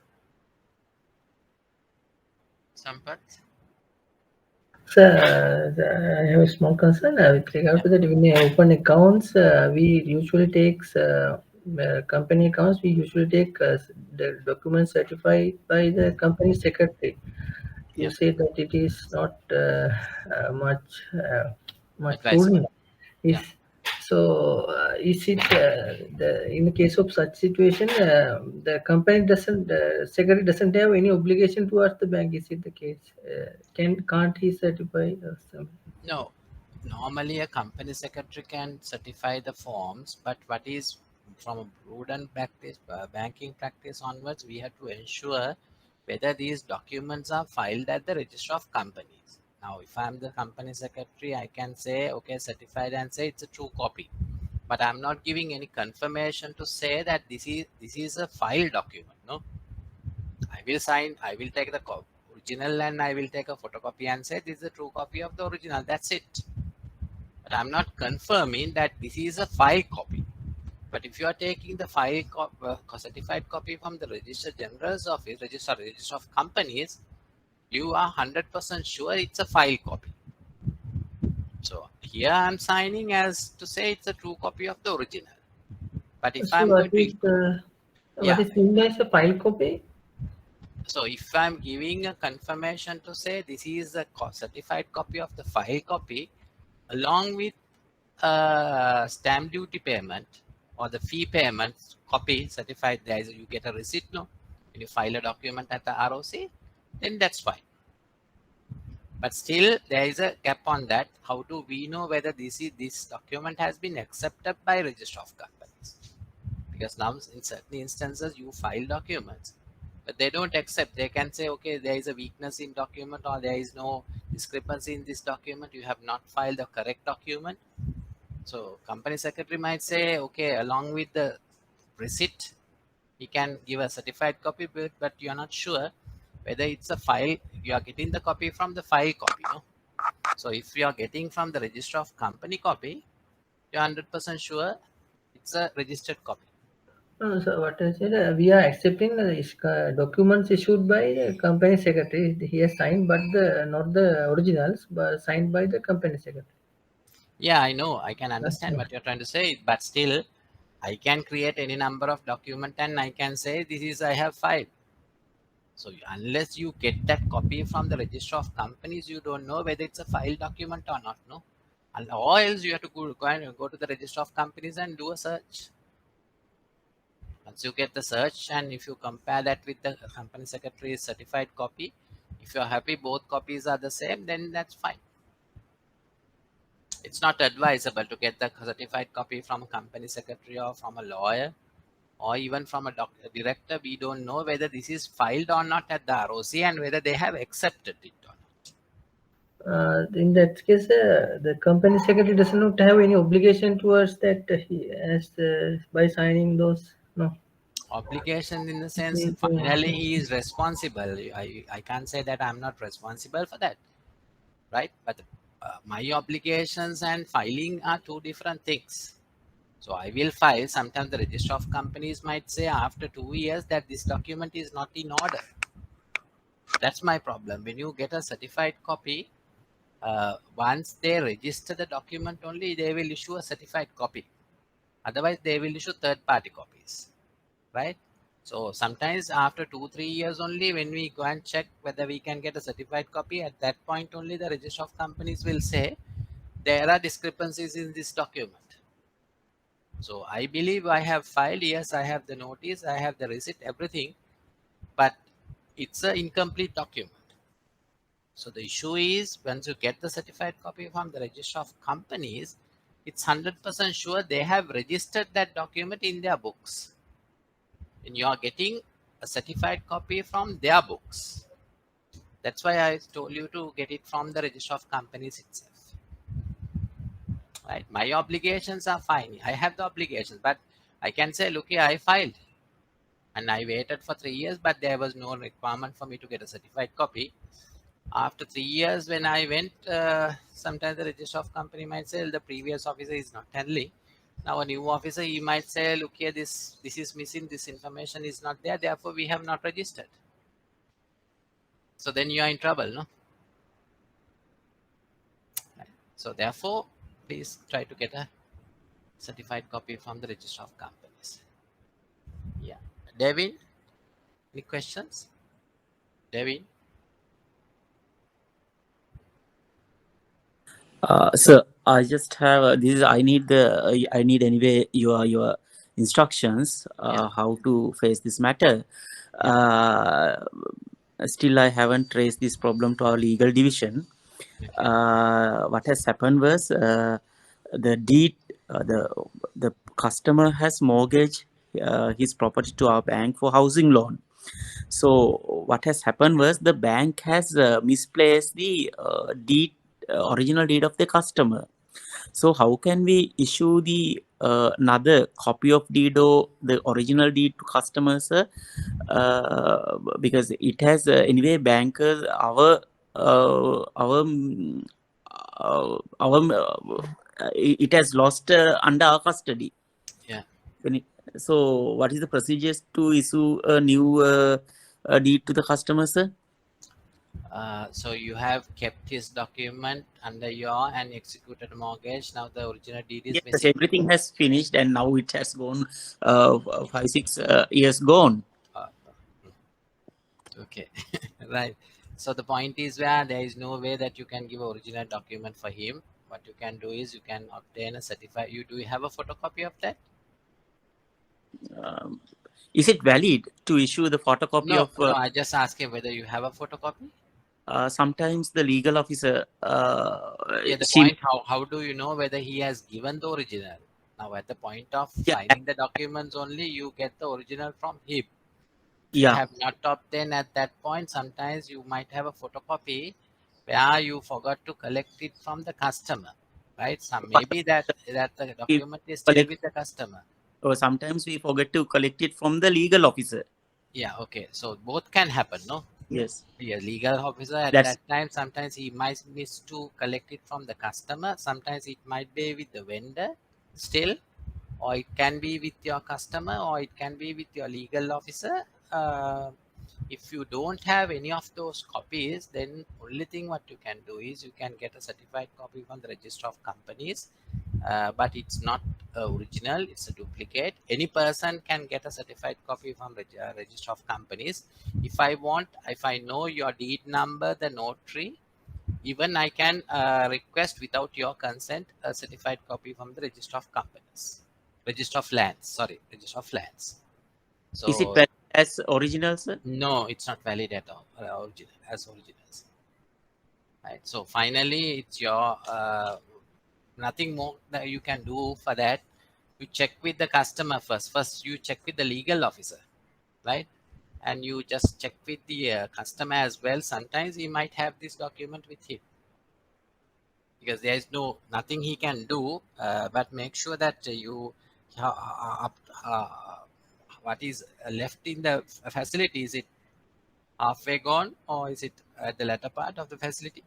So, I have a small concern with regard to that. When we open accounts, we usually take company accounts. We usually take the documents certified by the company secretary. You Yeah. say that it is not much Advisable. prudent. Is Yeah. so is it in the case of such situation, the company doesn't secretary doesn't have any obligation towards the bank? Is it the case? Can't he certify or something? No, normally a company secretary can certify the forms, but what is from a prudent practice, banking practice onwards, we have to ensure whether these documents are filed at the register of companies. Now, if I'm the company secretary, I can say, okay, certified and say it's a true copy, but I'm not giving any confirmation to say that this is a file document. No, I will sign, I will take the original and I will take a photocopy and say this is a true copy of the original. That's it. But I'm not confirming that this is a file copy. But if you are taking the certified copy from the Register General's Office, Register of Companies, you are 100% sure it's a file copy. So here I'm signing as to say it's a true copy of the original. But if So I'm going to, what yeah, is meant by a file copy? so if I'm giving a confirmation to say this is a certified copy of the file copy, along with stamp duty payment or the fee payment copy certified, there is you get a receipt, no, when you file a document at the ROC, then that's fine. But still there is a gap on that. How do we know whether this document has been accepted by register of companies? Because now in certain instances you file documents but they don't accept. They can say, okay, there is a weakness in document or there is no discrepancy in this document, you have not filed the correct document. So company secretary might say, okay, along with the receipt, he can give a certified copy, but you're not sure whether it's a file. You are getting the copy from the file copy, no? So if you are getting from the register of company copy, you're 100% sure it's a registered copy. So what I said, we are accepting documents issued by the company secretary. He has signed, but not the originals, but signed by the company secretary. Yeah, I know. I can That's understand what you're trying to say, but still, I can create any number of document and I can say this is I have filed. So unless you get that copy from the register of companies, you don't know whether it's a file document or not, no? Or else you have to go to the register of companies and do a search. Once you get the search and if you compare that with the company secretary's certified copy, if you're happy both copies are the same, then that's fine. It's not advisable to get the certified copy from a company secretary or from a lawyer or even from a director. We don't know whether this is filed or not at the ROC and whether they have accepted it or not. In that case, the company secretary does not have any obligation towards that. He has by signing those. No. Obligation in the sense, He- finally he is responsible. I can't say that I'm not responsible for that, right? But my obligations and filing are two different things. So I will file. Sometimes the register of companies might say after 2 years that this document is not in order. That's my problem. When you get a certified copy, once they register the document only, they will issue a certified copy. Otherwise, they will issue third-party copies, right? So sometimes after 2-3 years only, when we go and check whether we can get a certified copy, at that point only the register of companies will say there are discrepancies in this document. So I believe I have filed, yes, I have the notice, I have the receipt, everything, but it's an incomplete document. So the issue is, once you get the certified copy from the register of companies, it's 100% sure they have registered that document in their books. And you are getting a certified copy from their books. That's why I told you to get it from the register of companies itself. Right? My obligations are fine. I have the obligations, but I can say, look here, I filed and I waited for 3 years, but there was no requirement for me to get a certified copy. After 3 years, when I went, sometimes the register of company might say the previous officer is not handling. Now a new officer, he might say, look here, this is missing, this information is not there, therefore we have not registered. So then you are in trouble, no? So therefore, please try to get a certified copy from the register of companies. Yeah. Devin, any questions? Devin? So I just have this. I need anyway your instructions Yeah. how to face this matter. Yeah. Still, I haven't raised this problem to our legal division. Okay. What has happened was the deed. The customer has mortgaged his property to our bank for housing loan. So what has happened was the bank has misplaced the original deed of the customer. So how can we issue the another copy of deed or the original deed to customers? Because it has anyway bankers it has lost under our custody. Yeah. So what is the procedures to issue a new deed to the customer, sir? So you have kept his document under your and executed a mortgage. Now the original deed is Yes, missing. everything has finished and now it has gone 5-6 years gone. Uh, okay. Right. So the point is where there is no way that you can give original document for him. What you can do is you can obtain a certified. Do you have a photocopy of that? Is it valid to issue the photocopy No, of? no. I just asked him whether you have a photocopy. Sometimes the legal officer, Yeah. The she, point. How do you know whether he has given the original? Now at the point of yeah, signing the documents only, you get the original from him. If you yeah, have not obtained at that point, sometimes you might have a photocopy where you forgot to collect it from the customer, right? Some but maybe that the we document is still collect, with the customer. or sometimes we forget to collect it from the legal officer. Yeah, okay. So both can happen, no? Yes, Yeah, legal officer at that's that time, sometimes he might miss to collect it from the customer. Sometimes it might be with the vendor still, or it can be with your customer, or it can be with your legal officer. If you don't have any of those copies, then only thing what you can do is you can get a certified copy from the register of companies, but it's not original, it's a duplicate. Any person can get a certified copy from register of companies. If I know your deed number, the notary, even I can request without your consent a certified copy from the register of companies, register of lands, sorry, register of lands. is it So valid as original, sir? no, it's not valid at all as originals. Right. So finally, it's your nothing more that you can do for that. You check with the customer first. First, you check with the legal officer, right? And you just check with the customer as well. Sometimes he might have this document with him because there is nothing he can do. But make sure that you what is left in the facility, is it halfway gone or is it at the latter part of the facility?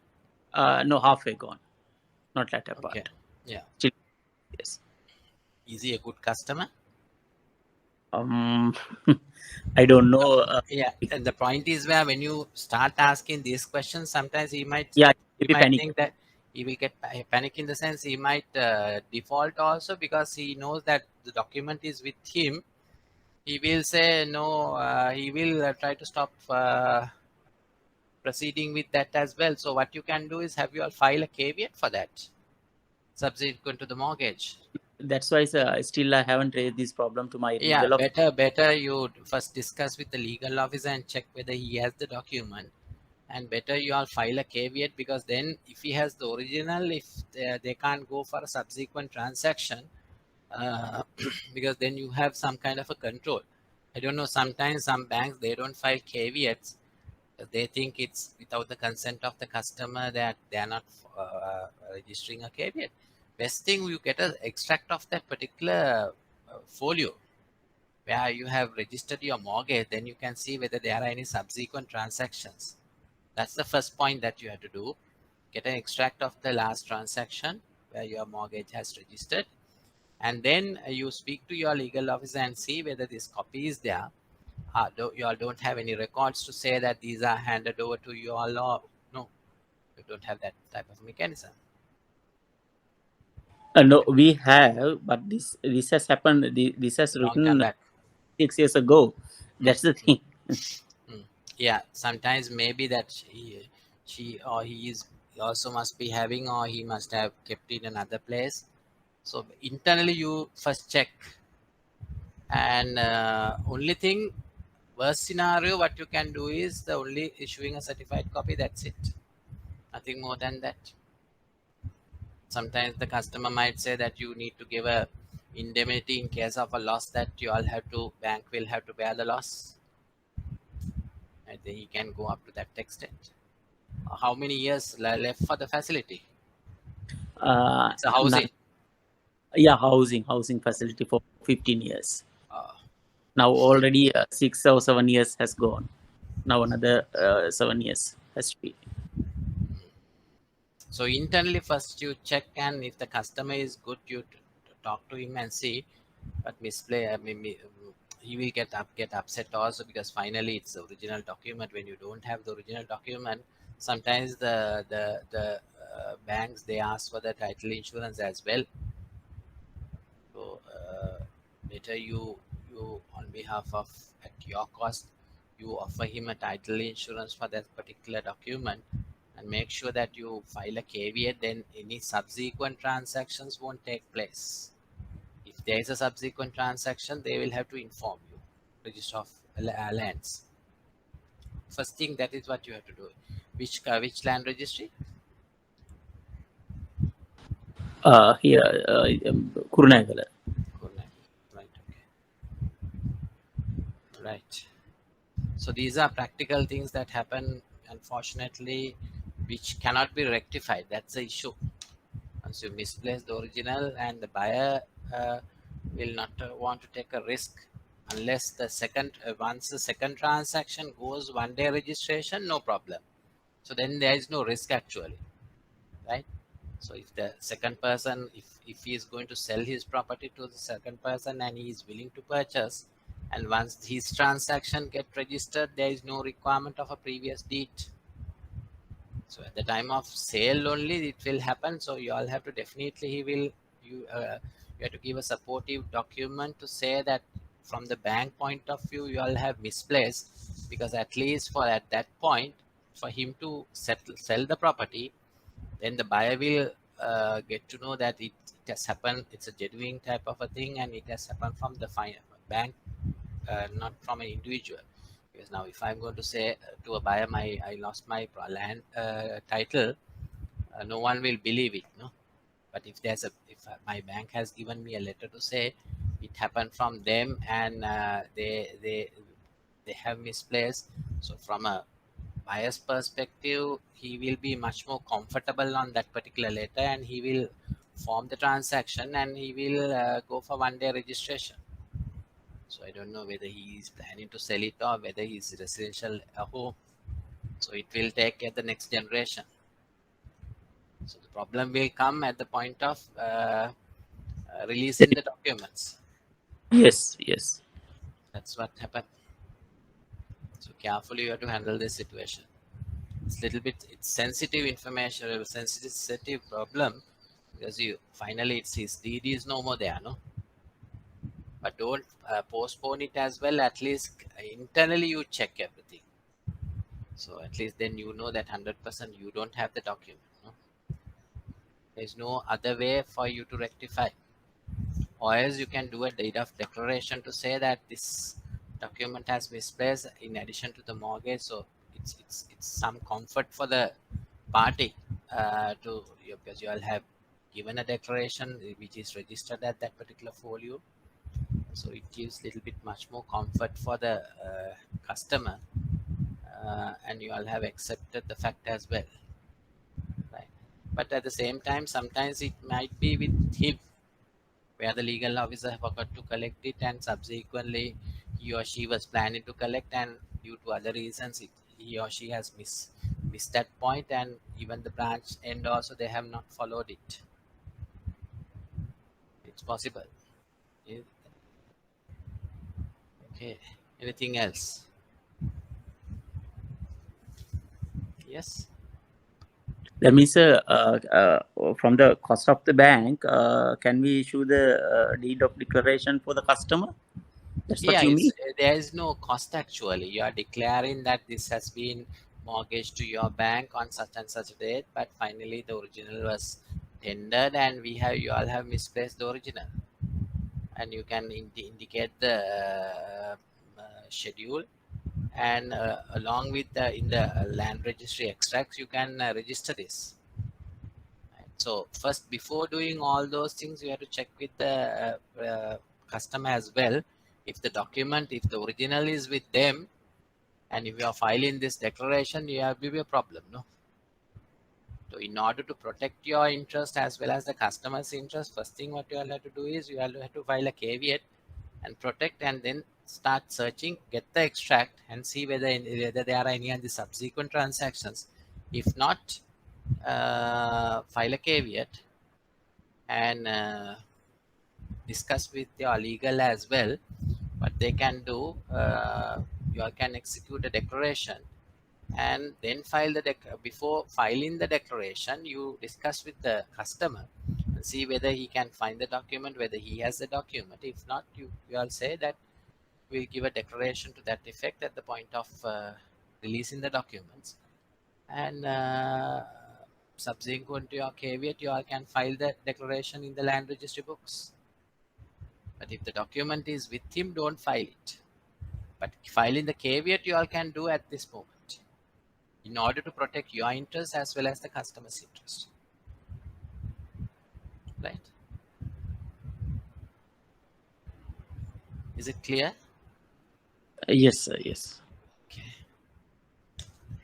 No, halfway gone, not latter Okay. part. Yeah. Still, yes. Is he a good customer? I don't know. Yeah, and the point is where when you start asking these questions, sometimes he Yeah, he maybe might panic. think that he will get panic, in the sense he might default also, because he knows that the document is with him. He will say no. He will try to stop proceeding with that as well. So what you can do is have you all file a caveat for that subsequent to the mortgage. That's why still I haven't raised this problem to my Yeah, legal officer. better you first discuss with the legal officer and check whether he has the document, and better you all file a caveat, because then if he has the original, if they can't go for a subsequent transaction, because then you have some kind of a control. I don't know, sometimes some banks, they don't file caveats. They think it's without the consent of the customer that they are not registering a caveat. Best thing, you get an extract of that particular folio where you have registered your mortgage, then you can see whether there are any subsequent transactions. That's the first point that you have to do. Get an extract of the last transaction where your mortgage has registered, and then you speak to your legal officer and see whether this copy is there. You all don't have any records to say that these are handed over to you all, or no, you don't have that type of mechanism. No, we have, but this has happened. This has Long time written back. 6 years ago. That's the thing. Yeah, sometimes maybe that she or he is also must be having, or he must have kept it in another place. So internally you first check, and only thing, worst scenario what you can do is the only issuing a certified copy, that's it, nothing more than that. Sometimes the customer might say that you need to give a indemnity in case of a loss, that you all have to, bank will have to bear the loss, and then he can go up to that extent. How many years left for the facility? It's a housing. Yeah, housing facility for 15 years. Uh, Now already 6 or 7 years has gone. Now another 7 years has to be. so internally first you check, and if the customer is good, you talk to him and see. But misplay, I mean, he will get upset also, because finally it's the original document. When you don't have the original document, sometimes the banks, they ask for the title insurance as well. So better you on behalf of, at your cost, you offer him a title insurance for that particular document, and make sure that you file a caveat, then any subsequent transactions won't take place. If there is a subsequent transaction, they will have to inform you, register of lands. First thing, that is what you have to do. Which land registry? Here, Kurunagala. Right, okay. Right. So these are practical things that happen, unfortunately, which cannot be rectified. That's the issue. Once you misplace the original, and the buyer will not want to take a risk, unless the second, once the second transaction goes 1 day registration, no problem. So then there is no risk actually, right? So if the second person, if he is going to sell his property to the second person and he is willing to purchase, and once his transaction get registered, there is no requirement of a previous deed. So at the time of sale only it will happen. So you all have to definitely, you have to give a supportive document to say that from the bank point of view you all have misplaced, because at least for at that point, for him to sell the property, then the buyer will get to know that it has happened, it's a genuine type of a thing, and it has happened from the bank, not from an individual. Because now if I'm going to say to a buyer, I lost my land title, no one will believe it, no. But if my bank has given me a letter to say it happened from them, and they have misplaced, so from a buyer's perspective, he will be much more comfortable on that particular letter, and he will form the transaction, and he will go for 1 day registration. So I don't know whether he is planning to sell it, or whether he's residential home. So it will take at the next generation. So the problem will come at the point of releasing the documents. Yes. That's what happened. So carefully you have to handle this situation. It's little bit, it's sensitive information, a sensitive problem, because you finally, it's his deed is no more there, no. But don't postpone it as well. At least internally you check everything. So at least then you know that 100% you don't have the document, no? There's no other way for you to rectify. or else you can do a deed of declaration to say that this document has misplaced in addition to the mortgage. So it's some comfort for the party because you all have given a declaration which is registered at that particular folio. So it gives little bit much more comfort for the customer, and you all have accepted the fact as well, right? But at the same time, sometimes it might be with him where the legal officer forgot to collect it, and subsequently he or she was planning to collect, and due to other reasons he or she has missed that point, and even the branch end also they have not followed it. It's possible. Okay, anything else? Yes. That means from the cost of the bank, can we issue the deed of declaration for the customer? That's what Yeah, you mean? there is no cost actually. You are declaring that this has been mortgaged to your bank on such and such a date, but finally the original was tendered, and you all have misplaced the original, and you can indicate the schedule, and along with in the land registry extracts you can register this. Right? So first, before doing all those things, you have to check with the customer as well. If the original is with them, and if you are filing this declaration, you have be a problem, no? So in order to protect your interest as well as the customer's interest, first thing what you all have to do is you all have to file a caveat and protect, and then start searching, get the extract, and see whether there are any other subsequent transactions. If not, file a caveat and discuss with your legal as well what they can do. You all can execute a declaration, and then before filing the declaration you discuss with the customer and see whether he can find the document, whether he has the document. If not, you all say that we'll give a declaration to that effect at the point of releasing the documents, and subsequent to your caveat you all can file the declaration in the land registry books. But if the document is with him, don't file it, but filing the caveat you all can do at this moment in order to protect your interest as well as the customer's interest, right? Is it clear? Yes, sir. Yes. Okay,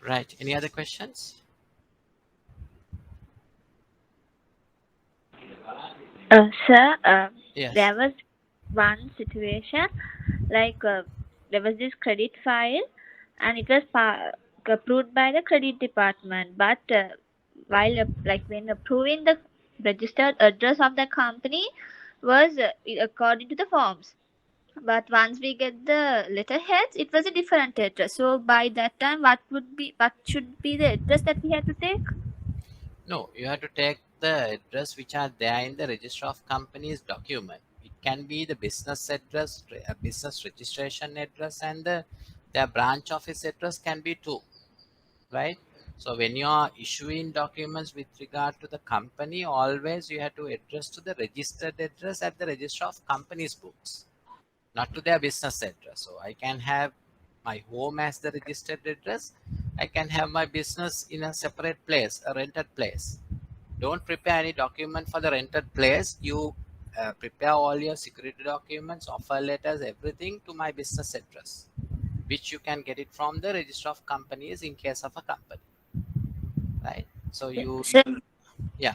right. Any other questions? Sir, Yes. there was one situation like there was this credit file and it was approved by the credit department, but while when approving the registered address of the company was according to the forms, but once we get the letterheads it was a different address. So by that time what should be the address that we have to take? No, you have to take the address which are there in the register of companies document. It can be the business address, a business registration address, and their branch office address can be too, right? So when you are issuing documents with regard to the company, always you have to address to the registered address at the register of companies books, not to their business address. So I can have my home as the registered address. I can have my business in a separate place, a rented place. Don't prepare any document for the rented place. You prepare all your security documents, offer letters, everything to my business address, which you can get it from the register of companies in case of a company, right? So yeah.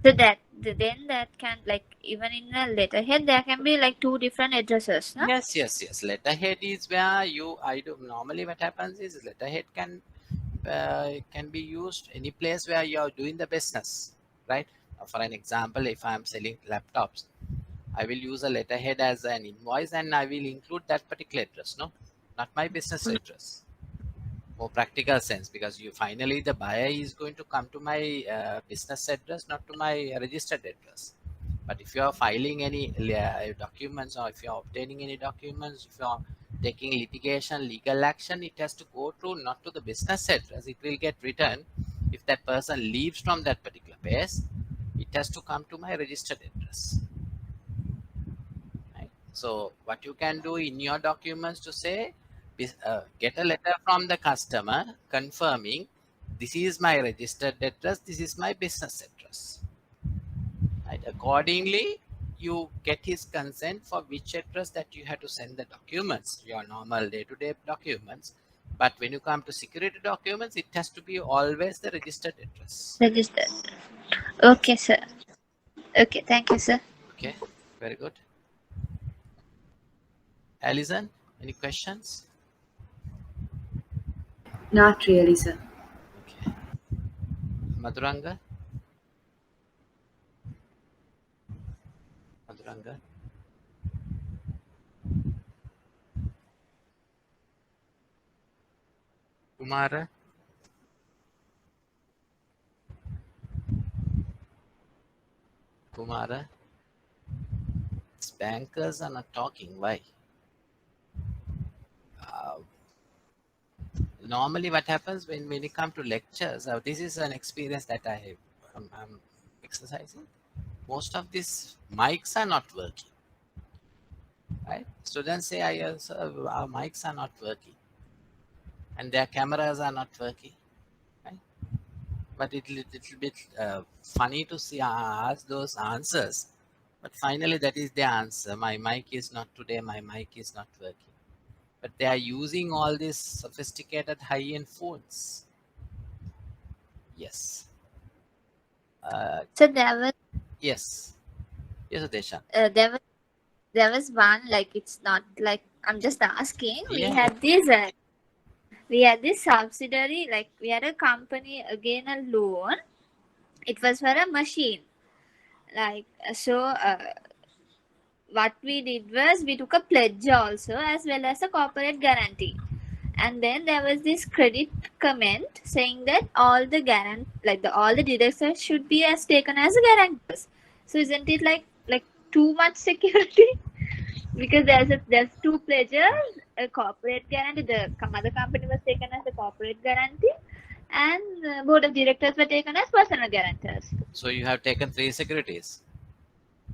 So then that can even in a letterhead there can be two different addresses, no? Yes. Letterhead is where I do normally what happens is letterhead can be used any place where you are doing the business, right? For an example, if I am selling laptops, I will use a letterhead as an invoice, and I will include that particular address, no, not my business address. More practical sense, because finally the buyer is going to come to my business address, not to my registered address. But if you are filing any documents, or if you are obtaining any documents, if you are taking litigation, legal action, it has to go to not to the business address. It will get returned if that person leaves from that particular place. It has to come to my registered address. So what you can do in your documents to say, get a letter from the customer confirming this is my registered address, this is my business address. Right? Accordingly, you get his consent for which address that you have to send the documents, your normal day-to-day documents. But when you come to security documents, it has to be always the registered address. Registered. Okay, sir. Okay, thank you, sir. Okay, very good. Alison, any questions? Not really, sir. Okay. Madhuranga? Madhuranga? Kumara? Kumara? These bankers are not talking. Why? Normally what happens when you come to lectures, this is an experience that I'm exercising. Most of these mics are not working, right? Students say, our mics are not working and their cameras are not working, right? But it's a little bit funny to see ask those answers, but finally that is the answer. My mic is not today, my mic is not working. But they are using all these sophisticated high-end phones. Yes. So there was Yes, Deshan. there was one, like, it's not like I'm just asking. Yeah. We had this subsidiary, like we had a company again a loan. It was for a machine, like what we did was we took a pledge also as well as a corporate guarantee. And then there was this credit comment saying that all the all the directors should be as taken as guarantors. So isn't it like too much security? Because there's two pledges, a corporate guarantee. The mother company was taken as a corporate guarantee, and board of directors were taken as personal guarantors. So you have taken 3 securities.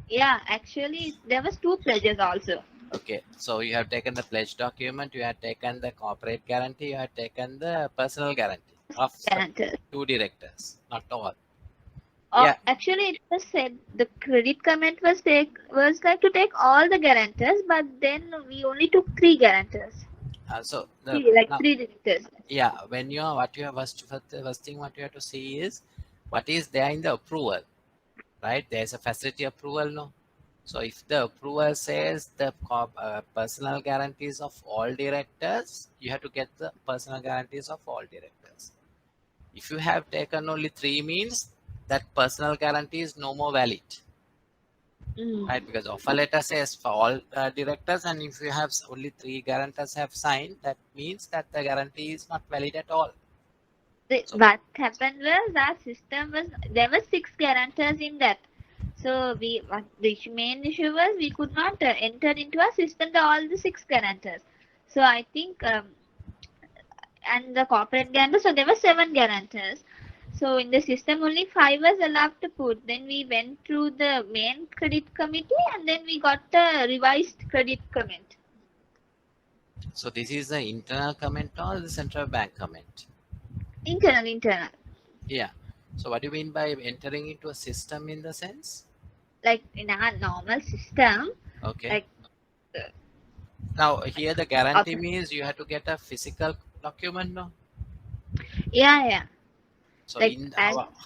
Yeah, actually there was two pledges also. Okay, so you have taken the pledge document, you have taken the corporate guarantee, you have taken the personal guarantee of Guarantors. 2 directors, not all. Yeah. Actually, it was said the credit comment was like to take all the guarantors, but then we only took 3 guarantors. So Three now, 3 directors. yeah, when you are what you have first thing what you have to see is what is there in the approval, right? There's a facility approval, no? So if the approval says the personal guarantees of all directors, you have to get the personal guarantees of all directors. If you have taken only 3 means that personal guarantee is no more valid, right? Because offer letter says for all directors, and if you have only 3 guarantors have signed, that means that the guarantee is not valid at all. What happened was our system was there were 6 guarantors in that. So the main issue was we could not enter into our system all the 6 guarantors. So I think and the corporate guarantor, so there were 7 guarantors. So in the system only 5 was allowed to put. Then we went through the main credit committee and then we got the revised credit comment. So this is the internal comment or the central bank comment? Internal. Yeah. So what do you mean by entering into a system in the sense? Like in our normal system. Okay. Like now here the guarantee means you have to get a physical document, no? Yeah. So like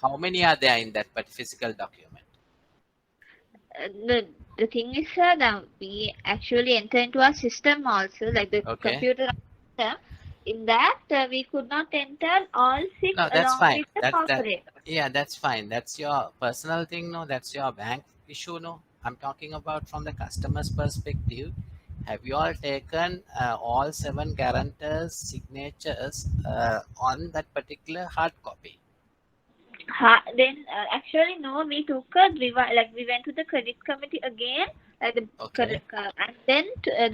how many are there in that physical document? The thing is that we actually enter into our system also, like the computer system. In that we could not enter all 6 no, that's along fine. with the corporate. Yeah, that's fine. That's your personal thing, no? That's your bank issue, no? I'm talking about from the customer's perspective. Have you all taken all 7 guarantors' signatures on that particular hard copy? Then actually no, we took a we went to the credit committee again, like the and then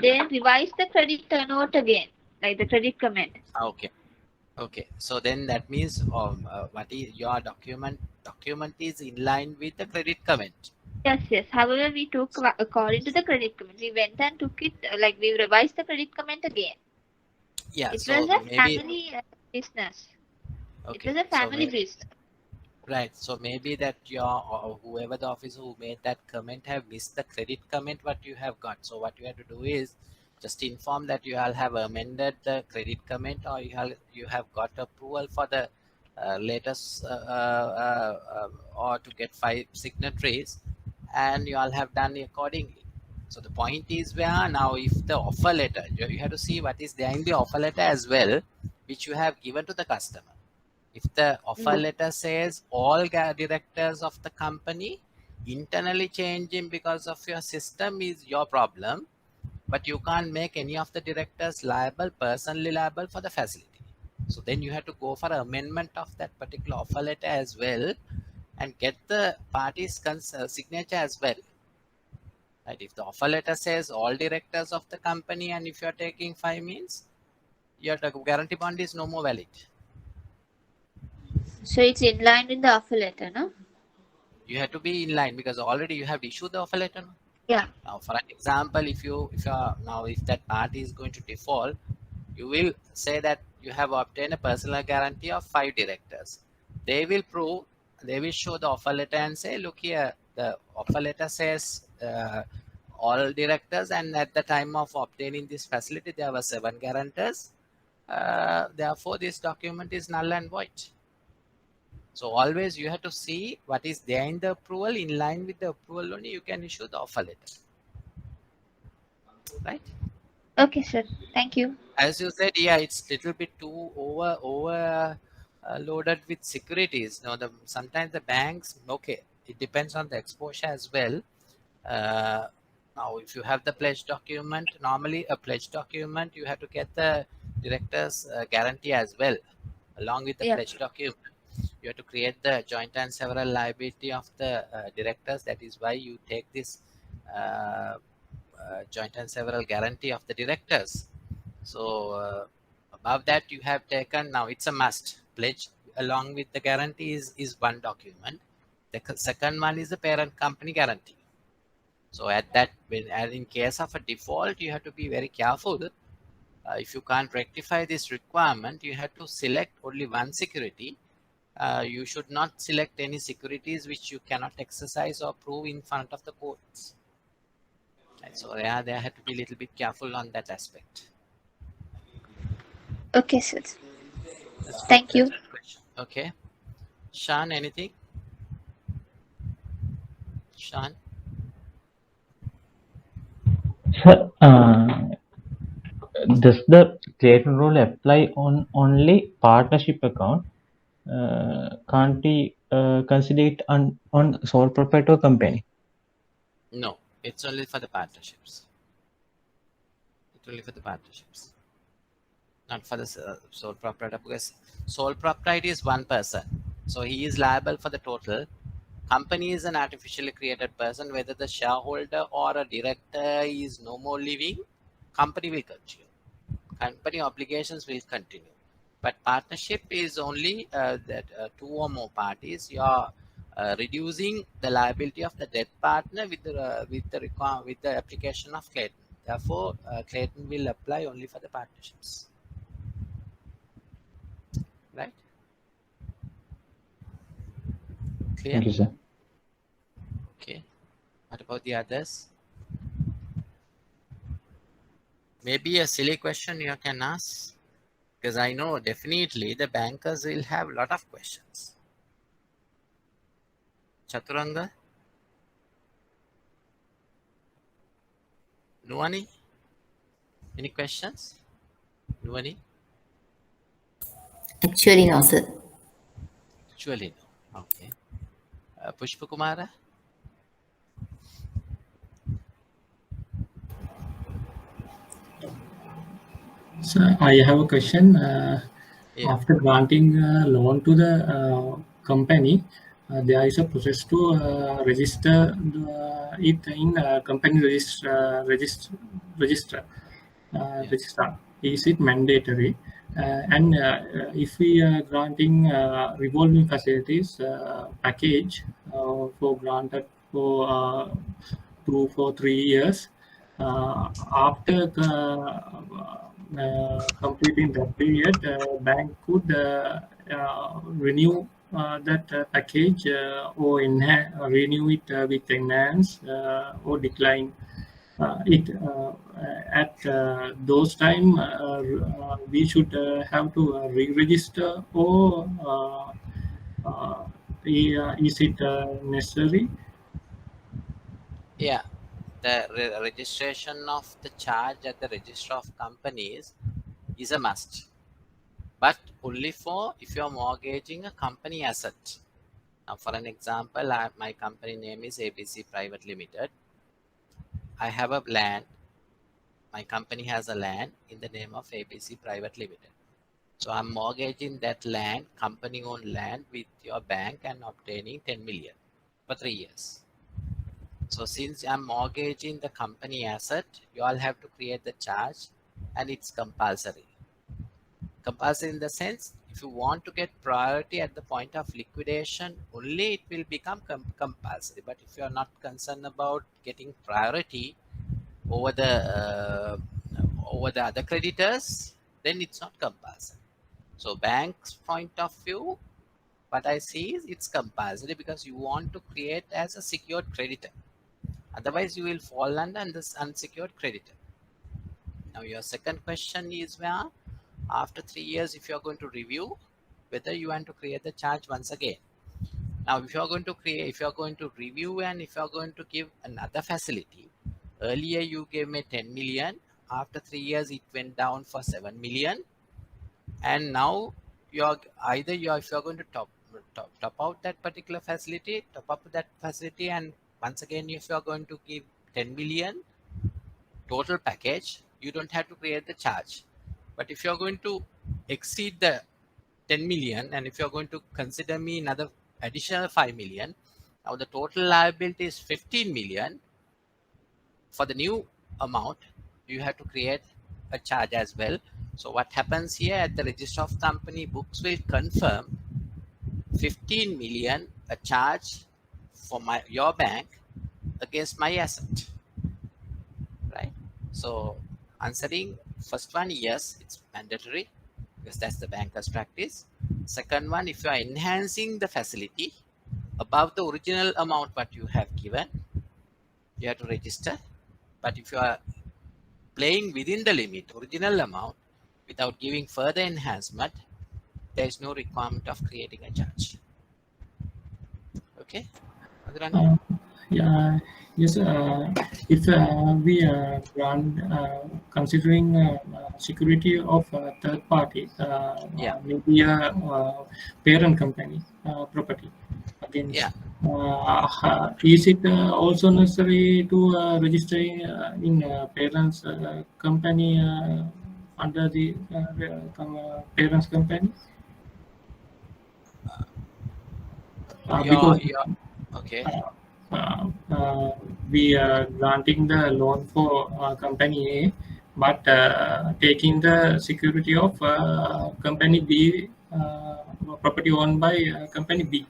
they revised the credit note again, like the credit comment. Okay. So then that means what is your document is in line with the credit comment. Yes. However, we took according to the credit comment. We went and took it, like we revised the credit comment again. Yeah, It so was a maybe, family business. It okay, was a so family business. right, so maybe that your or whoever the officer who made that comment have missed the credit comment what you have got. So what you have to do is just inform that you all have amended the credit comment, or you have got approval for the latest or to get 5 signatories, and you all have done accordingly. So the point is, where now if the offer letter, you have to see what is there in the offer letter as well, which you have given to the customer. If the offer letter says all directors of the company internally changing because of your system is your problem, but you can't make any of the directors personally liable for the facility. So then you have to go for amendment of that particular offer letter as well, and get the parties' signature as well. Right? If the offer letter says all directors of the company, and if you are taking 5 means, your guarantee bond is no more valid. So it's in line with the offer letter, no? You have to be in line because already you have issued the offer letter. No? Yeah. Now, for an example, if that party is going to default, you will say that you have obtained a personal guarantee of 5 directors. They will show the offer letter and say, look here, the offer letter says all directors, and at the time of obtaining this facility, there were 7 guarantors. Therefore, this document is null and void. So always you have to see what is there in the approval. In line with the approval only you can issue the offer letter. Right? Okay, sir. Thank you. As you said, yeah, it's little bit too over loaded with securities. Now, sometimes the banks, okay, it depends on the exposure as well. Now, if you have the pledge document, normally a pledge document, you have to get the director's guarantee as well, along with the Yeah. pledge document. You have to create the joint and several liability of the directors. That is why you take this joint and several guarantee of the directors. So above that you have taken, now it's a must, pledge along with the guarantee is one document. The second one is the parent company guarantee. So at that, in case of a default, you have to be very careful. If you can't rectify this requirement, you have to select only one security. You should not select any securities which you cannot exercise or prove in front of the courts. Right, so yeah, they have to be a little bit careful on that aspect. Okay, sir. Thank you. Okay. Sean, anything? Sean? Sir, does the Clayton rule apply on only partnership account? Can't we consider it on sole proprietor company? No, it's only for the partnerships. It's only for the partnerships, not for the sole proprietor, because sole proprietor is one person, so he is liable for the total. Company is an artificially created person. Whether the shareholder or a director is no more living, company will continue. Company obligations will continue. But partnership is only that 2 or more parties. You are reducing the liability of the debt partner with the application of Clayton. Therefore, Clayton will apply only for the partnerships. Right? Clear? Thank you, sir. Okay. What about the others? Maybe a silly question you can ask, because I know definitely the bankers will have a lot of questions. Chaturanga? Nuani? Any questions? Nuani? Actually, no, sir. Actually, no. Okay. Pushpa Kumara? So I have a question. Yeah. After granting a loan to the company, there is a process to register it in company register. Is it mandatory? And if we are granting revolving facilities package for granted for 3 years. After completing that period, bank could renew that package or renew it with enhance or decline it at those time we should have to re-register or is it necessary? Yeah, the registration of the charge at the register of companies is a must, but only for if you're mortgaging a company asset. Now, for an example, my company name is ABC Private Limited. I have a land. My company has a land in the name of ABC Private Limited. So I'm mortgaging that land, company-owned land, with your bank and obtaining 10 million for 3 years. So since I'm mortgaging the company asset, you all have to create the charge, and it's compulsory. Compulsory in the sense, if you want to get priority at the point of liquidation, only it will become compulsory. But if you are not concerned about getting priority over the other creditors, then it's not compulsory. So bank's point of view, what I see is it's compulsory because you want to create as a secured creditor. Otherwise, you will fall under this unsecured creditor. Now, your second question is where after 3 years, if you are going to review whether you want to create the charge once again. Now, if you are going to review, and if you are going to give another facility, earlier you gave me 10 million. After 3 years, it went down for 7 million. And now if you are going to top out that particular facility, top up that facility, and once again, if you are going to give 10 million total package, you don't have to create the charge. But if you're going to exceed the 10 million, and if you're going to consider me another additional 5 million, now the total liability is 15 million. For the new amount, you have to create a charge as well. So what happens here, at the register of company, books will confirm 15 million a charge for your bank against my asset, right? So answering first one, yes, it's mandatory because that's the banker's practice. Second one, if you are enhancing the facility above the original amount what you have given, you have to register. But if you are playing within the limit, original amount, without giving further enhancement, there is no requirement of creating a charge. Okay, Uh, yeah, yes. If we run considering security of third party, Yeah, maybe a parent company property against. yeah. Is it also necessary to register in parents company under the parents company? Because Okay. we are granting the loan for company A, but taking the security of company B, property owned by company B.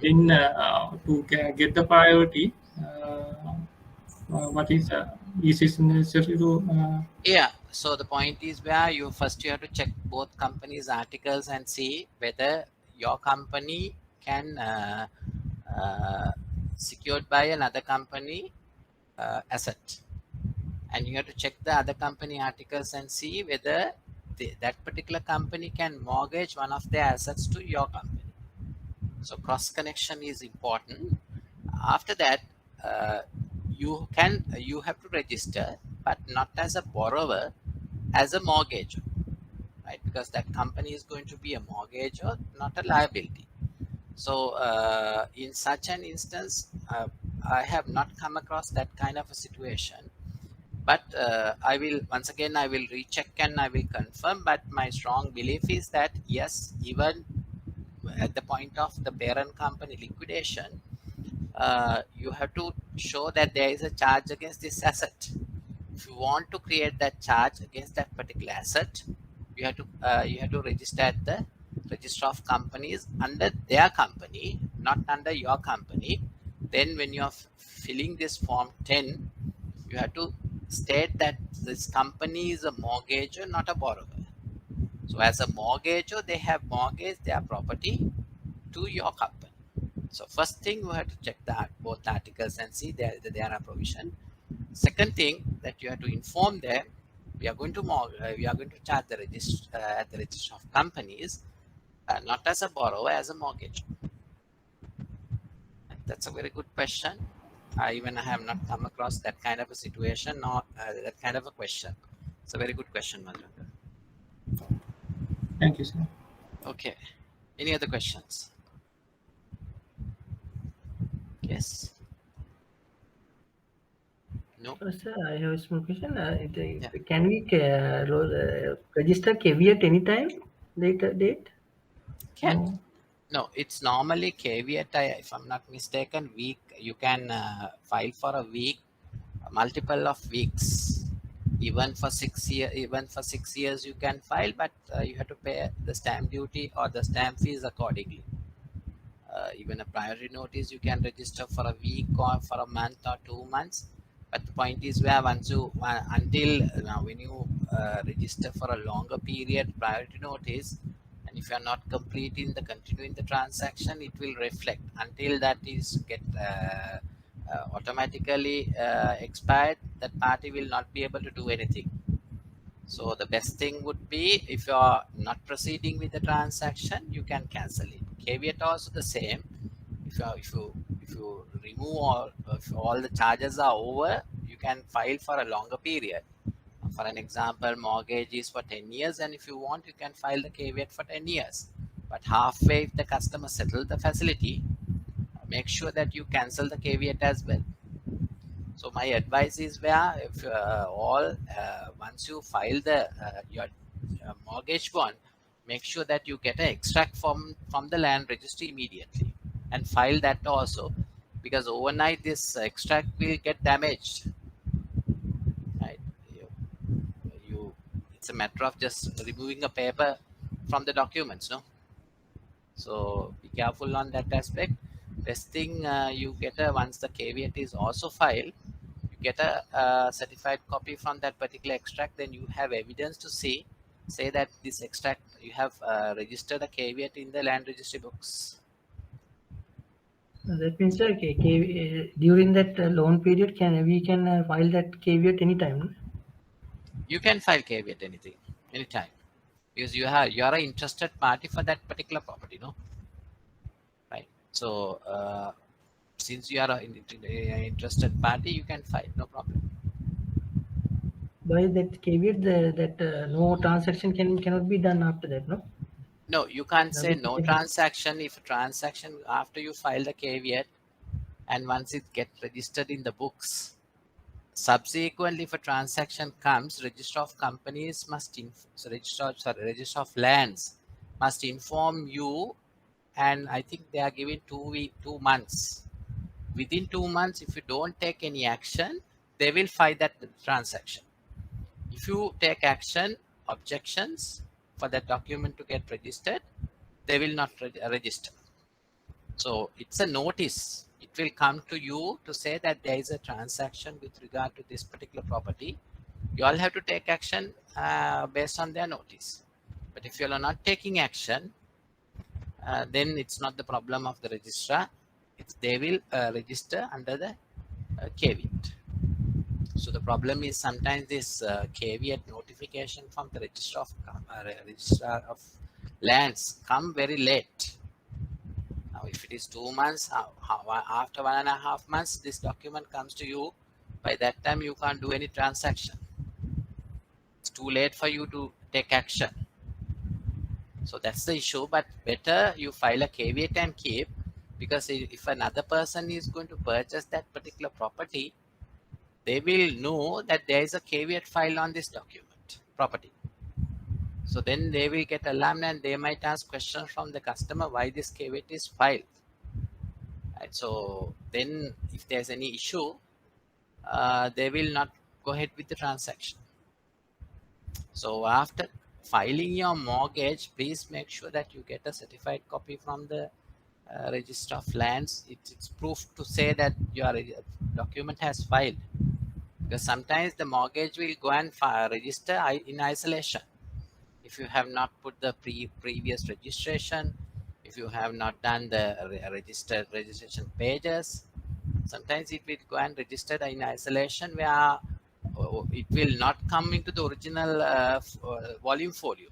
In to get the priority, what is it necessary to? Yeah, so the point is where you have to check both companies' articles and see whether your company can secured by another company asset, and you have to check the other company articles and see whether that particular company can mortgage one of their assets to your company. So cross connection is important. After that, you have to register, but not as a borrower, as a mortgagor, right? Because that company is going to be a mortgagor, not a liability. So in such an instance, I have not come across that kind of a situation. But I will recheck and I will confirm. But my strong belief is that yes, even at the point of the parent company liquidation, you have to show that there is a charge against this asset. If you want to create that charge against that particular asset, you have to register at the register of companies under their company, not under your company. Then when you are filling this form 10, you have to state that this company is a mortgager, not a borrower. So as a mortgager, they have mortgaged their property to your company. So first thing, you have to check that both articles and see there are provision. Second thing that you have to inform them, we are going to charge the register at the register of companies, not as a borrower, as a mortgage. That's a very good question. I have not come across that kind of a situation or that kind of a question. It's a very good question, Madhukar. Thank you, sir. Okay. Any other questions? Yes. No. Sir, I have a small question. Yeah. Can we register caveat anytime? Later date? Can. No, it's normally caveat. If I'm not mistaken, week you can file for a week, multiple of weeks. Even for 6 years, you can file, but you have to pay the stamp duty or the stamp fees accordingly. Even a priority notice, you can register for a week or for a month or 2 months. But the point is where once you when you register for a longer period priority notice, and if you are not continuing the transaction, it will reflect until that is get automatically expired. That party will not be able to do anything. So the best thing would be, if you are not proceeding with the transaction, you can cancel it. Caveat also the same. If you remove if all the charges are over, you can file for a longer period. For an example, mortgage is for 10 years, and if you want, you can file the caveat for 10 years. But halfway, if the customer settles the facility, make sure that you cancel the caveat as well. So my advice is where if once you file your mortgage bond, make sure that you get an extract from the land registry immediately and file that also, because overnight this extract will get damaged. Right? It's a matter of just removing a paper from the documents, no? So be careful on that aspect. Best thing, you get once the caveat is also filed, you get a certified copy from that particular extract, then you have evidence to say that this extract you have registered a caveat in the land registry books. That means during that loan period, we can file that caveat anytime. You can file caveat anytime, because you are an interested party for that particular property, no? Right. So since you are an interested party, you can file, no problem. By that caveat, no transaction cannot be done after that, no? No, you can't say no transaction. If a transaction after you file the caveat, and once it gets registered in the books, subsequently if a transaction comes, register of companies must register of lands must inform you, and I think they are giving 2 months. Within 2 months, if you don't take any action, they will file that transaction. If you take action, objections for that document to get registered, they will not register. So it's a notice. It will come to you to say that there is a transaction with regard to this particular property. You all have to take action based on their notice. But if you are not taking action, then it's not the problem of the registrar. They will register under the caveat. So the problem is sometimes this caveat notification from the registrar of lands come very late. Now, if it is 2 months, after 1.5 months, this document comes to you. By that time, you can't do any transaction. It's too late for you to take action. So that's the issue. But better you file a caveat and keep, because if another person is going to purchase that particular property, they will know that there is a caveat file on this property. So then they will get alarmed and they might ask questions from the customer why this caveat is filed. Right? So then if there's any issue, they will not go ahead with the transaction. So after filing your mortgage, please make sure that you get a certified copy from the register of lands, it's proof to say that your document has filed. Because sometimes the mortgage will go and register in isolation. If you have not put the previous registration, if you have not done the registration pages, sometimes it will go and register in isolation where it will not come into the original volume folio.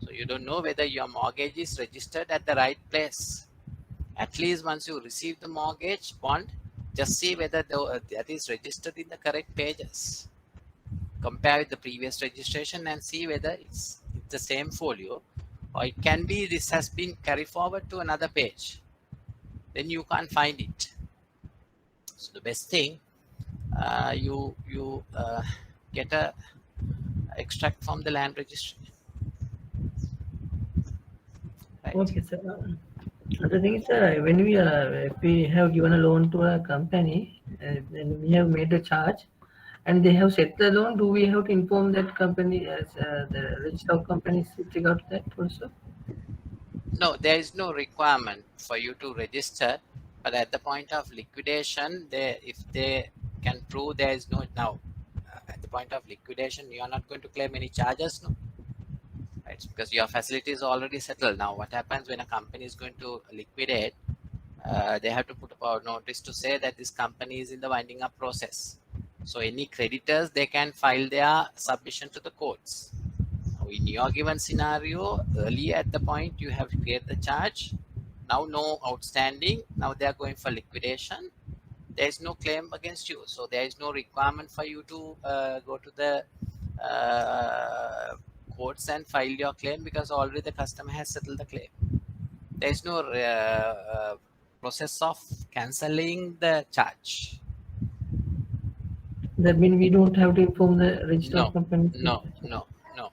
So you don't know whether your mortgage is registered at the right place. At least once you receive the mortgage bond, just see whether that is registered in the correct pages. Compare with the previous registration and see whether it's the same folio, or it can be this has been carried forward to another page. Then you can't find it. So the best thing, you get a extract from the land registry. Right. Okay, sir. The thing is, when if we have given a loan to a company, then we have made a charge, and they have set the loan, do we have to inform that company as the register of companies with regard to that also? No, there is no requirement for you to register, but at the point of liquidation, if they can prove there is no now, at the point of liquidation, you are not going to claim any charges, no, right? Because your facility is already settled. Now, what happens when a company is going to liquidate? They have to put up a notice to say that this company is in the winding up process. So any creditors, they can file their submission to the courts. Now, in your given scenario, earlier at the point you have cleared the charge. Now no outstanding. Now they are going for liquidation. There is no claim against you. So there is no requirement for you to go to the courts and file your claim, because already the customer has settled the claim. There is no process of cancelling the charge. That means we don't have to inform the register of No, companies. no, no, no.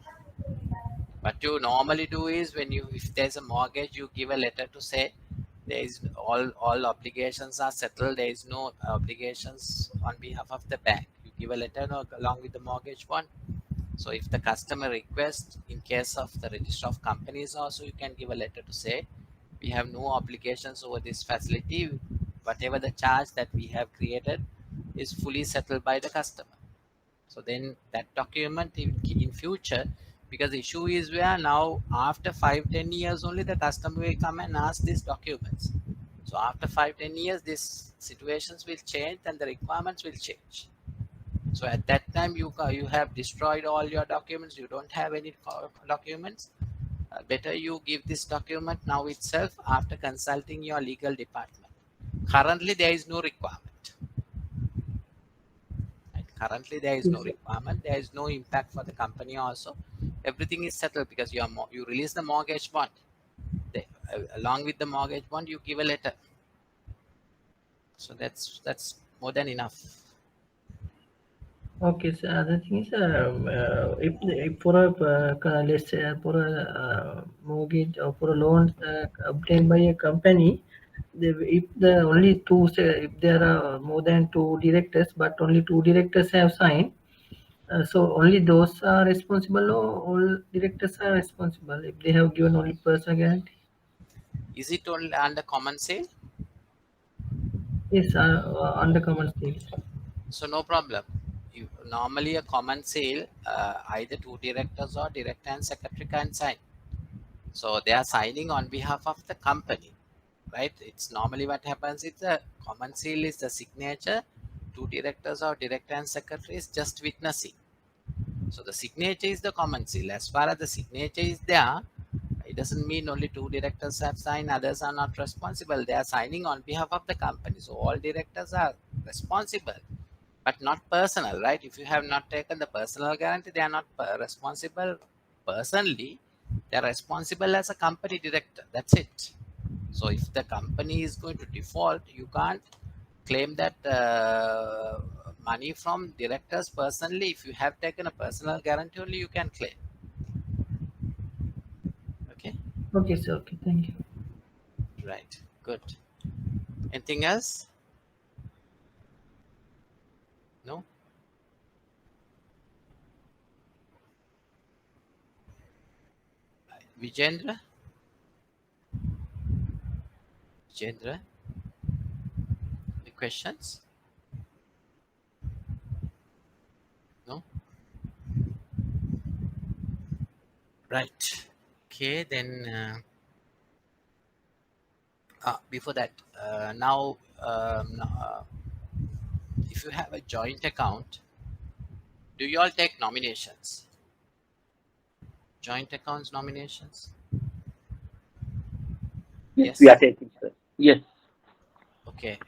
What you normally do is, when you, if there's a mortgage, you give a letter to say there is all obligations are settled. There is no obligations on behalf of the bank. You give a letter along with the mortgage bond. So if the customer requests, in case of the register of companies also, you can give a letter to say we have no obligations over this facility. Whatever the charge that we have created is fully settled by the customer. So then that document in future, because the issue is where now after 5-10 years only the customer will come and ask these documents. So after 5-10 years, these situations will change and the requirements will change. So at that time you have destroyed all your documents, you don't have any documents. Better you give this document now itself after consulting your legal department. Currently there is no requirement. Currently there is no requirement. There is no impact for the company also. Everything is settled because you release the mortgage bond. Along with the mortgage bond, you give a letter. So that's more than enough. Okay, so the thing is, if for a let's say for a mortgage or for a loan obtained by a company, if the only two, say, if there are more than two directors, but only two directors have signed, so only those are responsible, or all directors are responsible if they have given only personal guarantee? Is it only under common sale? Yes, under common sale. So no problem. Normally a common sale, either two directors or director and secretary can sign. So they are signing on behalf of the company, right? It's normally what happens is the common seal is the signature, two directors or director and secretary is just witnessing. So the signature is the common seal. As far as the signature is there, it doesn't mean only two directors have signed, others are not responsible. They are signing on behalf of the company. So all directors are responsible, but not personal, right? If you have not taken the personal guarantee, they are not responsible personally. They are responsible as a company director. That's it. So if the company is going to default, you can't claim that money from directors personally. If you have taken a personal guarantee only, you can claim. Okay. Okay, sir. Okay, thank you. Right. Good. Anything else? No. Vijendra? Jendra, any questions? No? Right. Okay, then before that, now if you have a joint account, do you all take nominations? Joint accounts nominations? Yes, we Yes. are taking, sir. Yes. Okay.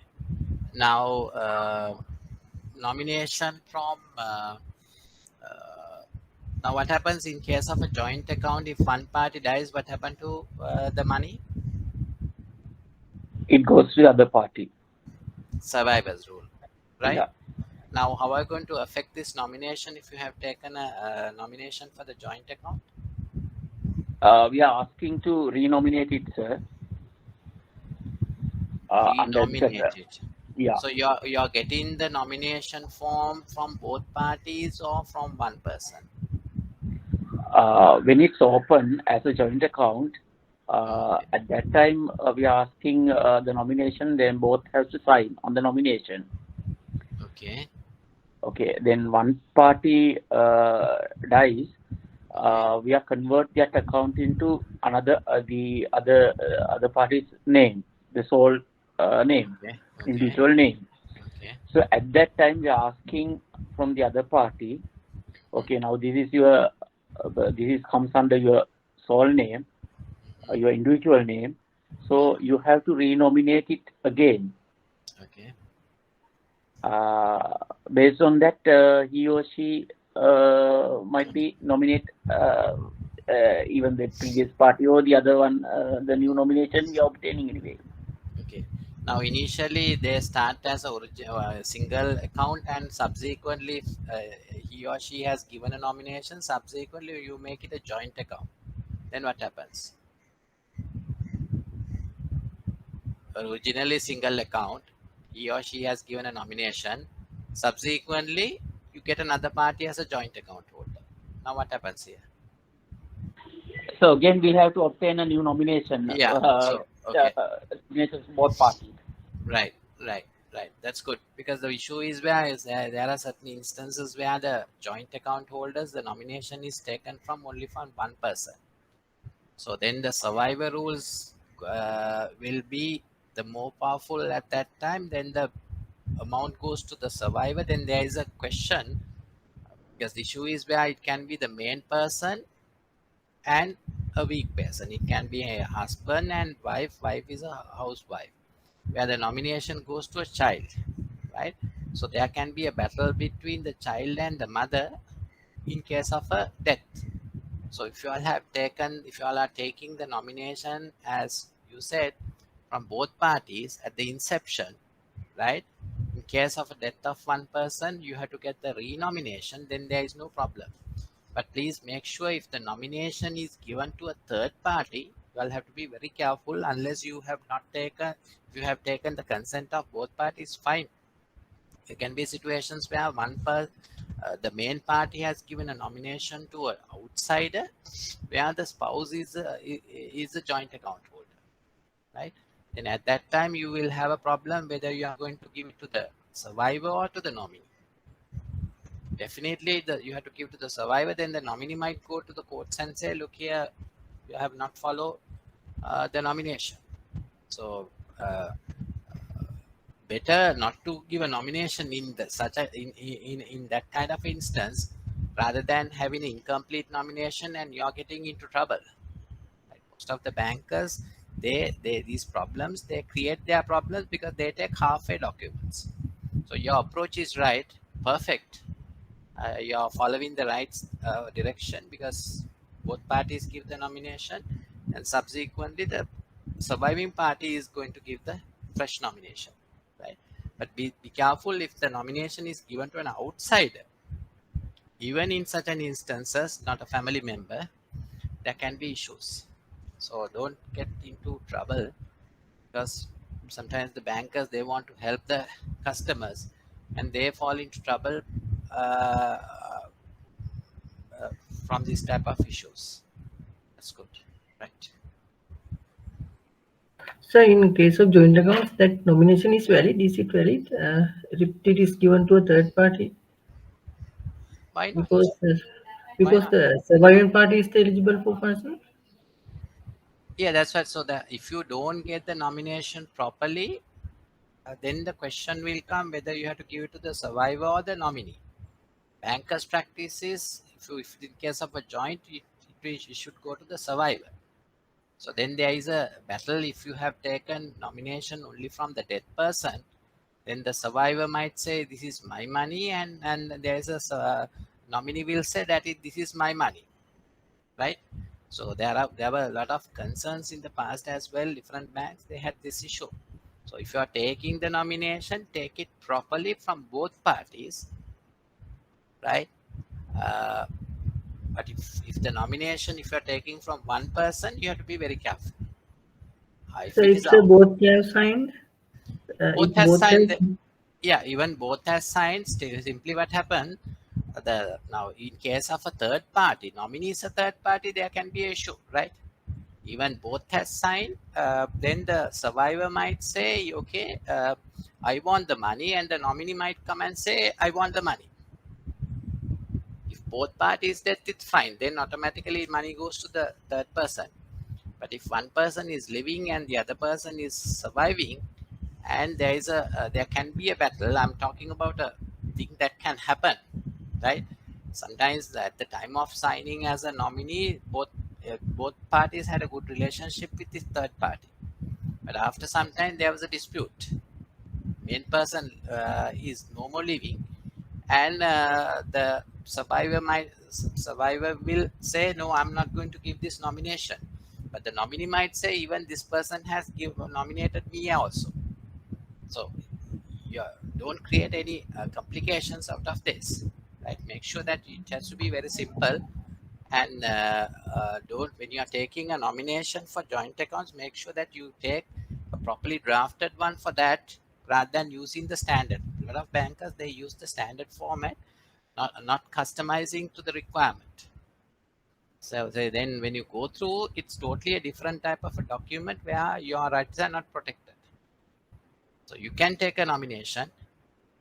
Now, nomination from now what happens in case of a joint account? If one party dies, what happened to the money? It goes to the other party. Survivors rule, right? Yeah. Now, how are you going to affect this nomination if you have taken a nomination for the joint account? We are asking to renominate it, sir. Under the, Renominate it. yeah. So you're getting the nomination form from both parties or from one person? When it's open as a joint account, Okay. at that time we are asking the nomination, then both have to sign on the nomination. Okay. Okay, then one party dies, Okay. we are convert that account into another the other party's name, the sole name, Okay. Okay. individual name. Okay. So at that time we are asking from the other party, okay, now this is your this is comes under your sole name, your individual name, so you have to renominate it again. Okay. Based on that, he or she might be nominate even the previous party or the other one, the new nomination we are obtaining anyway. Okay. Now, initially they start as a single account, and subsequently, if, he or she has given a nomination. Subsequently, you make it a joint account. Then what happens? Originally single account, he or she has given a nomination. Subsequently, you get another party as a joint account holder. Now, what happens here? So again, we have to obtain a new nomination. Yeah. So okay. Signatures both parties. Right. Right. Right. That's good, because the issue is where there are certain instances where the joint account holders, the nomination is taken from only from one person. So then the survivor rules will be the more powerful at that time. Then the amount goes to the survivor. Then there is a question, because the issue is where it can be the main person and a weak person. It can be a husband and wife. Wife is a housewife, where the nomination goes to a child, right? So there can be a battle between the child and the mother in case of a death. So if you all are taking the nomination, as you said, from both parties at the inception, right? In case of a death of one person, you have to get the renomination, then there is no problem. But please make sure, if the nomination is given to a third party, you all have to be very careful. Unless you have not taken, if you have taken the consent of both parties, fine. There can be situations where the main party has given a nomination to an outsider, where the spouse is a joint account holder, right? Then at that time you will have a problem whether you are going to give it to the survivor or to the nominee. Definitely you have to give to the survivor. Then the nominee might go to the courts and say, look here, you have not followed the nomination. So better not to give a nomination in that kind of instance, rather than having an incomplete nomination and you're getting into trouble. Like most of the bankers, these problems, they create their problems because they take halfway documents. So your approach is right, perfect. You're following the right direction, because both parties give the nomination, and subsequently the surviving party is going to give the fresh nomination, right? But be careful, if the nomination is given to an outsider, even in such an instances, not a family member, there can be issues. So don't get into trouble, because sometimes the bankers, they want to help the customers and they fall into trouble uh, uh, from these type of issues. That's good, right? So in case of joint accounts, that nomination is valid. Is it valid? If it is given to a third party, Why not? because Why not? the surviving party is the eligible for funds. No? Yeah, that's right. So that if you don't get the nomination properly, then the question will come whether you have to give it to the survivor or the nominee. Bankers' practice is if in case of a joint, it should go to the survivor. So then there is a battle. If you have taken nomination only from the dead person, then the survivor might say this is my money, and there is a nominee will say that this is my money, right? So there were a lot of concerns in the past as well. Different banks, they had this issue. So if you are taking the nomination, take it properly from both parties, right? Uh, but if the nomination, if you are taking from one person, you have to be very careful. If So it if is out, both have signed, both if has both signed, have, yeah, even both has signed. Simply what happened, now in case of a third party, nominee is a third party, there can be a issue, right? Even both has signed, then the survivor might say, okay, I want the money, and the nominee might come and say, I want the money. If both parties that it's fine, then automatically money goes to the third person. But if one person is living and the other person is surviving, and there can be a battle, I'm talking about a thing that can happen, right? Sometimes at the time of signing as a nominee, both parties had a good relationship with this third party, but after some time there was a dispute. Main person is no more living, and the survivor will say, no, I'm not going to give this nomination, but the nominee might say, even this person has nominated me also. So yeah, don't create any complications out of this, right? Make sure that it has to be very simple, and don't, when you are taking a nomination for joint accounts, make sure that you take a properly drafted one for that, rather than using the standard. A lot of bankers, they use the standard format, not customizing to the requirement. So then when you go through, it's totally a different type of a document where your rights are not protected. So you can take a nomination,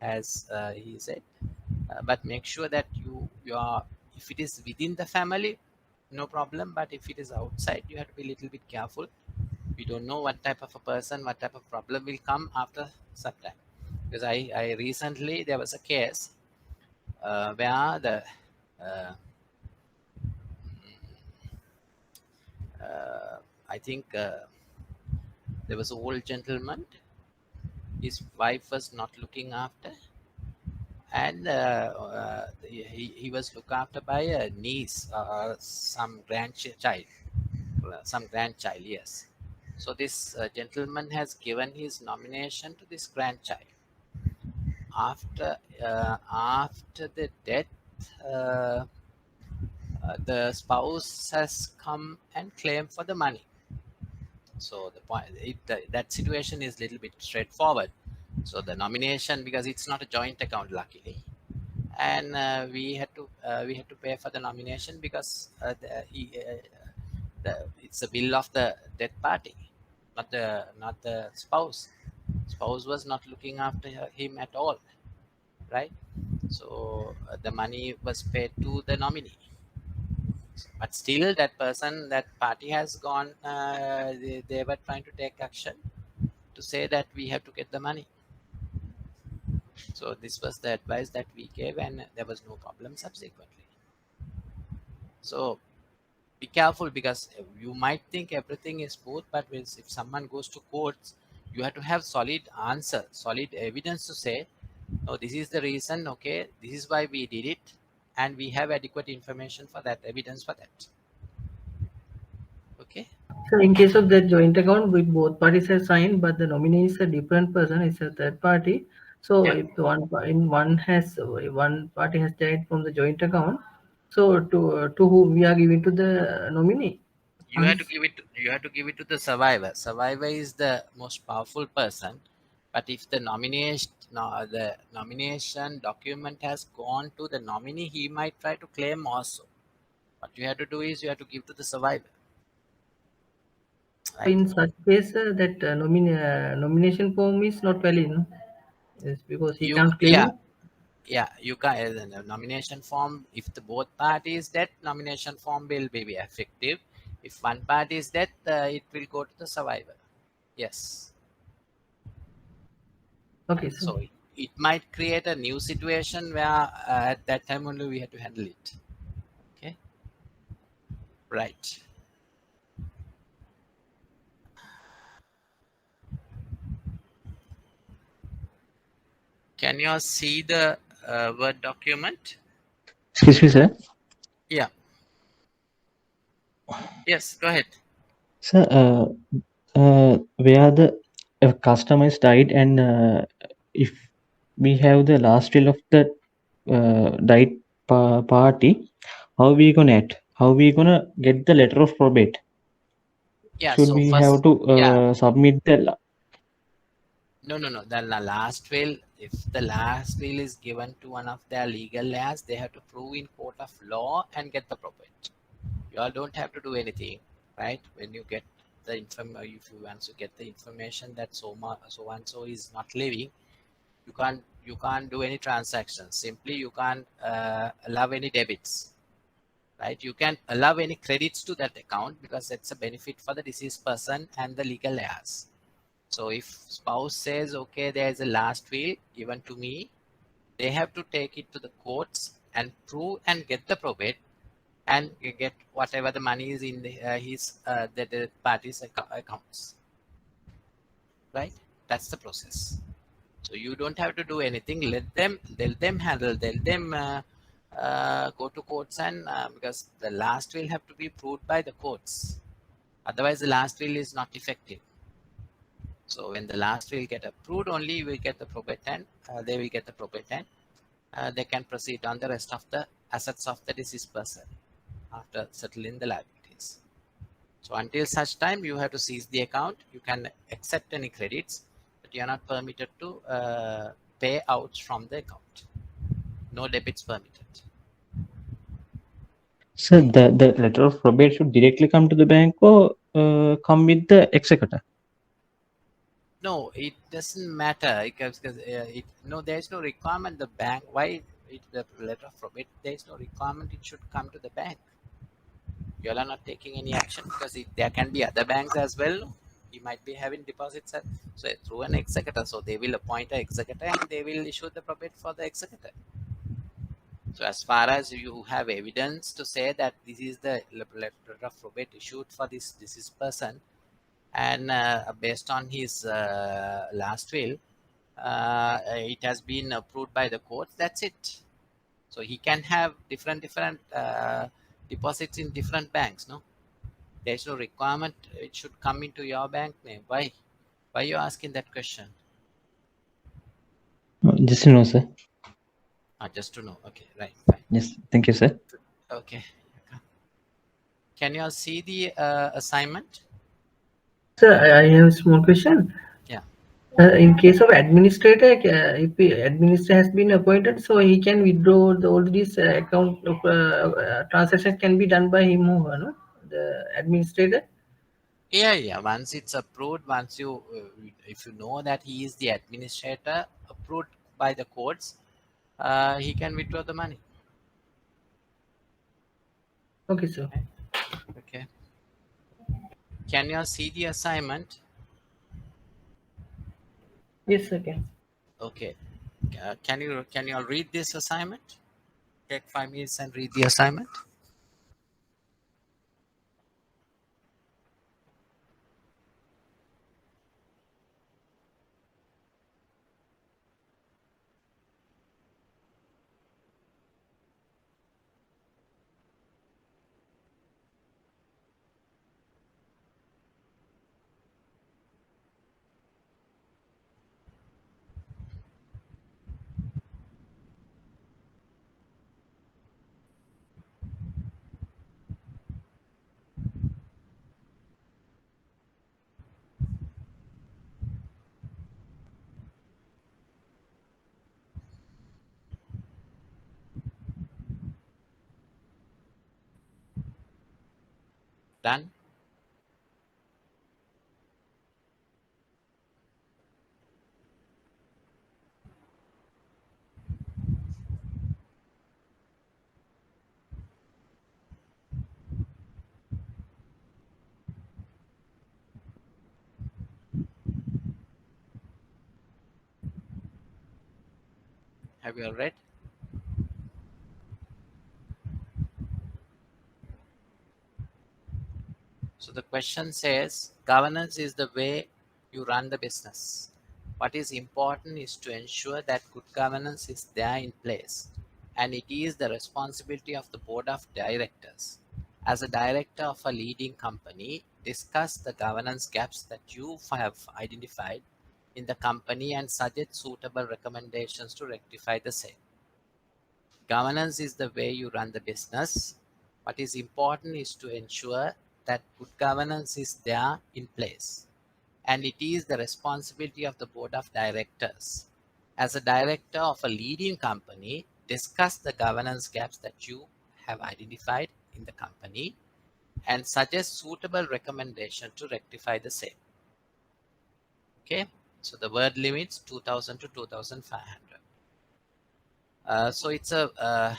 as he said, but make sure that you are, if it is within the family, no problem, but if it is outside, you have to be a little bit careful. We don't know what type of a person, what type of problem will come after some time. Because I recently, there was a case where uh, I think there was an old gentleman, his wife was not looking after, and he was looked after by a niece or some grandchild, yes. So this gentleman has given his nomination to this grandchild. After the death, uh, the spouse has come and claimed for the money. So the point, that situation is a little bit straightforward. So the nomination, because it's not a joint account, luckily, and we had to pay for the nomination because it's the bill of the dead party, not the spouse. Spouse was not looking after him at all, right? So the money was paid to the nominee, but still that person, that party has gone. They were trying to take action to say that we have to get the money. So this was the advice that we gave, and there was no problem subsequently. So be careful, because you might think everything is smooth, but if someone goes to courts, you have to have solid answer, solid evidence to say, no, this is the reason, okay, this is why we did it, and we have adequate information for that, evidence for that. Okay. so in case of that joint account, with both parties have signed, but the nominee is a different person, it's a third party. So Yeah. if one party has died from the joint account, so to whom we are giving to the nominee You have to funds? give it. You have to give it to the survivor. Survivor is the most powerful person. But if the nomination document has gone to the nominee, he might try to claim also. What you have to do is you have to give to the survivor. So in such case, that nomination form is not valid, no? Yes, because he can't claim Yeah, it. yeah, you can the nomination form. If the both parties dead, nomination form will be effective. If one party is dead, it will go to the survivor. Yes. Okay, so So it might create a new situation where at that time only we have to handle it. Okay. Right. Can you all see the Word document? Excuse me, sir. Yeah. Yes, go ahead. Sir, where the customer is died and if we have the last will of the died party, how we gonna act? How we gonna get the letter of probate? Yeah, Should so we first, have to yeah, submit the no, no, no. The last will, if the last will is given to one of their legal heirs, they have to prove in court of law and get the probate. You all don't have to do anything, right? When you get the if you want to get the information that so and so is not living, you can't do any transactions. Simply, you can't allow any debits, right? You can allow any credits to that account because it's a benefit for the deceased person and the legal heirs. So if spouse says, okay, there is a last will given to me, they have to take it to the courts and prove and get the probate and get whatever the money is in the party's accounts, right? That's the process. So you don't have to do anything. Let them handle. Let them go to courts and because the last will have to be proved by the courts. Otherwise, the last will is not effective. So when the last will get approved, only you will get the probate and they will get the probate and they can proceed on the rest of the assets of the deceased person after settling the liabilities. So until such time, you have to seize the account. You can accept any credits, but you are not permitted to pay out from the account. No debits permitted. so the letter of probate should directly come to the bank or come with the executor? No, it doesn't matter because no, there is no requirement. The bank, why the letter of probate? There is no requirement. It should come to the bank. You all are not taking any action because there can be other banks as well. You might be having deposits so through an executor. So they will appoint an executor and they will issue the probate for the executor. So as far as you have evidence to say that this is the letter of probate issued for this deceased person, and based on his last will, it has been approved by the court. That's it. So he can have different deposits in different banks. No, there's no requirement. It should come into your bank name. Why? Why are you asking that question? Just to know, sir. Just to know. Okay, right, fine. Yes, thank you, sir. Okay. Can you all see the assignment? sir, I have a small question. Yeah. In case of administrator, if the administrator has been appointed, so he can withdraw all these account of transactions can be done by him or her, no? The administrator. Yeah. Once it's approved, once if you know that he is the administrator approved by the courts, he can withdraw the money. Okay, sir. Okay. Can you all see the assignment? Yes, sir. Can. Okay. Can you all read this assignment? Take 5 minutes and read the assignment. Done? Have you all read? So the question says, governance is the way you run the business. What is important is to ensure that good governance is there in place, and it is the responsibility of the board of directors. As a director of a leading company, discuss the governance gaps that you have identified in the company and suggest suitable recommendations to rectify the same. Governance is the way you run the business. What is important is to ensure that good governance is there in place, and it is the responsibility of the board of directors. As a director of a leading company, discuss the governance gaps that you have identified in the company and suggest suitable recommendation to rectify the same. Okay, so the word limits 2000 to 2500. So it's a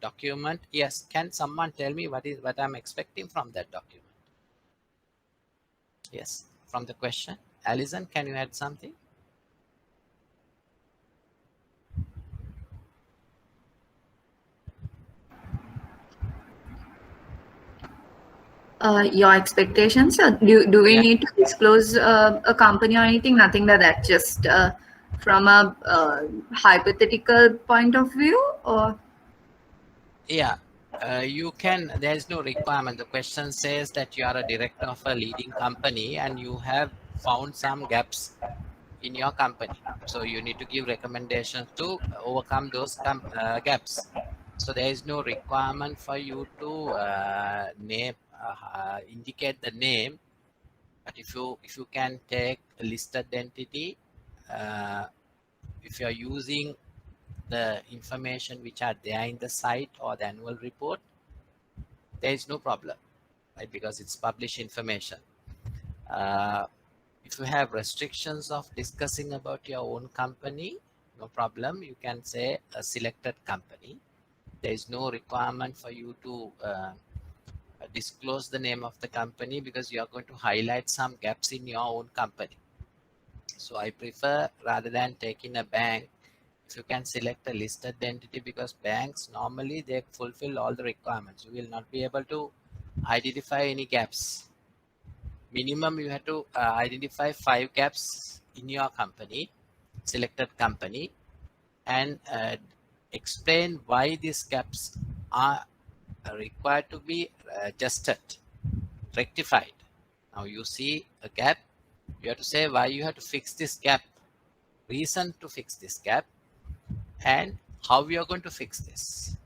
document. Yes, can someone tell me what I'm expecting from that document? Yes, from the question. Alison, can you add something? Your expectations? Do we Yeah. need to disclose a company or anything? Nothing like that. Just from a hypothetical point of view, or Yeah, you can. There is no requirement. The question says that you are a director of a leading company and you have found some gaps in your company. So you need to give recommendations to overcome those gaps. So there is no requirement for you to indicate the name. But if you can take a listed entity, if you are using the information which are there in the site or the annual report, there is no problem, right? Because it's published information. If you have restrictions of discussing about your own company, no problem. You can say a selected company. There is no requirement for you to disclose the name of the company because you are going to highlight some gaps in your own company. So I prefer, rather than taking a bank, if you can select a listed entity, because banks normally they fulfill all the requirements. You will not be able to identify any gaps. Minimum you have to identify 5 gaps in your company, selected company, and explain why these gaps are required to be adjusted, rectified. Now you see a gap, you have to say why you have to fix this gap, reason to fix this gap, and how we are going to fix this,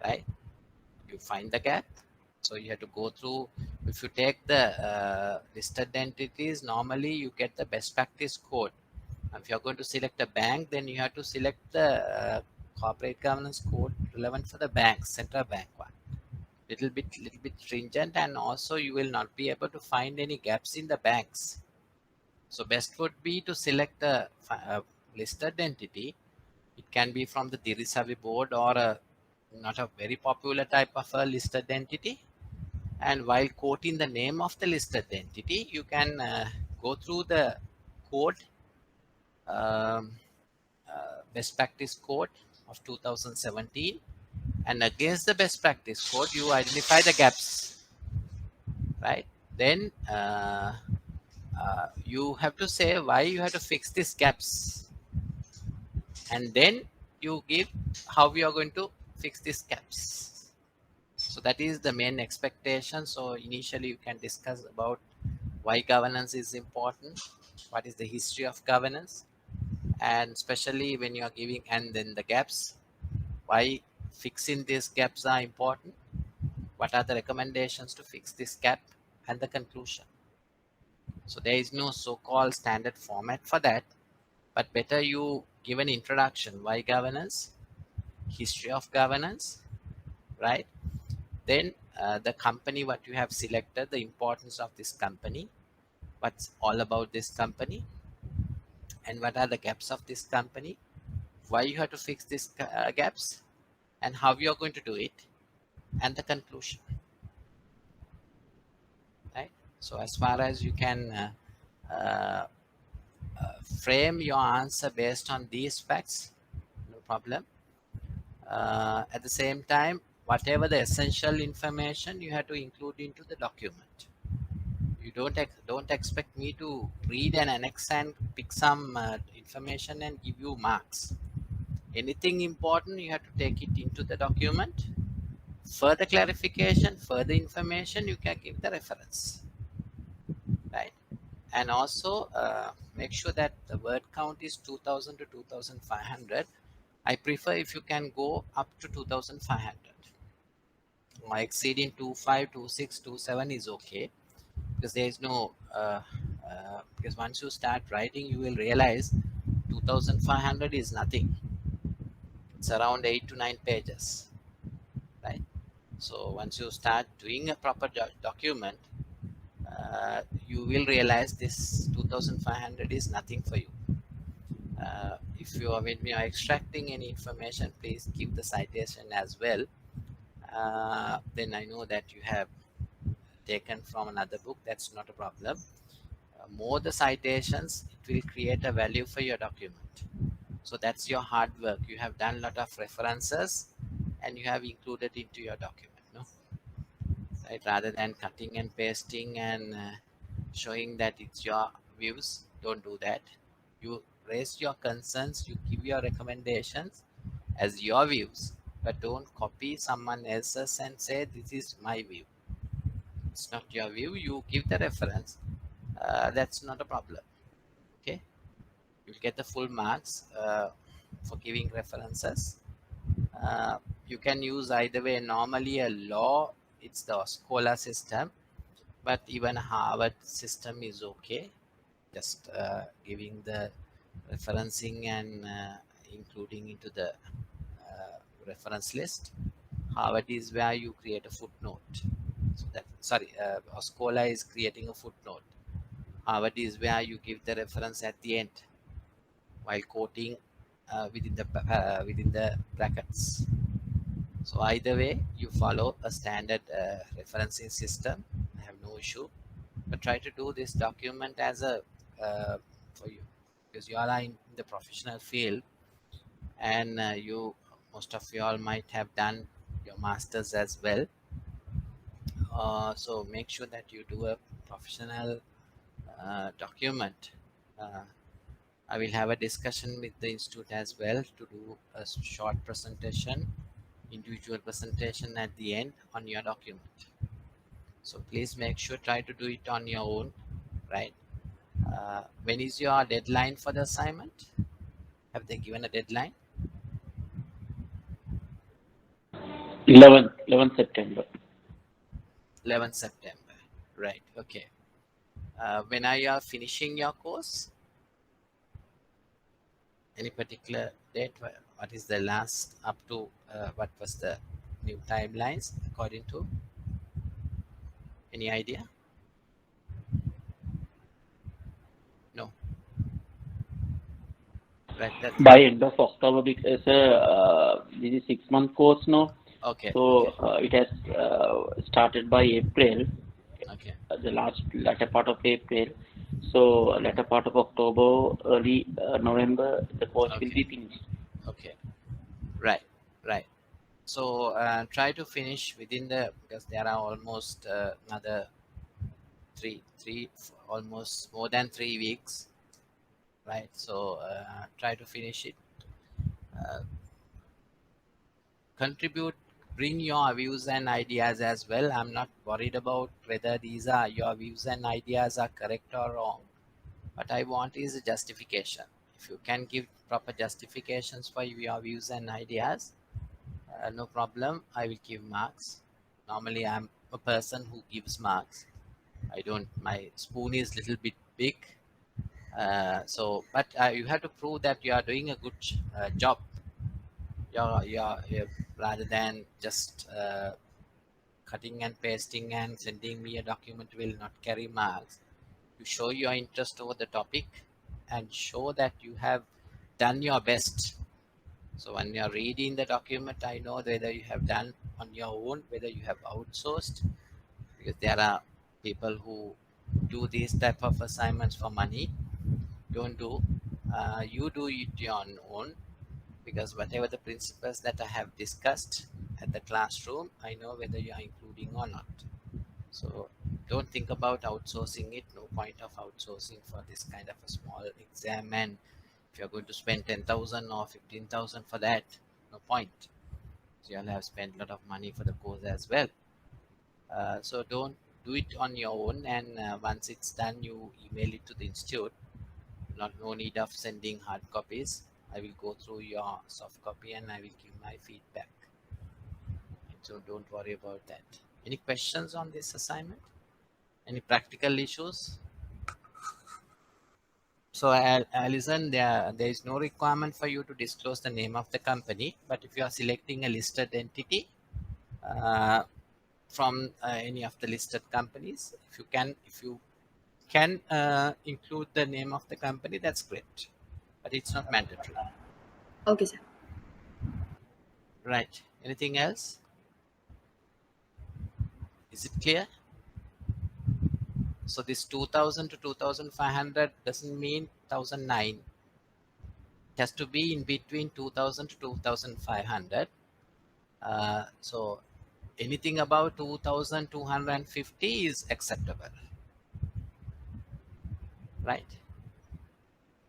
right? You find the gap. So you have to go through. If you take the listed entities, normally you get the best practice code. If you're going to select a bank, then you have to select the corporate governance code relevant for the bank, central bank one. Little bit stringent, and also you will not be able to find any gaps in the banks. So best would be to select a listed entity. It can be from the Dirisavi board or not a very popular type of a listed entity. And while quoting the name of the listed entity, you can go through the code, best practice code of 2017, and against the best practice code, you identify the gaps, right? Then you have to say why you have to fix these gaps, and then you give how we are going to fix these gaps. So that is the main expectation. So initially you can discuss about why governance is important, what is the history of governance, and especially when you are giving, and then the gaps, why fixing these gaps are important, what are the recommendations to fix this gap, and the conclusion. So there is no so-called standard format for that, but better you give an introduction, why governance, history of governance, right? Then the company what you have selected, the importance of this company, what's all about this company, and what are the gaps of this company, why you have to fix these gaps, and how you are going to do it, and the conclusion, right? So as far as you can frame your answer based on these facts, no problem. At the same time, whatever the essential information you have to include into the document. You don't expect me to read an annex and pick some information and give you marks. Anything important, you have to take it into the document. Further clarification, further information, you can give the reference, right? And also make sure that the word count is 2000 to 2500. I prefer if you can go up to 2500. Exceeding 25, 26, 27 is okay, because there is no because once you start writing, you will realize 2500 is nothing. It's around 8 to 9 pages, right? So once you start doing a proper document, you will realize this 2500 is nothing for you. If you are, when you are extracting any information, please give the citation as well. Then I know that you have taken from another book. That's not a problem. More the citations, it will create a value for your document. So that's your hard work. You have done a lot of references and you have included into your document, no? Right? Rather than cutting and pasting and showing that it's your views, don't do that. You raise your concerns, you give your recommendations as your views, but don't copy someone else's and say this is my view. It's not your view. You give the reference. That's not a problem. Okay, you'll get the full marks for giving references. You can use either way. Normally a law, it's the Scholar system, but even Harvard system is okay. Just giving the referencing and including into the reference list. Harvard is where you create a footnote. So that, sorry, Scholar is creating a footnote. Harvard is where you give the reference at the end while quoting within the brackets. So either way, you follow a standard referencing system. I have no issue, but try to do this document as a for you, because you are in the professional field, and most of you all might have done your masters as well. So make sure that you do a professional document. I will have a discussion with the institute as well to do a short presentation, individual presentation at the end on your document. So please make sure, try to do it on your own, right? When is your deadline for the assignment? Have they given a deadline? 11th September. 11th September, right? Okay. When are you finishing your course? Any particular date? What is the last up to? What was the new timelines according to? Any idea? No. Right. By end of October, because this is 6-month course now. Okay. So it has started by April. Okay. The latter part of April. So latter part of October, early November, the course will be finished. Okay. Right. Right. So try to finish within because there are almost another almost more than 3 weeks, right? So try to finish it. Contribute, bring your views and ideas as well. I'm not worried about whether these are your views and ideas are correct or wrong. What I want is a justification. If you can give proper justifications for your views and ideas, no problem, I will give marks. Normally I'm a person who gives marks. I don't, my spoon is little bit big. So, but you have to prove that you are doing a good job. You're rather than just cutting and pasting and sending me a document will not carry marks. You show your interest over the topic and show that you have done your best. So when you're reading the document, I know whether you have done on your own, whether you have outsourced, because there are people who do these type of assignments for money. don't do. You do it your own, because whatever the principles that I have discussed at the classroom, I know whether you are including or not. So don't think about outsourcing it. No point of outsourcing for this kind of a small exam. And if you're going to spend 10,000 or 15,000 for that, no point. So you'll have spent a lot of money for the course as well. So don't do it on your own. And once it's done, you email it to the institute. No need of sending hard copies. I will go through your soft copy and I will give my feedback. So don't worry about that. Any questions on this assignment? Any practical issues? So Alison, there is no requirement for you to disclose the name of the company, but if you are selecting a listed entity from any of the listed companies, if you can include the name of the company, that's great, but it's not mandatory. Okay, sir. Right. Anything else? Is it clear? So this 2000 to 2500 doesn't mean 1009. It has to be in between 2000 to 2500. So anything above 2250 is acceptable, right?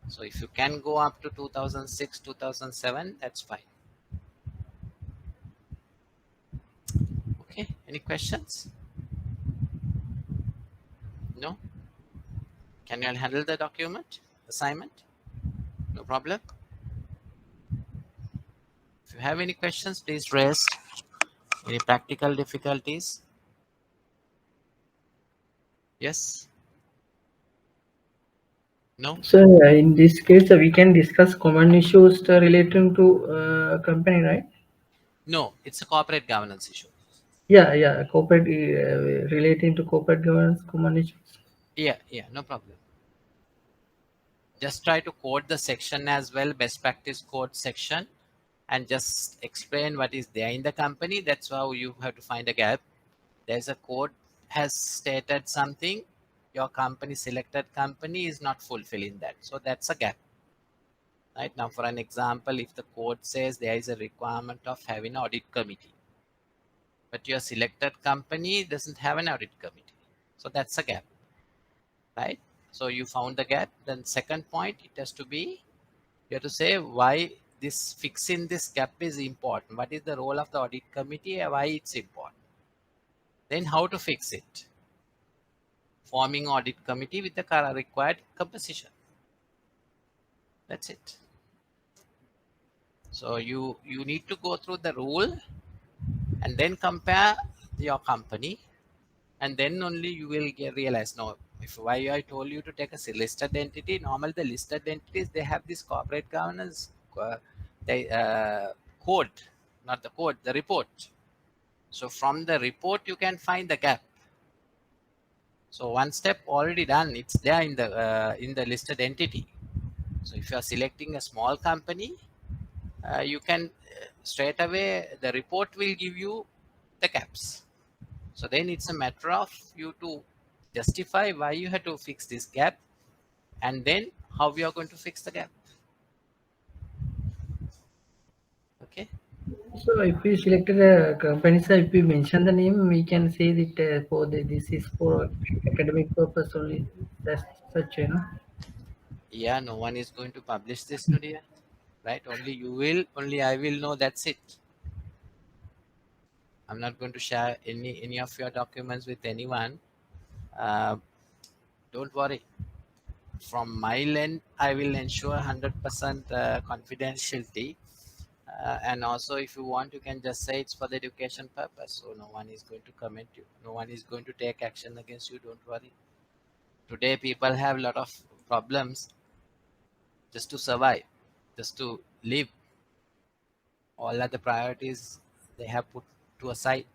So if you can go up to 2006, 2007, that's fine. Okay, any questions? No? Can you all handle the document assignment? No problem. If you have any questions, please raise. Any practical difficulties? Yes? No? So in this case, we can discuss common issues relating to company, right? No, it's a corporate governance issue. Yeah, corporate relating to corporate governance, common issues. Yeah, no problem. Just try to code the section as well, best practice code section, and just explain what is there in the company. That's how you have to find a gap. There's a code has stated something, your company, selected company, is not fulfilling that. So that's a gap. Right now, for an example, if the code says there is a requirement of having an audit committee, but your selected company doesn't have an audit committee. So that's a gap, right? So you found the gap. Then second point, it has to be, you have to say why this fixing this gap is important. What is the role of the audit committee and why it's important? Then how to fix it? Forming audit committee with the required composition. That's it. So you need to go through the rule and then compare your company, and then only you will realize, no, if why I told you to take a listed entity. Normally the listed entities, they have this corporate governance code, not the code, the report. So from the report you can find the gap. So one step already done, it's there in the listed entity. So if you are selecting a small company, you can straight away, the report will give you the gaps. So then it's a matter of you to justify why you had to fix this gap, and then how we are going to fix the gap. Okay. So if we selected a company, sir, if we mention the name, we can say that this is for academic purpose only. That's such, Yeah, no one is going to publish this today, right? Only you will, only I will know. That's it. I'm not going to share any of your documents with anyone. Don't worry. From my end, I will ensure 100% confidentiality. And also, if you want, you can just say it's for the education purpose. So no one is going to comment you. No one is going to take action against you. Don't worry. Today, people have a lot of problems just to survive, just to live. All other priorities they have put to a side.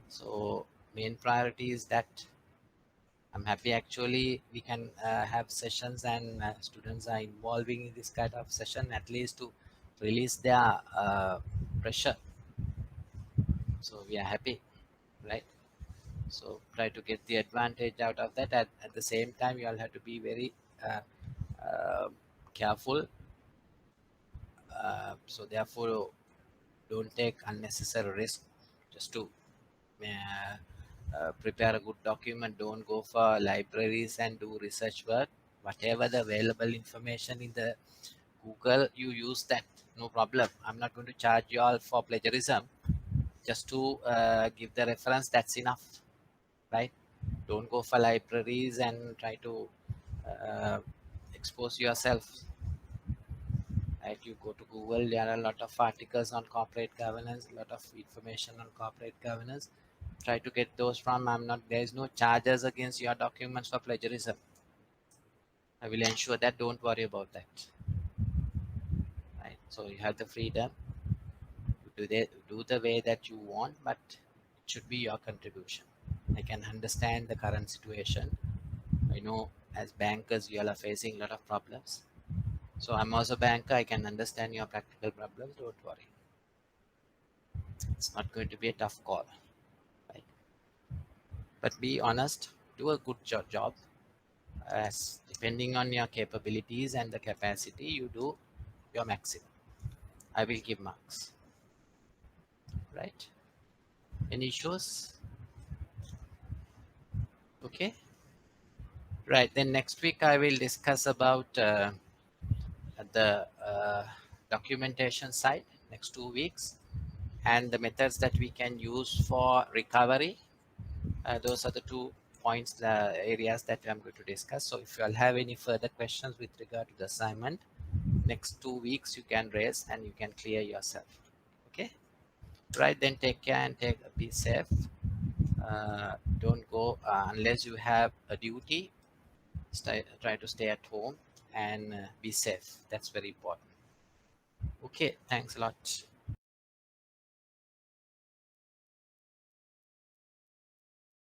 So main priority is that. I'm happy actually we can have sessions, and students are involving in this kind of session, at least to release their pressure. So we are happy, right? So try to get the advantage out of that. At the same time, you all have to be very careful. So therefore, don't take unnecessary risk just to prepare a good document. Don't go for libraries and do research work. Whatever the available information in the Google, you use that, no problem. I'm not going to charge you all for plagiarism. Just to give the reference, that's enough, right? Don't go for libraries and try to expose yourself. Right? You go to Google, there are a lot of articles on corporate governance, a lot of information on corporate governance. Try to get those from. There is no charges against your documents for plagiarism. I will ensure that. Don't worry about that. Right? So you have the freedom to do the way that you want, but it should be your contribution. I can understand the current situation. I know as bankers you all are facing a lot of problems. So I'm also a banker. I can understand your practical problems. Don't worry. It's not going to be a tough call, right? But be honest. Do a good job. As depending on your capabilities and the capacity, you do your maximum. I will give marks. Right? Any issues? Okay. Right. Then next week I will discuss about the documentation side. Next 2 weeks. And the methods that we can use for recovery. Those are the 2 points, the areas that I'm going to discuss. So if you all have any further questions with regard to the assignment, next 2 weeks you can raise and you can clear yourself. Okay. Right. Then take care and be safe. Don't go unless you have a duty. Try to stay at home and be safe. That's very important. Okay. Thanks a lot.